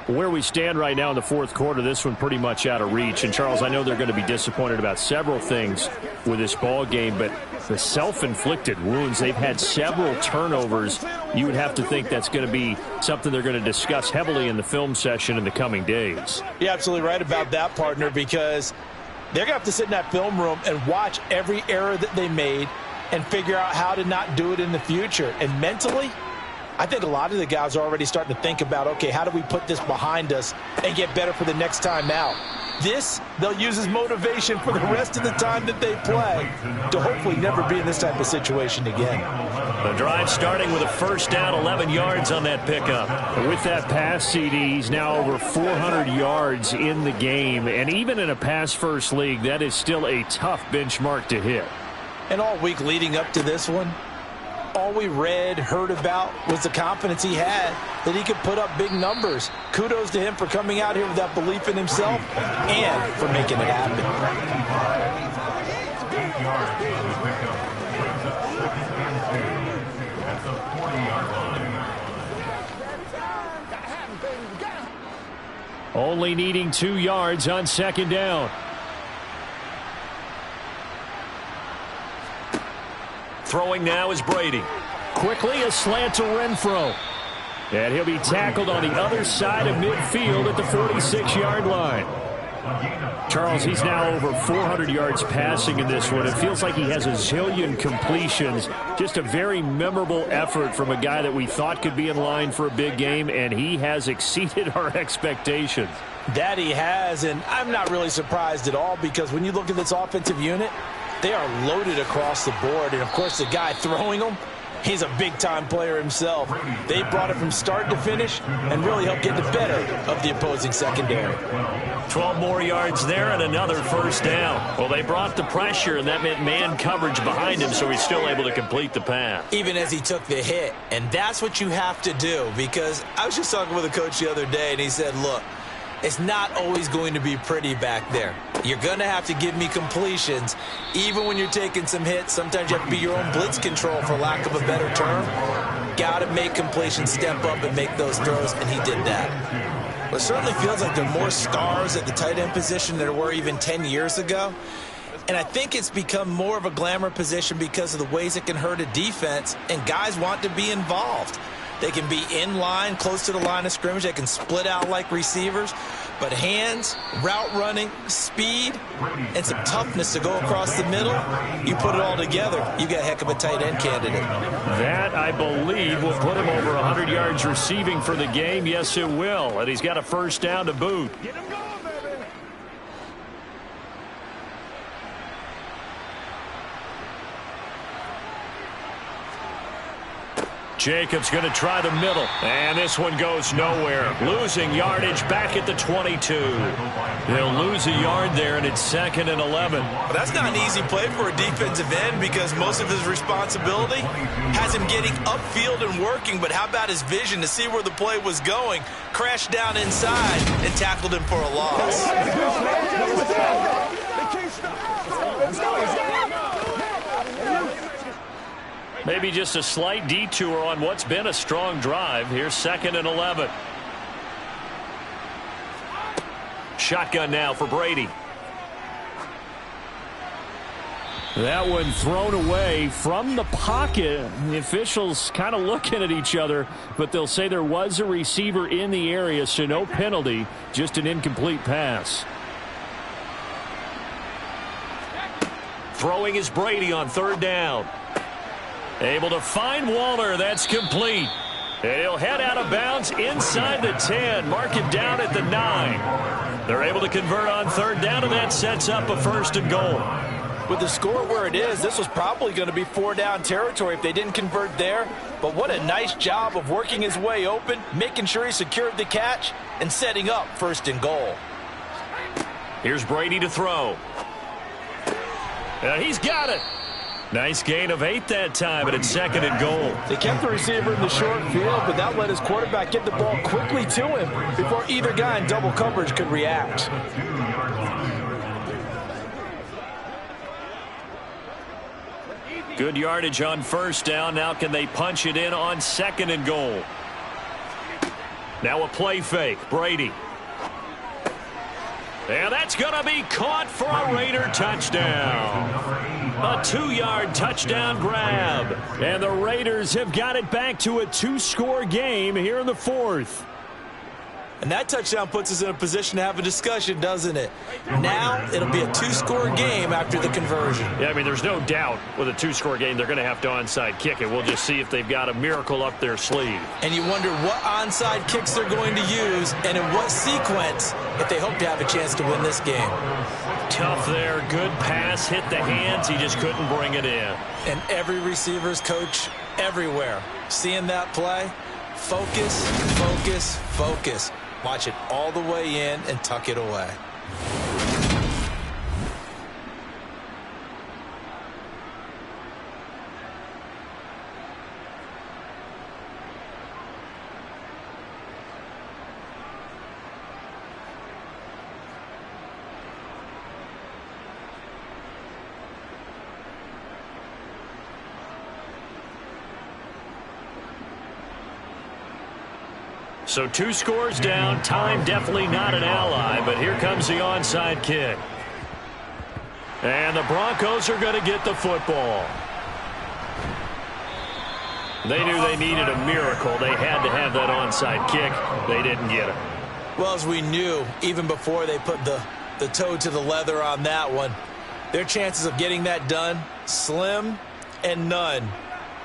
Where we stand right now in the fourth quarter, this one pretty much out of reach. And, Charles, I know they're going to be disappointed about several things with this ball game, but the self-inflicted wounds, they've had several turnovers. You would have to think that's going to be something they're going to discuss heavily in the film session in the coming days. You're absolutely right about that, partner, because they're going to have to sit in that film room and watch every error that they made and figure out how to not do it in the future. And mentally, I think a lot of the guys are already starting to think about, okay, how do we put this behind us and get better for the next time out? This, they'll use as motivation for the rest of the time that they play to hopefully never be in this type of situation again. The drive starting with a first down, 11 yards on that pickup. With that pass, CD, he's now over 400 yards in the game. And even in a pass-first league, that is still a tough benchmark to hit. And all week leading up to this one, all we read, heard about was the confidence he had that he could put up big numbers. Kudos to him for coming out here with that belief in himself and for making it happen. Only needing 2 yards on second down. Throwing now is Brady. Quickly a slant to Renfro. And he'll be tackled on the other side of midfield at the 46-yard line. Charles, he's now over 400 yards passing in this one. It feels like he has a zillion completions. Just a very memorable effort from a guy that we thought could be in line for a big game, and he has exceeded our expectations. That he has, and I'm not really surprised at all, because when you look at this offensive unit, they are loaded across the board. And, of course, the guy throwing them, he's a big-time player himself. They brought it from start to finish and really helped get the better of the opposing secondary. 12 more yards there and another first down. Well, they brought the pressure, and that meant man coverage behind him, so he's still able to complete the pass. Even as he took the hit. And that's what you have to do, because I was just talking with a coach the other day, and he said, look, it's not always going to be pretty back there. You're going to have to give me completions. Even when you're taking some hits, sometimes you have to be your own blitz control, for lack of a better term. Got to make completions, step up and make those throws, and he did that. But it certainly feels like there are more stars at the tight end position than there were even 10 years ago. And I think it's become more of a glamour position because of the ways it can hurt a defense, and guys want to be involved. They can be in line, close to the line of scrimmage. They can split out like receivers. But hands, route running, speed, and some toughness to go across the middle, you put it all together, you got a heck of a tight end candidate. That, I believe, will put him over 100 yards receiving for the game. Yes, it will. And he's got a first down to boot. Get him going, baby. Jacobs going to try the middle, and this one goes nowhere. Losing yardage back at the 22. They'll lose a yard there, and it's 2nd and 11. Well, that's not an easy play for a defensive end, because most of his responsibility has him getting upfield and working, but how about his vision to see where the play was going? Crashed down inside and tackled him for a loss. They can't stop. Let's go. Maybe just a slight detour on what's been a strong drive. Here's 2nd and 11. Shotgun now for Brady. That one thrown away from the pocket. The officials kind of looking at each other, but they'll say there was a receiver in the area, so no penalty, just an incomplete pass. Throwing is Brady on 3rd down. Able to find Waller. That's complete. And he'll head out of bounds inside the 10. Mark him down at the 9. They're able to convert on 3rd down, and that sets up a 1st and goal. With the score where it is, this was probably going to be 4-down territory if they didn't convert there. But what a nice job of working his way open, making sure he secured the catch, and setting up 1st and goal. Here's Brady to throw. He's got it. Nice gain of 8 that time, and it's 2nd and goal. They kept the receiver in the short field, but that let his quarterback get the ball quickly to him before either guy in double coverage could react. Good yardage on 1st down. Now can they punch it in on 2nd and goal? Now a play fake. Brady. And that's going to be caught for a Raider touchdown. A 2-yard touchdown grab. And the Raiders have got it back to a 2-score game here in the 4th. And that touchdown puts us in a position to have a discussion, doesn't it? Now it'll be a 2-score game after the conversion. Yeah, I mean, there's no doubt with a 2-score game they're going to have to onside kick it. We'll just see if they've got a miracle up their sleeve. And you wonder what onside kicks they're going to use and in what sequence if they hope to have a chance to win this game. Tough there. Good pass. Hit the hands. He just couldn't bring it in. And every receiver's coach everywhere seeing that play, focus, focus, focus. Watch it all the way in and tuck it away. So 2 scores down. Time definitely not an ally, but here comes the onside kick. And the Broncos are going to get the football. They knew they needed a miracle. They had to have that onside kick. They didn't get it. Well, as we knew, even before they put the toe to the leather on that one, their chances of getting that done, slim and none.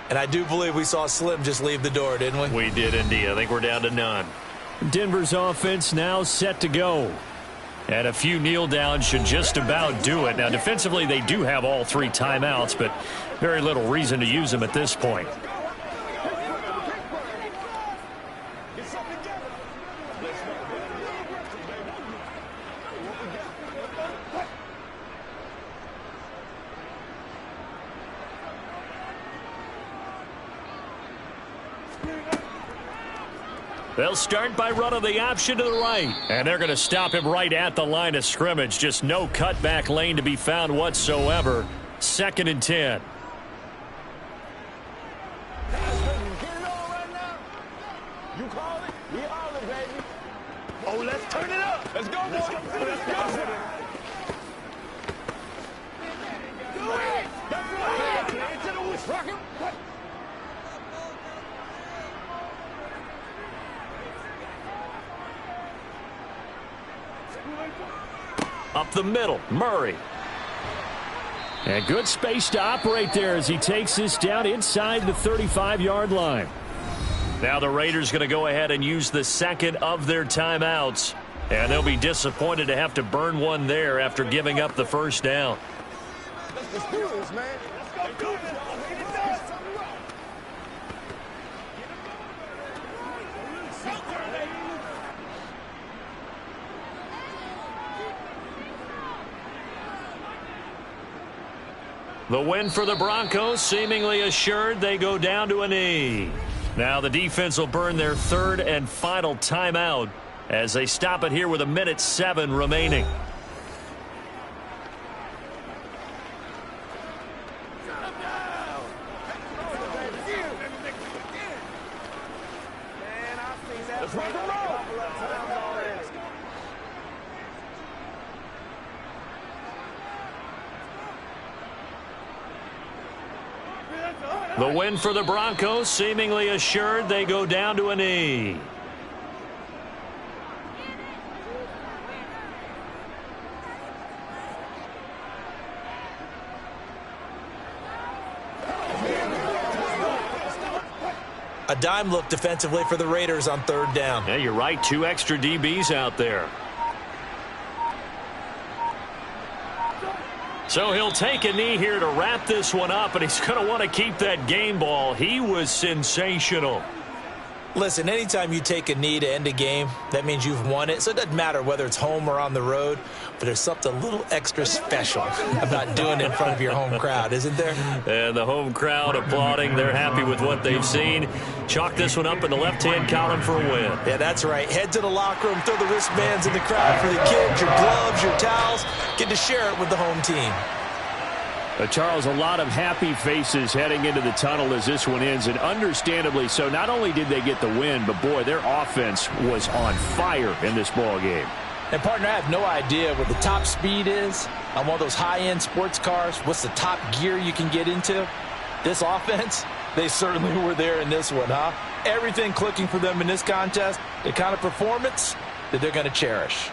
And I do believe we saw Slim just leave the door, didn't we? We did indeed. I think we're down to none. Denver's offense now set to go. And a few kneel downs should just about do it. Now, defensively, they do have all 3 timeouts, but very little reason to use them at this point. They'll start by running the option to the right. And they're going to stop him right at the line of scrimmage. Just no cutback lane to be found whatsoever. 2nd and 10. You call it, we all it, baby. Oh, let's turn it up. Let's go, boy. Let's go. Do it. That's right. Into the woods. Rock him. Up the middle, Murray. And good space to operate there as he takes this down inside the 35-yard line. Now the Raiders going to go ahead and use the 2nd of their timeouts. And they'll be disappointed to have to burn one there after giving up the 1st down. Let's do this, man. Let's go do this. The win for the Broncos seemingly assured. They go down to a knee. Now the defense will burn their 3rd and final timeout as they stop it here with 1:07 remaining. The win for the Broncos, seemingly assured. They go down to a knee. A dime look defensively for the Raiders on third down. Yeah, you're right. 2 extra DBs out there. So he'll take a knee here to wrap this one up, and he's going to want to keep that game ball. He was sensational. Listen, anytime you take a knee to end a game, that means you've won it. So it doesn't matter whether it's home or on the road, but there's something a little extra special about doing it in front of your home crowd, isn't there? And the home crowd applauding. They're happy with what they've seen. Chalk this one up in the left-hand column for a win. Yeah, that's right. Head to the locker room, throw the wristbands in the crowd for the kids, your gloves, your towels. Get to share it with the home team. Charles, a lot of happy faces heading into the tunnel as this one ends, and understandably so. Not only did they get the win, but, boy, their offense was on fire in this ball game. And, partner, I have no idea what the top speed is on one of those high-end sports cars. What's the top gear you can get into? This offense, they certainly were there in this one, huh? Everything clicking for them in this contest, the kind of performance that they're going to cherish.